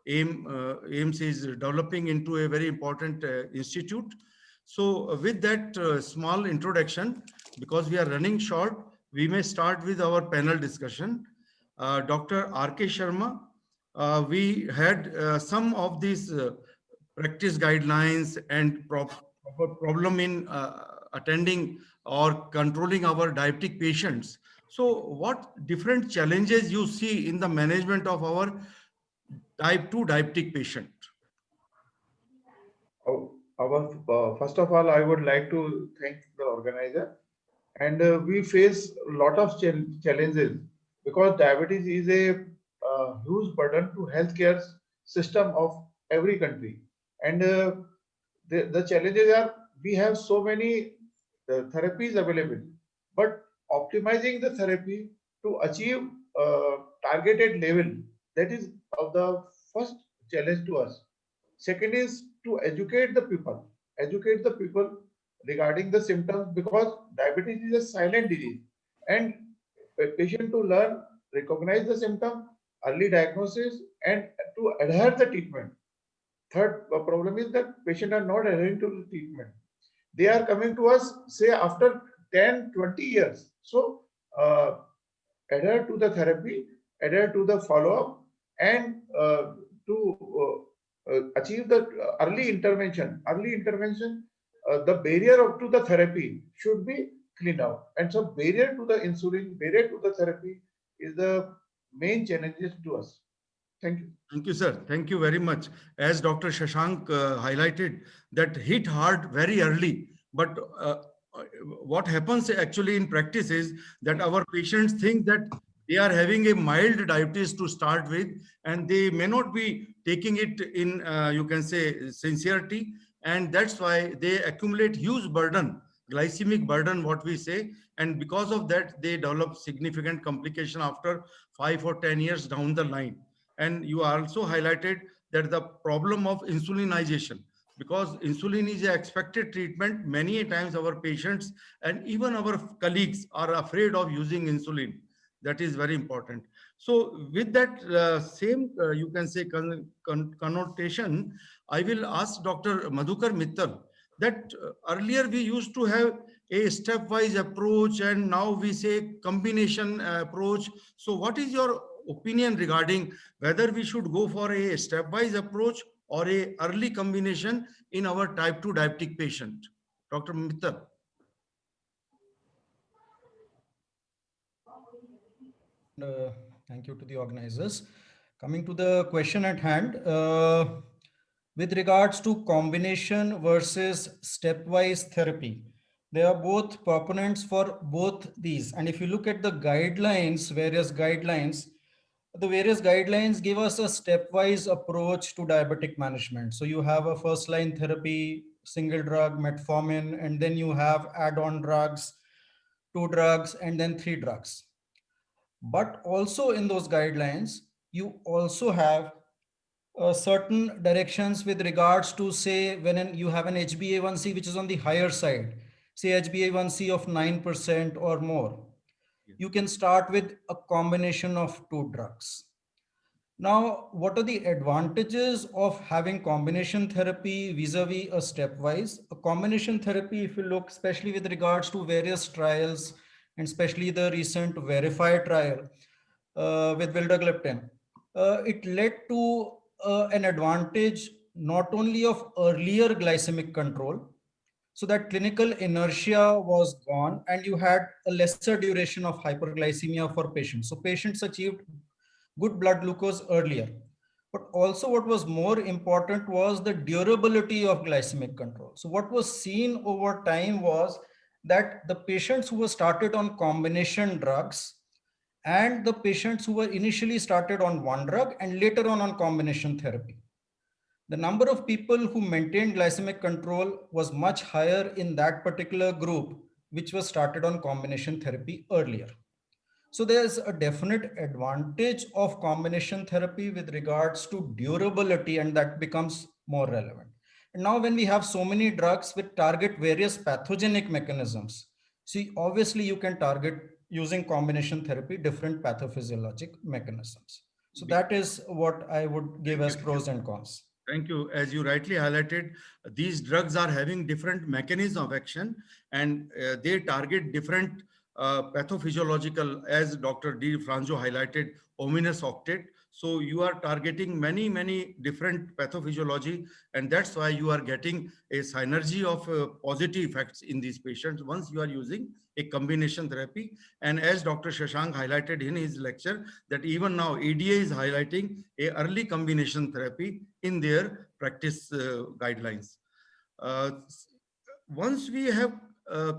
AIMS is developing into a very important institute. So with that small introduction, because we are running short, we may start with our panel discussion. Dr. R.K. Sharma, we had some of these practice guidelines and problem in attending or controlling our diabetic patients. So what different challenges you see in the management of our type 2 diabetic patient? First of all, I would like to thank the organizer. And we face a lot of challenges because diabetes is a huge burden to healthcare system of every country. And the challenges are, we have so many therapies available, but optimizing the therapy to achieve targeted level, that is of the first challenge to us. Second is to educate the people regarding the symptoms, because diabetes is a silent disease, and a patient to learn, recognize the symptom, early diagnosis, and to adhere the treatment. Third problem is that patients are not adhering to the treatment. They are coming to us, say, after 10, 20 years. So adhere to the therapy, adhere to the follow-up, and to achieve the early intervention. The barrier to the therapy should be cleaned out. And so barrier to the insulin, barrier to the therapy is the main challenges to us. Thank you. Thank you, sir. Thank you very much. As Dr. Shashank highlighted, that hit hard very early. But what happens actually in practice is that our patients think that they are having a mild diabetes to start with, and they may not be taking it in, you can say, sincerity. And that's why they accumulate huge burden, glycemic burden, what we say. And because of that, they develop significant complication after 5 or 10 years down the line. And you also highlighted that the problem of insulinization, because insulin is an expected treatment. Many times our patients and even our colleagues are afraid of using insulin. That is very important. So with that same, you can say, connotation, I will ask Dr. Madhukar Mittal that earlier we used to have a stepwise approach, and now we say combination approach. So what is your opinion regarding whether we should go for a stepwise approach or a early combination in our type 2 diabetic patient? Dr. Mittal. Thank you to the organizers. Coming to the question at hand, with regards to combination versus stepwise therapy, they are both proponents for both these. And if you look at the guidelines, the various guidelines give us a stepwise approach to diabetic management. So you have a first line therapy, single drug, metformin, and then you have add-on drugs, 2 drugs, and then 3 drugs. But also in those guidelines, you also have certain directions with regards to, say, when you have an HbA1c which is on the higher side, say HbA1c of 9% or more, you can start with a combination of 2 drugs. Now, what are the advantages of having combination therapy vis-a-vis a stepwise? A combination therapy, if you look, especially with regards to various trials, and especially the recent Verify trial with vildagliptin, it led to an advantage not only of earlier glycemic control, so that clinical inertia was gone and you had a lesser duration of hyperglycemia for patients. So patients achieved good blood glucose earlier. But also what was more important was the durability of glycemic control. So what was seen over time was that the patients who were started on combination drugs and the patients who were initially started on one drug and later on combination therapy, the number of people who maintained glycemic control was much higher in that particular group, which was started on combination therapy earlier. So there's a definite advantage of combination therapy with regards to durability, and that becomes more relevant. And now when we have so many drugs which target various pathogenic mechanisms, see, obviously you can target using combination therapy different pathophysiologic mechanisms. So that is what I would give as pros and cons. Thank you. As you rightly highlighted, these drugs are having different mechanism of action, and they target different pathophysiological, as Dr. D. Franjo highlighted, ominous octet. So you are targeting many different pathophysiology, and that's why you are getting a synergy of positive effects in these patients once you are using a combination therapy. And as Dr. Shashank highlighted in his lecture, that even now ADA is highlighting a early combination therapy in their practice guidelines. Once we have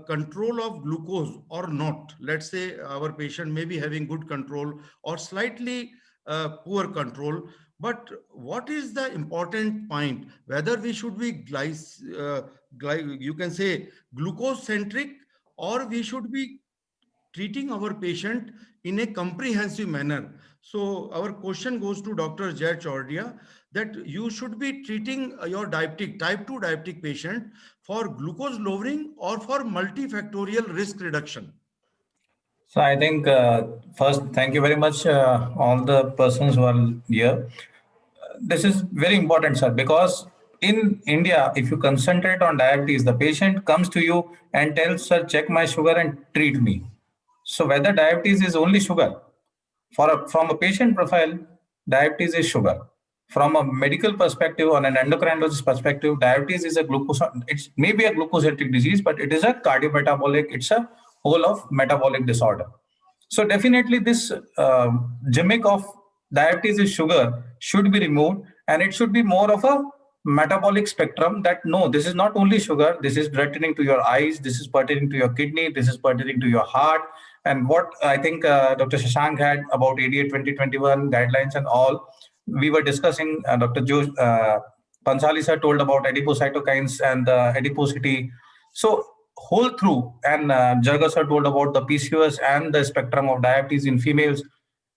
control of glucose or not, let's say our patient may be having good control or slightly poor control, but what is the important point? Whether we should be you can say glucose centric, or we should be treating our patient in a comprehensive manner. So our question goes to Dr. Jay Chordia, that you should be treating your diabetic, type 2 diabetic patient for glucose lowering or for multifactorial risk reduction. So I think first, thank you very much, all the persons who are here. This is very important, sir, because in India, if you concentrate on diabetes, the patient comes to you and tells, sir, check my sugar and treat me. So whether diabetes is only sugar, from a patient profile, diabetes is sugar. From a medical perspective, on an endocrinologist perspective, diabetes is it may be a glucocentric disease, but it is a cardiometabolic, it's a whole of metabolic disorder. So definitely this gimmick of diabetes is sugar should be removed, and it should be more of a metabolic spectrum, that no, this is not only sugar, this is pertaining to your eyes, this is pertaining to your kidney, this is pertaining to your heart. And what I think Dr. Shashank had about ADA 2021 guidelines and all, we were discussing, Dr. Pansali sir told about adipocytokines and adiposity. So whole through, and Jargar sir told about the PCOS and the spectrum of diabetes in females.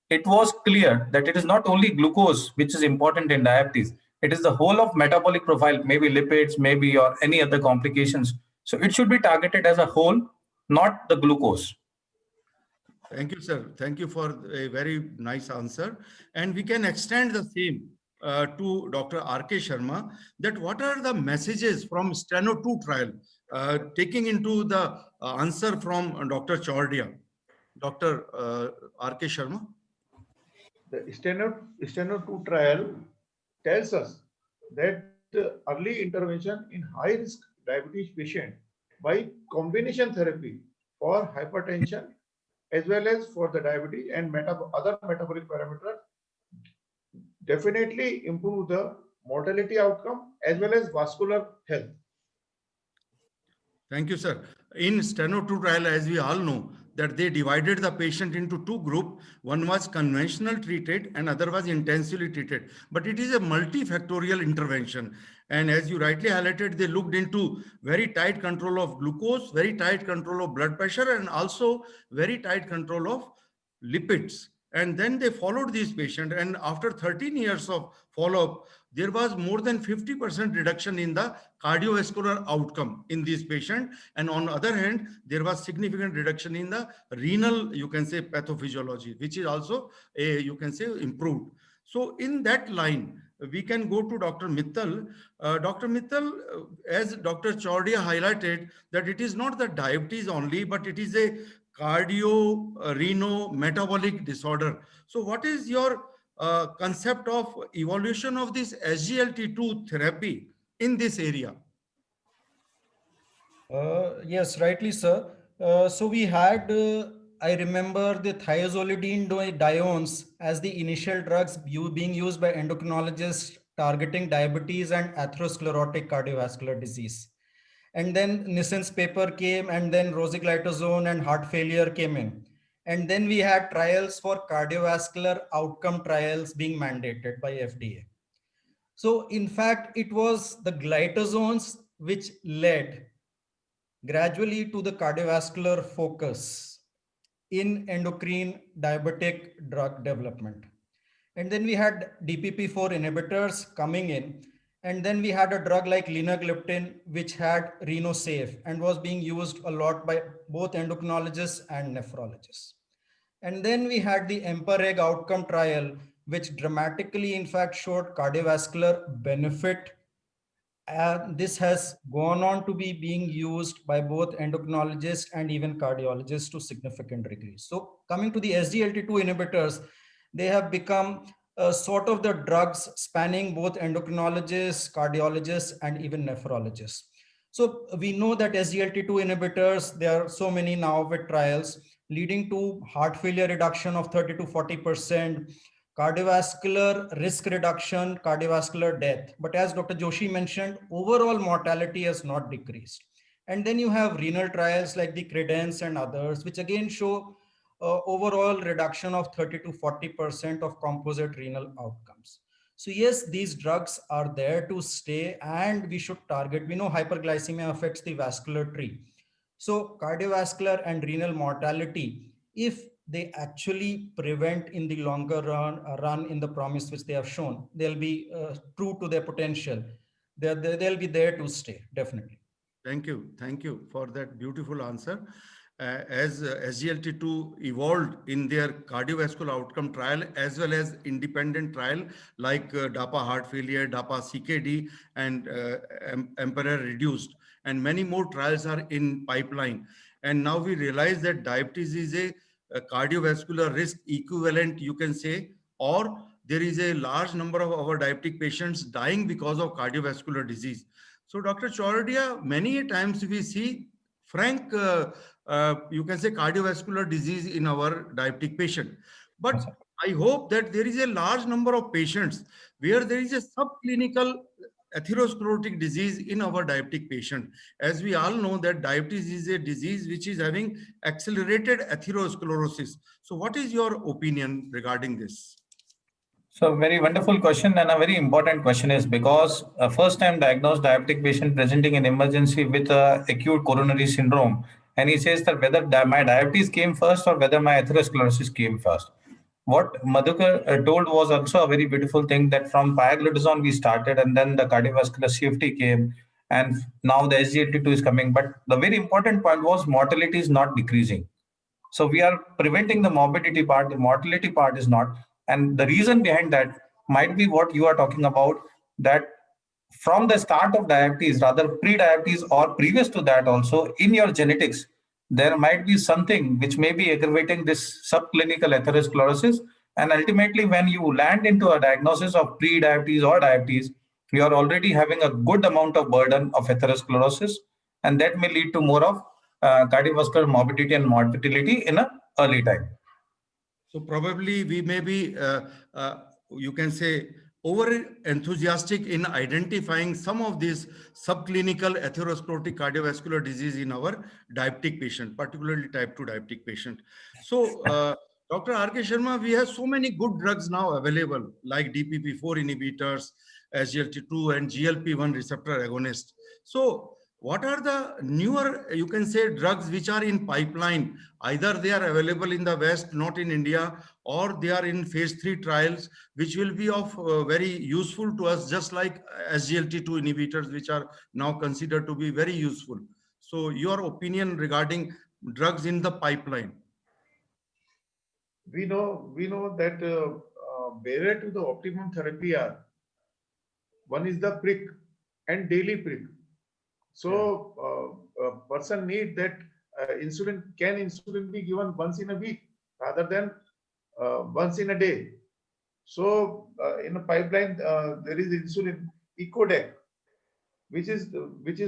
It was clear that it is not only glucose which is important in diabetes, it is the whole of metabolic profile, maybe lipids, maybe or any other complications. So it should be targeted as a whole, not the glucose. Thank you, sir. Thank you for a very nice answer. And we can extend the same to Dr. R.K. Sharma, that what are the messages from Steno 2 trial, taking into the answer from Dr. Chordia. Dr. R.K. Sharma. The Steno 2 trial tells us that early intervention in high risk diabetes patient by combination therapy for hypertension as well as for the diabetes and other metabolic parameters definitely improve the mortality outcome as well as vascular health. Thank you, sir. In Steno 2 trial, as we all know, that they divided the patient into two groups. One was conventional treated and other was intensively treated. But it is a multifactorial intervention. And as you rightly highlighted, they looked into very tight control of glucose, very tight control of blood pressure, and also very tight control of lipids. And then they followed these patients. And after 13 years of follow-up, there was more than 50% reduction in the cardiovascular outcome in this patient. And on the other hand, there was significant reduction in the renal, you can say, pathophysiology, which is also, you can say, improved. So in that line, we can go to Dr. Mittal. Dr. Mittal, as Dr. Chordia highlighted, that it is not the diabetes only, but it is a cardio metabolic disorder. So what is your concept of evolution of this SGLT2 therapy in this area? Yes, rightly, sir. So we had, I remember the thiazolidine diones as the initial drugs being used by endocrinologists targeting diabetes and atherosclerotic cardiovascular disease. And then Nissen's paper came, and then rosiglitazone and heart failure came in. And then we had trials for cardiovascular outcome trials being mandated by FDA. So in fact, it was the glitazones which led gradually to the cardiovascular focus in endocrine diabetic drug development. And then we had DPP4 inhibitors coming in. And then we had a drug like linagliptin, which had RenoSafe and was being used a lot by both endocrinologists and nephrologists. And then we had the EMPA-REG outcome trial, which dramatically, in fact, showed cardiovascular benefit. And this has gone on to be being used by both endocrinologists and even cardiologists to significant degrees. So coming to the SGLT2 inhibitors, they have become sort of the drugs spanning both endocrinologists, cardiologists, and even nephrologists. So we know that SGLT2 inhibitors, there are so many now with trials leading to heart failure reduction of 30 to 40%, cardiovascular risk reduction, cardiovascular death. But as Dr. Joshi mentioned, overall mortality has not decreased. And then you have renal trials like the Credence and others, which again show overall reduction of 30 to 40% of composite renal outcomes. So yes, these drugs are there to stay and we should target. We know hyperglycemia affects the vascular tree. So cardiovascular and renal mortality, if they actually prevent in the longer run in the promise which they have shown, they'll be true to their potential. They'll be there to stay, definitely. Thank you. Thank you for that beautiful answer. As SGLT2 evolved in their cardiovascular outcome trial as well as independent trial like DAPA heart failure, DAPA CKD, and Emperor reduced, and many more trials are in pipeline. And now we realize that diabetes is a cardiovascular risk equivalent, you can say, or there is a large number of our diabetic patients dying because of cardiovascular disease. So Dr. Chordia, many times we see frank, you can say, cardiovascular disease in our diabetic patient. But I hope that there is a large number of patients where there is a subclinical atherosclerotic disease in our diabetic patient. As we all know that diabetes is a disease which is having accelerated atherosclerosis. So what is your opinion regarding this? So very wonderful question, and a very important question is because a first time diagnosed diabetic patient presenting in emergency with acute coronary syndrome, and he says that whether my diabetes came first or whether my atherosclerosis came first. What Madhukar told was also a very beautiful thing, that from pioglitazone we started and then the cardiovascular safety came and now the SGLT2 is coming. But the very important point was mortality is not decreasing. So we are preventing the morbidity part, the mortality part is not. And the reason behind that might be what you are talking about, that from the start of diabetes, rather pre-diabetes or previous to that also, in your genetics, there might be something which may be aggravating this subclinical atherosclerosis. And ultimately, when you land into a diagnosis of pre-diabetes or diabetes, you are already having a good amount of burden of atherosclerosis, and that may lead to more of cardiovascular morbidity and mortality in an early time. So probably we may be, you can say, over enthusiastic in identifying some of these subclinical atherosclerotic cardiovascular disease in our diabetic patient, particularly type 2 diabetic patient. So Dr. R.K. Sharma, we have so many good drugs now available, like DPP-4 inhibitors, SGLT2 and GLP-1 receptor agonists. So what are the newer, you can say, drugs which are in pipeline? Either they are available in the West, not in India, or they are in phase 3 trials, which will be of very useful to us, just like SGLT2 inhibitors, which are now considered to be very useful. So your opinion regarding drugs in the pipeline? We know that barrier to the optimum therapy are, one is the prick and daily prick. So a person need that insulin be given once in a week rather than once in a day. So in a pipeline there is insulin Ecodec, which is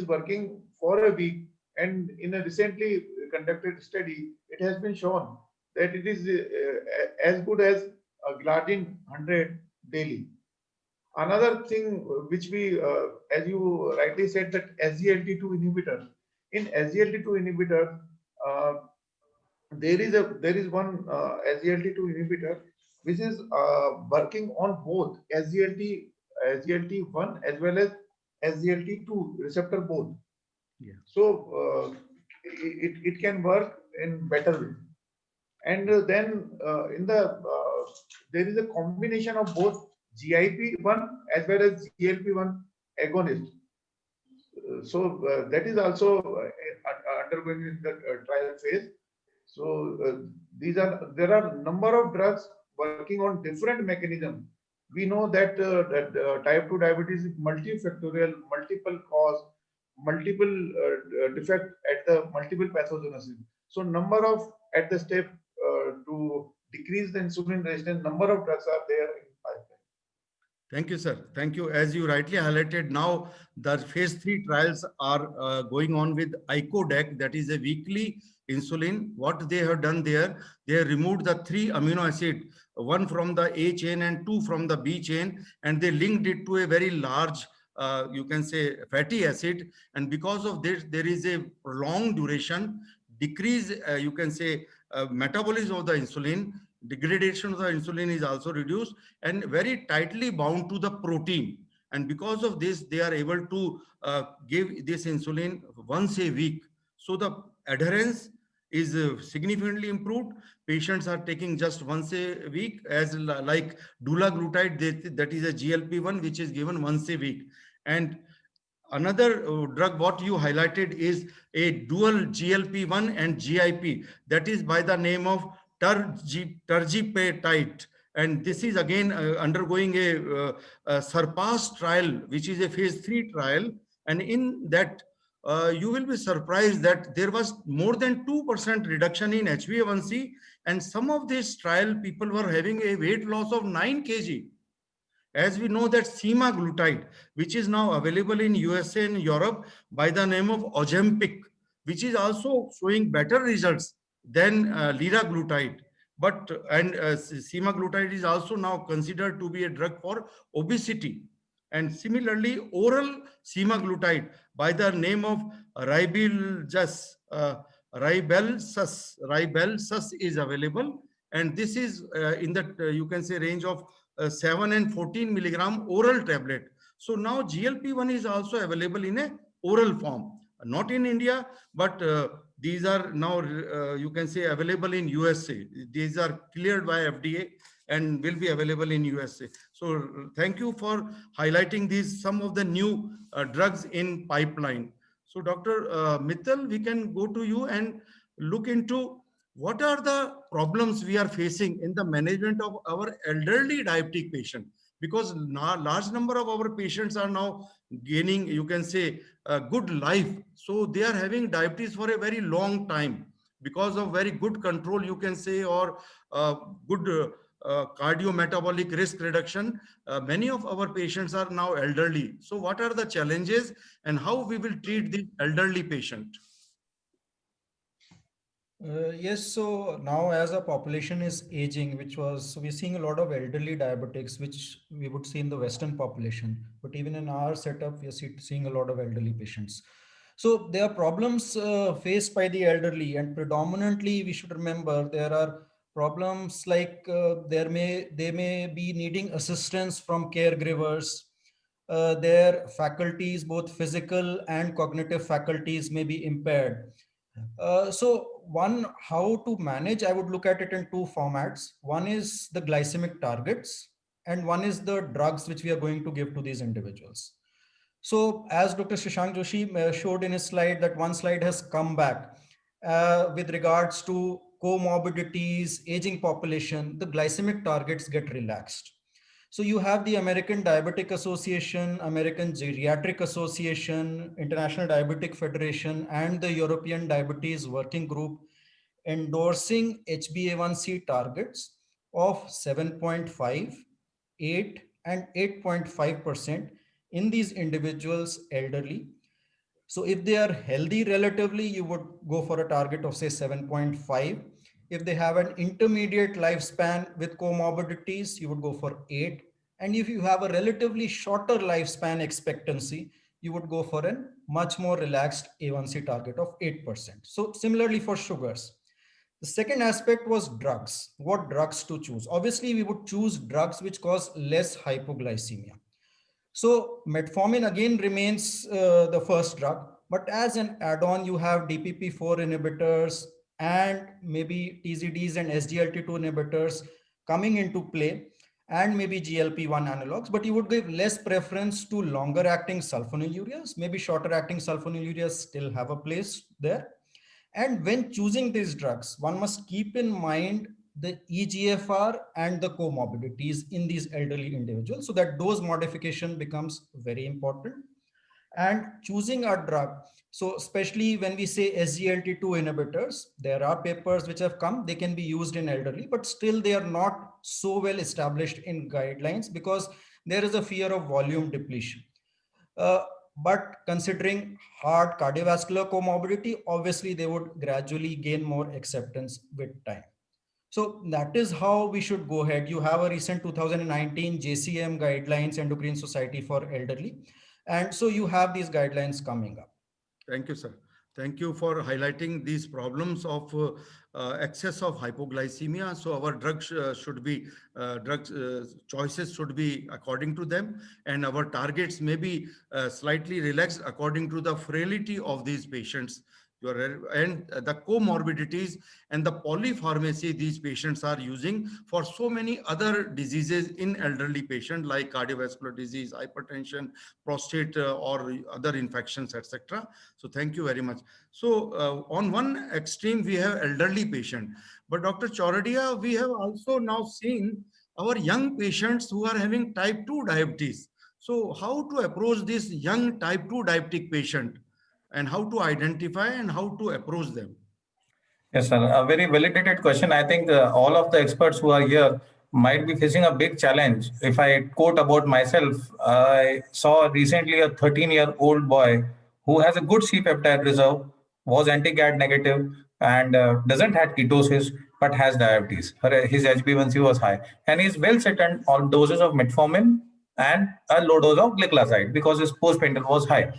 working for a week, and in a recently conducted study, it has been shown that it is as good as Glargine 100 daily. Another thing which we, as you rightly said, that SGLT2 inhibitor. In SGLT2 inhibitor, there is one SGLT2 inhibitor which is working on both SGLT1 as well as SGLT2 receptor both. Yeah. So it can work in better way. And then there is a combination of both GIP-1 as well as GLP-1 agonist. So that is also undergoing in the trial phase. So there are number of drugs working on different mechanisms. We know that type 2 diabetes is multifactorial, multiple cause, multiple defect at the multiple pathogenesis. So number of at the step to decrease the insulin resistance, number of drugs are there in pipeline. Thank you, sir. Thank you. As you rightly highlighted, now the phase 3 trials are going on with Icodec, that is a weekly insulin. What they have done there, they have removed the 3 amino acid, one from the A chain and 2 from the B chain, and they linked it to a very large, you can say, fatty acid. And because of this, there is a prolonged duration, decrease, you can say, metabolism of the insulin. Degradation of the insulin is also reduced and very tightly bound to the protein. And because of this, they are able to give this insulin once a week. So the adherence is significantly improved. Patients are taking just once a week, as like dulaglutide, that is a GLP-1, which is given once a week. And another drug what you highlighted is a dual GLP-1 and GIP, that is by the name of tirzepatide, and this is again undergoing a surpass trial, which is a phase 3 trial. And in that you will be surprised that there was more than 2% reduction in HbA1c, and some of this trial people were having a weight loss of 9 kg. As we know that semaglutide, which is now available in USA and Europe by the name of Ozempic, which is also showing better results than liraglutide. But semaglutide is also now considered to be a drug for obesity. And similarly, oral semaglutide by the name of ribelsus is available, and this is in the you can say range of 7 and 14 milligram oral tablet. So now GLP-1 is also available in a oral form, not in India, but these are now you can say available in USA. These are cleared by FDA and will be available in USA. So thank you for highlighting these, some of the new drugs in pipeline. So Dr. Mittal, we can go to you and look into what are the problems we are facing in the management of our elderly diabetic patient, because large number of our patients are now gaining, you can say, a good life. So they are having diabetes for a very long time because of very good control, you can say, or good cardiometabolic risk reduction. Many of our patients are now elderly. So what are the challenges and how we will treat the elderly patient? Yes, so now as our population is aging, so we're seeing a lot of elderly diabetics, which we would see in the Western population. But even in our setup, we are seeing a lot of elderly patients. So there are problems faced by the elderly, and predominantly we should remember there are problems like they may be needing assistance from caregivers. Their faculties, both physical and cognitive faculties, may be impaired. How to manage, I would look at it in two formats. One is the glycemic targets, and one is the drugs which we are going to give to these individuals. So as Dr. Shashank Joshi showed in his slide, that one slide has come back with regards to comorbidities, aging population, the glycemic targets get relaxed. So you have the American Diabetic Association, American Geriatric Association, International Diabetic Federation, and the European Diabetes Working Group endorsing HbA1c targets of 7.5, 8, and 8.5% in these individuals elderly. So if they are healthy relatively, you would go for a target of say 7.5. If they have an intermediate lifespan with comorbidities, you would go for 8. And if you have a relatively shorter lifespan expectancy, you would go for a much more relaxed A1C target of 8%. So similarly for sugars. The second aspect was drugs. What drugs to choose? Obviously, we would choose drugs which cause less hypoglycemia. So metformin again remains the first drug, but as an add-on, you have DPP-4 inhibitors and maybe TZDs and SGLT2 inhibitors coming into play, and maybe GLP-1 analogs, but you would give less preference to longer acting sulfonylureas. Maybe shorter acting sulfonylureas still have a place there. And when choosing these drugs, one must keep in mind the EGFR and the comorbidities in these elderly individuals, so that dose modification becomes very important. And choosing a drug, so especially when we say SGLT2 inhibitors, there are papers which have come, they can be used in elderly, but still they are not so well established in guidelines because there is a fear of volume depletion. But considering heart cardiovascular comorbidity, obviously they would gradually gain more acceptance with time. So that is how we should go ahead. You have a recent 2019 JCM guidelines, Endocrine Society for Elderly. And so you have these guidelines coming up. Thank you, sir. Thank you for highlighting these problems of excess of hypoglycemia. So our drugs choices should be according to them, and our targets may be slightly relaxed according to the frailty of these patients and the comorbidities and the polypharmacy these patients are using for so many other diseases in elderly patients like cardiovascular disease, hypertension, prostate or other infections, etc. So thank you very much. So on one extreme, we have elderly patient, but Dr. Choradia, we have also now seen our young patients who are having type 2 diabetes. So how to approach this young type 2 diabetic patient, and how to identify and how to approach them? Yes, sir. A very validated question. I think all of the experts who are here might be facing a big challenge. If I quote about myself, I saw recently a 13-year-old boy who has a good C-peptide reserve, was anti-GAD negative, and doesn't have ketosis, but has diabetes. His HbA1c was high, and he's well set on doses of metformin and a low dose of glycoside because his postprandial was high.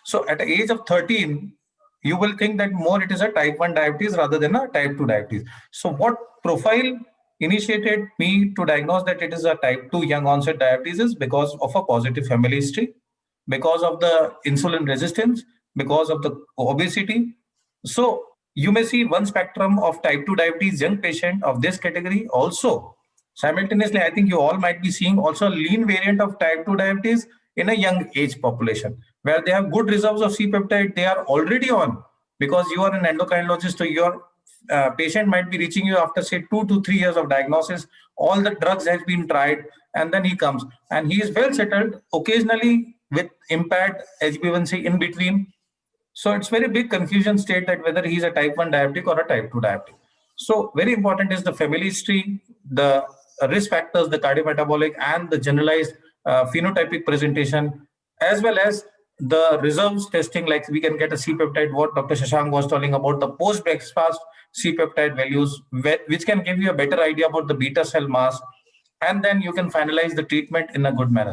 So at the age of 13, you will think that more it is a type 1 diabetes rather than a type 2 diabetes. So what profile initiated me to diagnose that it is a type 2 young onset diabetes is because of a positive family history, because of the insulin resistance, because of the obesity. So you may see one spectrum of type 2 diabetes young patient of this category. Also, simultaneously, I think you all might be seeing also a lean variant of type 2 diabetes in a young age population, where they have good reserves of C-peptide, they are already on, because you are an endocrinologist, so your patient might be reaching you after say 2 to 3 years of diagnosis, all the drugs has been tried, and then he comes, and he is well settled, occasionally with impaired HbA1c in between. So it's very big confusion state that whether he's a type 1 diabetic or a type 2 diabetic. So very important is the family history, the risk factors, the cardiometabolic and the generalized phenotypic presentation, as well as the reserves testing, like we can get a C-peptide, what Dr. Shashank was telling about the post-breakfast C-peptide values, which can give you a better idea about the beta cell mass, and then you can finalize the treatment in a good manner.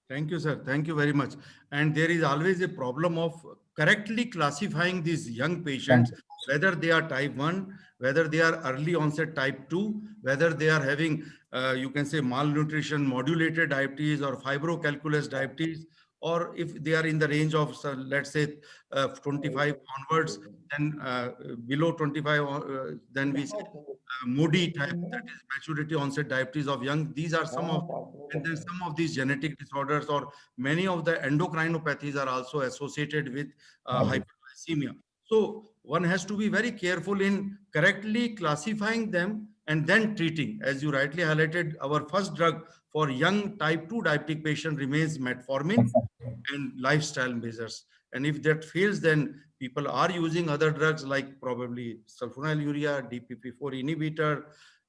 Thank you, sir. Thank you very much. And there is always a problem of correctly classifying these young patients, whether they are type 1, whether they are early onset type 2, whether they are having, you can say, malnutrition modulated diabetes or fibrocalculous diabetes, or if they are in the range of, let's say, 25 onwards, then below 25, then we say Moody type, that is maturity onset diabetes of young. These are some of, and then some of these genetic disorders, or many of the endocrinopathies are also associated with hyperglycemia. So one has to be very careful in correctly classifying them and then treating. As you rightly highlighted, our first drug for young type 2 diabetic patient remains metformin and lifestyle measures. And if that fails, then people are using other drugs like probably sulfonylurea, DPP-4 inhibitor.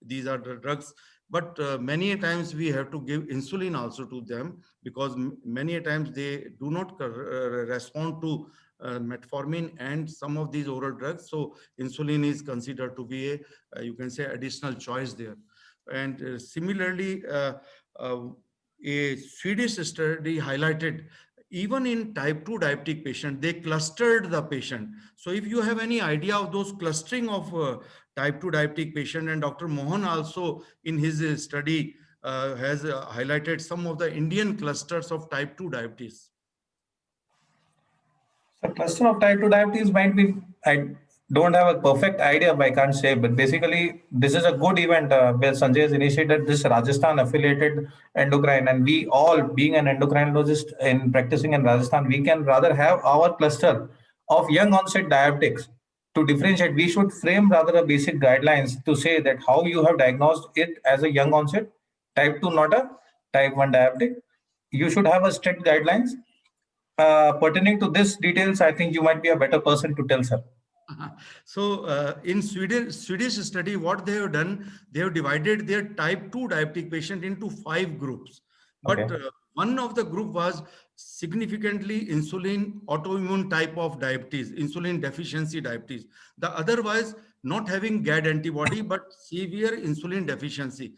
These are the drugs. But many times we have to give insulin also to them, because many times they do not respond to metformin and some of these oral drugs. So insulin is considered to be a, you can say, additional choice there. And similarly, a Swedish study highlighted, even in type 2 diabetic patient, they clustered the patient. So if you have any idea of those clustering of type 2 diabetic patient, and Dr. Mohan also in his study has highlighted some of the Indian clusters of type 2 diabetes. So cluster of type 2 diabetes might be, I don't have a perfect idea, I can't say, but basically this is a good event where Sanjay has initiated this Rajasthan affiliated endocrine, and we all, being an endocrinologist in practicing in Rajasthan, we can rather have our cluster of young onset diabetics to differentiate. We should frame rather a basic guidelines to say that how you have diagnosed it as a young onset type 2, not a type 1 diabetic. You should have a strict guidelines. Pertaining to this details, I think you might be a better person to tell, sir. So in Swedish study, what they have done, they have divided their type 2 diabetic patient into 5 groups. But Okay. One of the group was significantly insulin autoimmune type of diabetes, insulin deficiency diabetes. The other was not having GAD antibody, but severe insulin deficiency.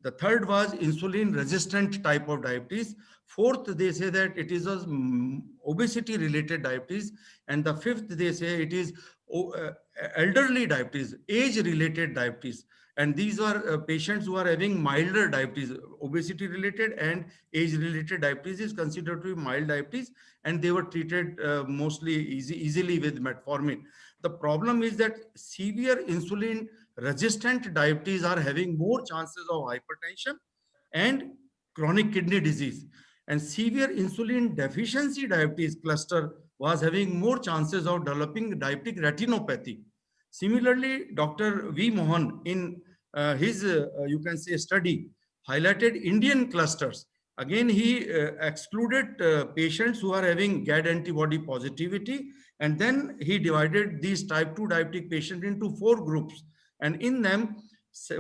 The third was insulin resistant type of diabetes. Fourth, they say that it is a obesity related diabetes. And the fifth, they say it is elderly diabetes, age related diabetes. And these are patients who are having milder diabetes. Obesity related and age related diabetes is considered to be mild diabetes, and they were treated mostly easily with metformin. The problem is that severe insulin resistant diabetes are having more chances of hypertension and chronic kidney disease. And severe insulin deficiency diabetes cluster was having more chances of developing diabetic retinopathy. Similarly, Dr. V. Mohan in his, you can say, study highlighted Indian clusters. Again, he excluded patients who are having GAD antibody positivity, and then he divided these type 2 diabetic patients into 4 groups. And in them,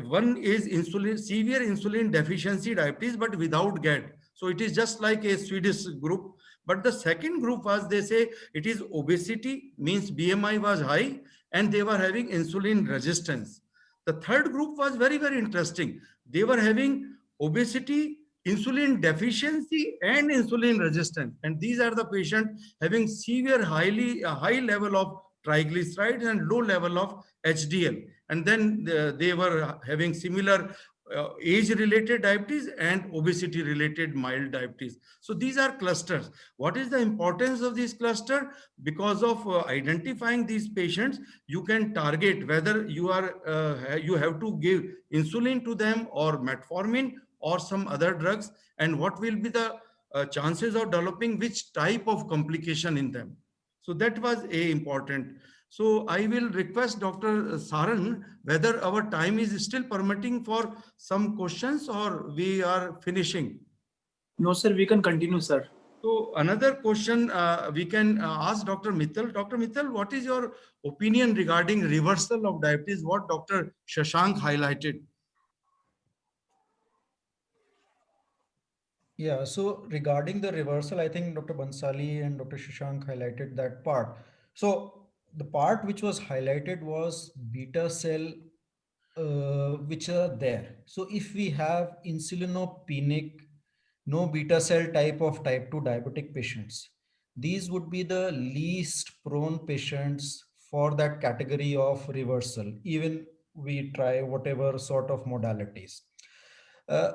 one is severe insulin deficiency diabetes, but without GAD. So it is just like a Swedish group. But the second group was, they say it is obesity, means BMI was high, and they were having insulin resistance. The third group was very, very interesting. They were having obesity, insulin deficiency, and insulin resistance. And these are the patients having severe, high level of triglycerides and low level of HDL. And then they were having similar age-related diabetes and obesity-related mild diabetes. So these are clusters. What is the importance of this cluster? Because of identifying these patients, you can target whether you have to give insulin to them or metformin or some other drugs, and what will be the chances of developing which type of complication in them. So that was important. So I will request Dr. Saran whether our time is still permitting for some questions or we are finishing. No, sir, we can continue, sir. So another question we can ask Dr. Mittal. Dr. Mittal, what is your opinion regarding reversal of diabetes, what Dr. Shashank highlighted? Yeah, so regarding the reversal, I think Dr. Bansali and Dr. Shashank highlighted that part. So the part which was highlighted was beta cell which are there. So if we have insulinopenic, no beta cell type of type 2 diabetic patients, these would be the least prone patients for that category of reversal, even we try whatever sort of modalities.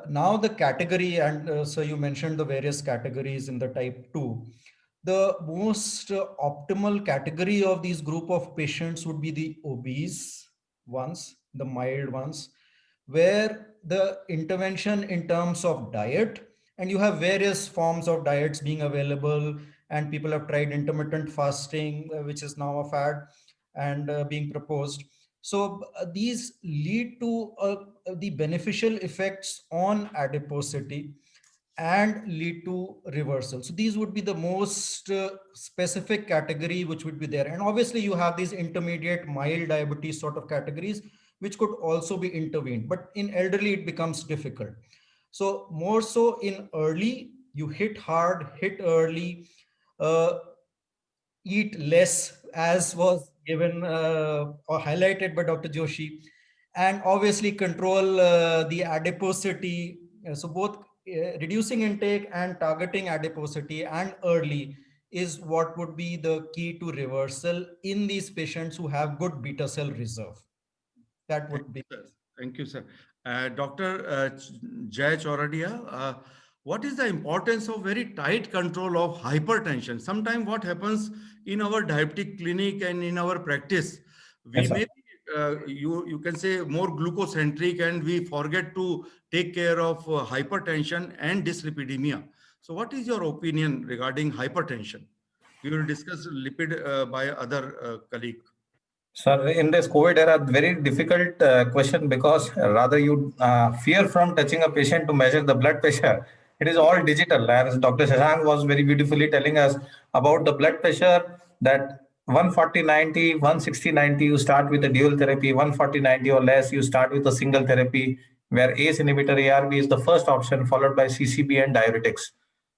Now the category, and so you mentioned the various categories in the type 2. The most optimal category of these group of patients would be the obese ones, the mild ones, where the intervention in terms of diet, and you have various forms of diets being available, and people have tried intermittent fasting, which is now a fad and being proposed. So these lead to the beneficial effects on adiposity and lead to reversal. So these would be the most specific category which would be there. And obviously you have these intermediate mild diabetes sort of categories which could also be intervened. But in elderly, it becomes difficult. So more so in early, you hit hard, hit early, uh, eat less, as was given or highlighted by Dr. Joshi, and obviously control the adiposity. So both reducing intake and targeting adiposity and early is what would be the key to reversal in these patients who have good beta cell reserve. That would be. Thank you, sir. Dr. Jay Choradia, what is the importance of very tight control of hypertension? Sometimes what happens in our diabetic clinic and in our practice, we Yes, sir. may be, you can say more glucocentric, and we forget to take care of hypertension and dyslipidemia. So what is your opinion regarding hypertension? We will discuss lipid by other colleague. Sir, in this COVID era, very difficult question, because rather you fear from touching a patient to measure the blood pressure. It is all digital. As Dr. Shashank was very beautifully telling us about the blood pressure, that 140/90, 160/90, you start with a dual therapy, 140/90 or less, you start with a single therapy, where ACE inhibitor ARB is the first option, followed by CCB and diuretics.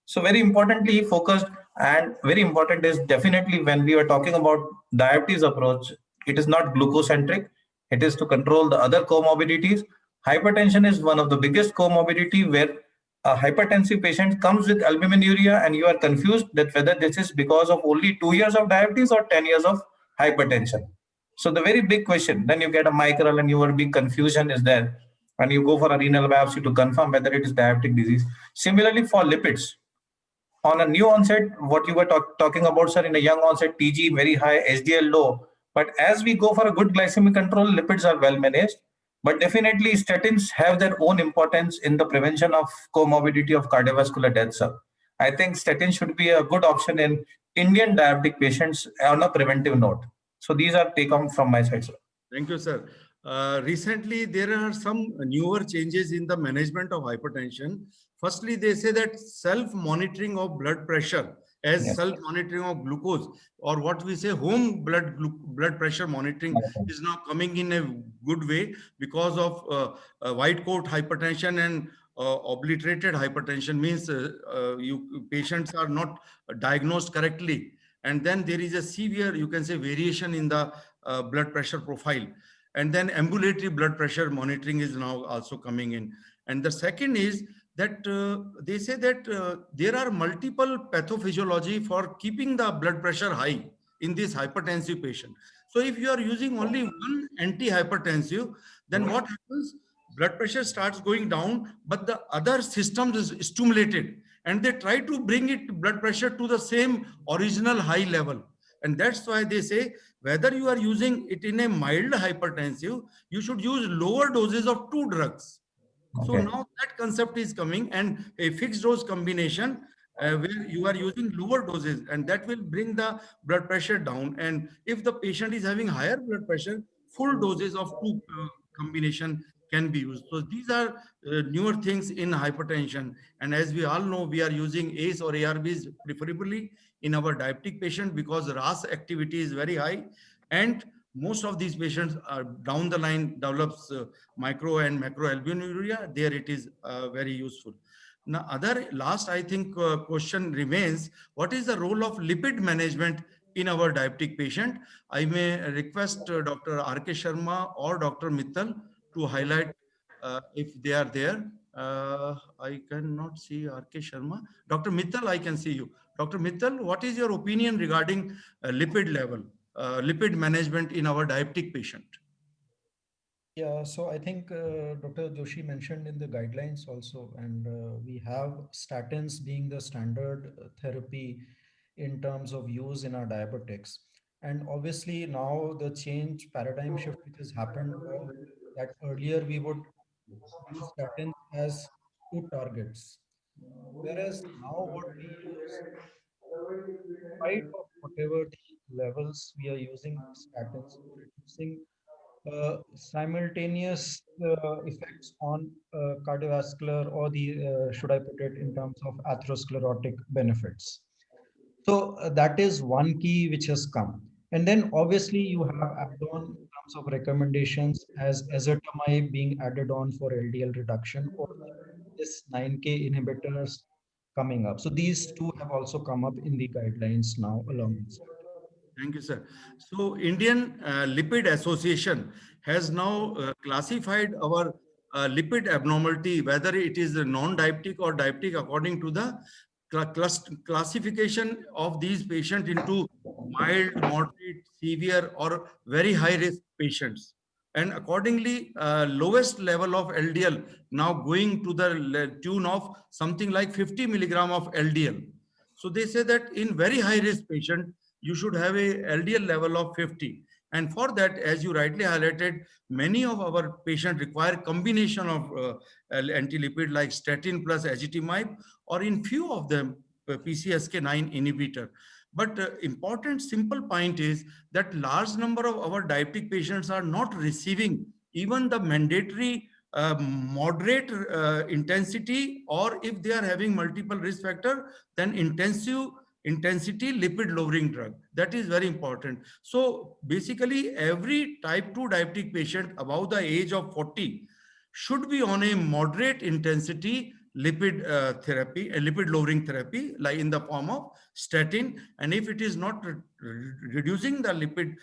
So very importantly focused, and very important is definitely when we are talking about diabetes approach, it is not glucocentric. It is to control the other comorbidities. Hypertension is one of the biggest comorbidity, where a hypertensive patient comes with albuminuria and you are confused that whether this is because of only 2 years of diabetes or 10 years of hypertension. So the very big question, then you get a micral and your big confusion is there, and you go for a renal biopsy to confirm whether it is diabetic disease. Similarly for lipids, on a new onset, what you were talking about, sir, in a young onset, TG very high, HDL low. But as we go for a good glycemic control, lipids are well managed. But definitely, statins have their own importance in the prevention of comorbidity of cardiovascular death, sir. I think statins should be a good option in Indian diabetic patients on a preventive note. So these are take home from my side, sir. Thank you, sir. Recently, there are some newer changes in the management of hypertension. Firstly, they say that self-monitoring of blood pressure as Yes. self-monitoring of glucose, or what we say home blood pressure monitoring, is now coming in a good way because of white coat hypertension and obliterated hypertension. Means patients are not diagnosed correctly, and then there is a severe, you can say, variation in the blood pressure profile. And then ambulatory blood pressure monitoring is now also coming in. And the second is that they say that there are multiple pathophysiology for keeping the blood pressure high in this hypertensive patient. So if you are using only one antihypertensive, then what happens? Blood pressure starts going down, but the other systems is stimulated, and they try to bring it blood pressure to the same original high level. And that's why they say whether you are using it in a mild hypertensive, you should use lower doses of two drugs. So Okay. now that concept is coming, and a fixed dose combination where you are using lower doses, and that will bring the blood pressure down. And if the patient is having higher blood pressure, full doses of two combination can be used. So these are newer things in hypertension. And as we all know, we are using ACE or ARBs preferably in our diabetic patient because RAS activity is very high, and most of these patients are down the line develops micro and macroalbuminuria. There it is very useful. Now, last, I think, question remains, what is the role of lipid management in our diabetic patient? I may request Dr. R.K. Sharma or Dr. Mittal to highlight if they are there. I cannot see R.K. Sharma. Dr. Mittal, I can see you. Dr. Mittal, what is your opinion regarding lipid level, lipid management in our diabetic patient? Yeah, so I think Dr. Joshi mentioned in the guidelines also, and we have statins being the standard therapy in terms of use in our diabetics. And obviously now the change paradigm shift which has happened was that earlier we would use statins as two targets, whereas now what we use, despite of whatever the levels we are using statins, reducing simultaneous effects on cardiovascular or the, should I put it in terms of atherosclerotic benefits. So that is one key which has come. And then obviously you have add-on in terms of recommendations as ezetimibe being added on for LDL reduction, or this 9K inhibitors coming up. So these two have also come up in the guidelines now along with statins. Thank you, sir. So Indian Lipid Association has now classified our lipid abnormality, whether it is a non-diabetic or diabetic, according to the classification of these patients into mild, moderate, severe, or very high risk patients. And accordingly, lowest level of LDL now going to the tune of something like 50 milligram of LDL. So they say that in very high risk patient, you should have a LDL level of 50. And for that, as you rightly highlighted, many of our patients require combination of anti-lipid like statin plus ezetimibe, or in few of them, PCSK9 inhibitor. But important simple point is that large number of our diabetic patients are not receiving even the mandatory moderate intensity, or if they are having multiple risk factor, then intensity lipid lowering drug. That is very important. So basically every type 2 diabetic patient above the age of 40 should be on a moderate intensity lipid therapy, a lipid lowering therapy, like in the form of statin. And if it is not reducing the lipid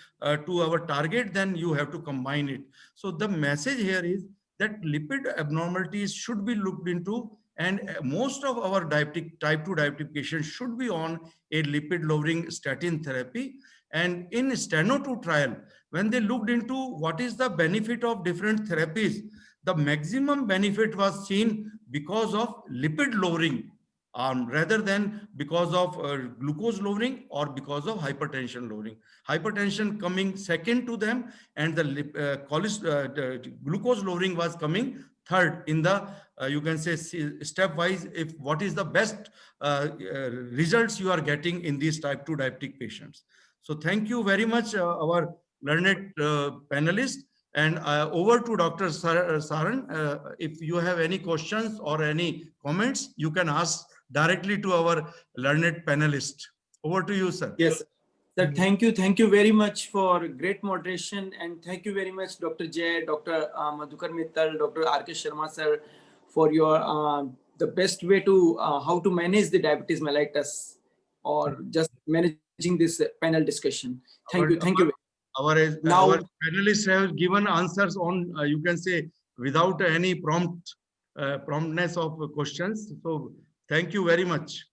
to our target, then you have to combine it. So the message here is that lipid abnormalities should be looked into, and most of our diabetic type 2 diabetic patients should be on a lipid lowering statin therapy. And in Steno 2 trial, when they looked into what is the benefit of different therapies, the maximum benefit was seen because of lipid lowering, rather than because of glucose lowering or because of hypertension lowering. Hypertension coming second to them, and the glucose lowering was coming third in the, you can say, stepwise, if what is the best results you are getting in these type 2 diabetic patients. So thank you very much, our learned panelists. And over to Dr. Saran. If you have any questions or any comments, you can ask directly to our learned panelist. Over to you, sir. Yes, sir. Thank you. Thank you very much for great moderation. And thank you very much, Dr. Jay, Dr. Madhukar Mittal, Dr. R.K. Sharma, sir, for your the best way to how to manage the diabetes mellitus, or just managing this panel discussion. Thank you. Thank you. Our panelists have given answers on, you can say, without any promptness of questions. So thank you very much.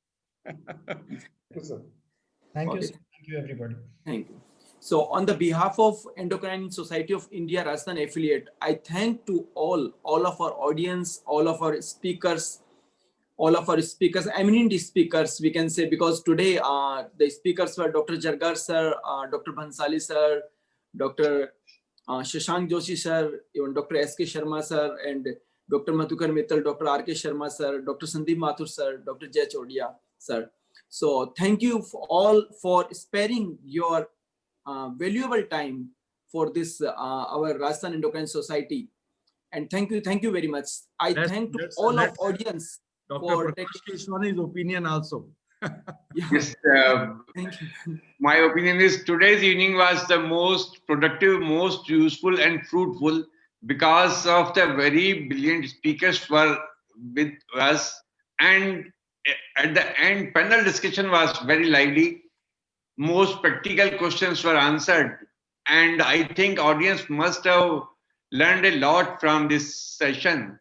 Yes, sir. Thank you, sir. Thank you, everybody. Thank you. So on the behalf of Endocrine Society of India Rajasthan affiliate, I thank to all of our audience, all of our speakers, eminent speakers, we can say, because today the speakers were Dr. Jargar sir, Dr. Bhansali sir, Dr. Shashank Joshi sir, even Dr. S.K. Sharma sir, and Dr. Madhukar Mittal, Dr. R.K. Sharma sir, Dr. Sandeep Mathur sir, Dr. Jay Chodia sir. So thank you all for sparing your valuable time for this our Rajasthan Endocrine Society, and thank you very much. I thank to all of audience. Dr. Prakash Keswani's opinion also. Yes, my opinion is today's evening was the most productive, most useful and fruitful, because of the very brilliant speakers were with us, And at the end, panel discussion was very lively. Most practical questions were answered. And I think audience must have learned a lot from this session.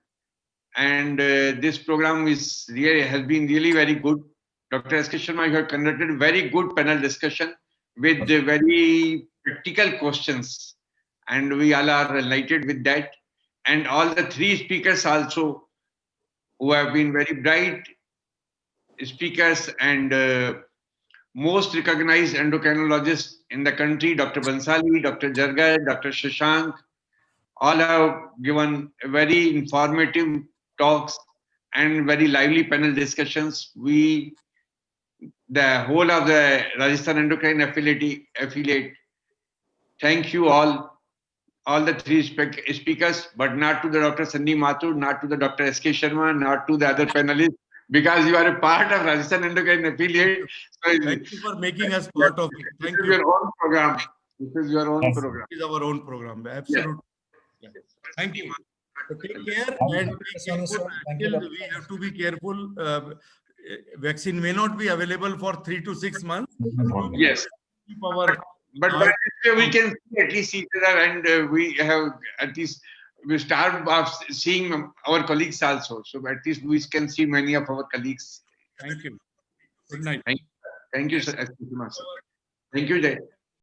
And this program has been really very good. Dr. S.K. Sharma, you have conducted very good panel discussion with the very practical questions. And we all are delighted with that. And all the three speakers also, who have been very bright speakers and most recognized endocrinologists in the country, Dr. Bansali, Dr. Jargar, Dr. Shashank, all have given very informative talks and very lively panel discussions. The whole of the Rajasthan Endocrine affiliate, thank you all the three speakers, but not to the Dr. Sandeep Mathur, not to the Dr. S.K. Sharma, not to the other panelists, because you are a part of Rajasthan Endocrine affiliate. So thank you for making us part of it. Thank you. This is your own program. This is your own program. This is our own program. Absolutely. Yes. Thank you. So take care and be careful. Still, we have to be careful. Vaccine may not be available for 3 to 6 months. Yes. Keep our But we can see at least each other, and we have at least we start of seeing our colleagues also. So at least we can see many of our colleagues. Thank you. Good night. Thank you, sir. Thank you, Jay.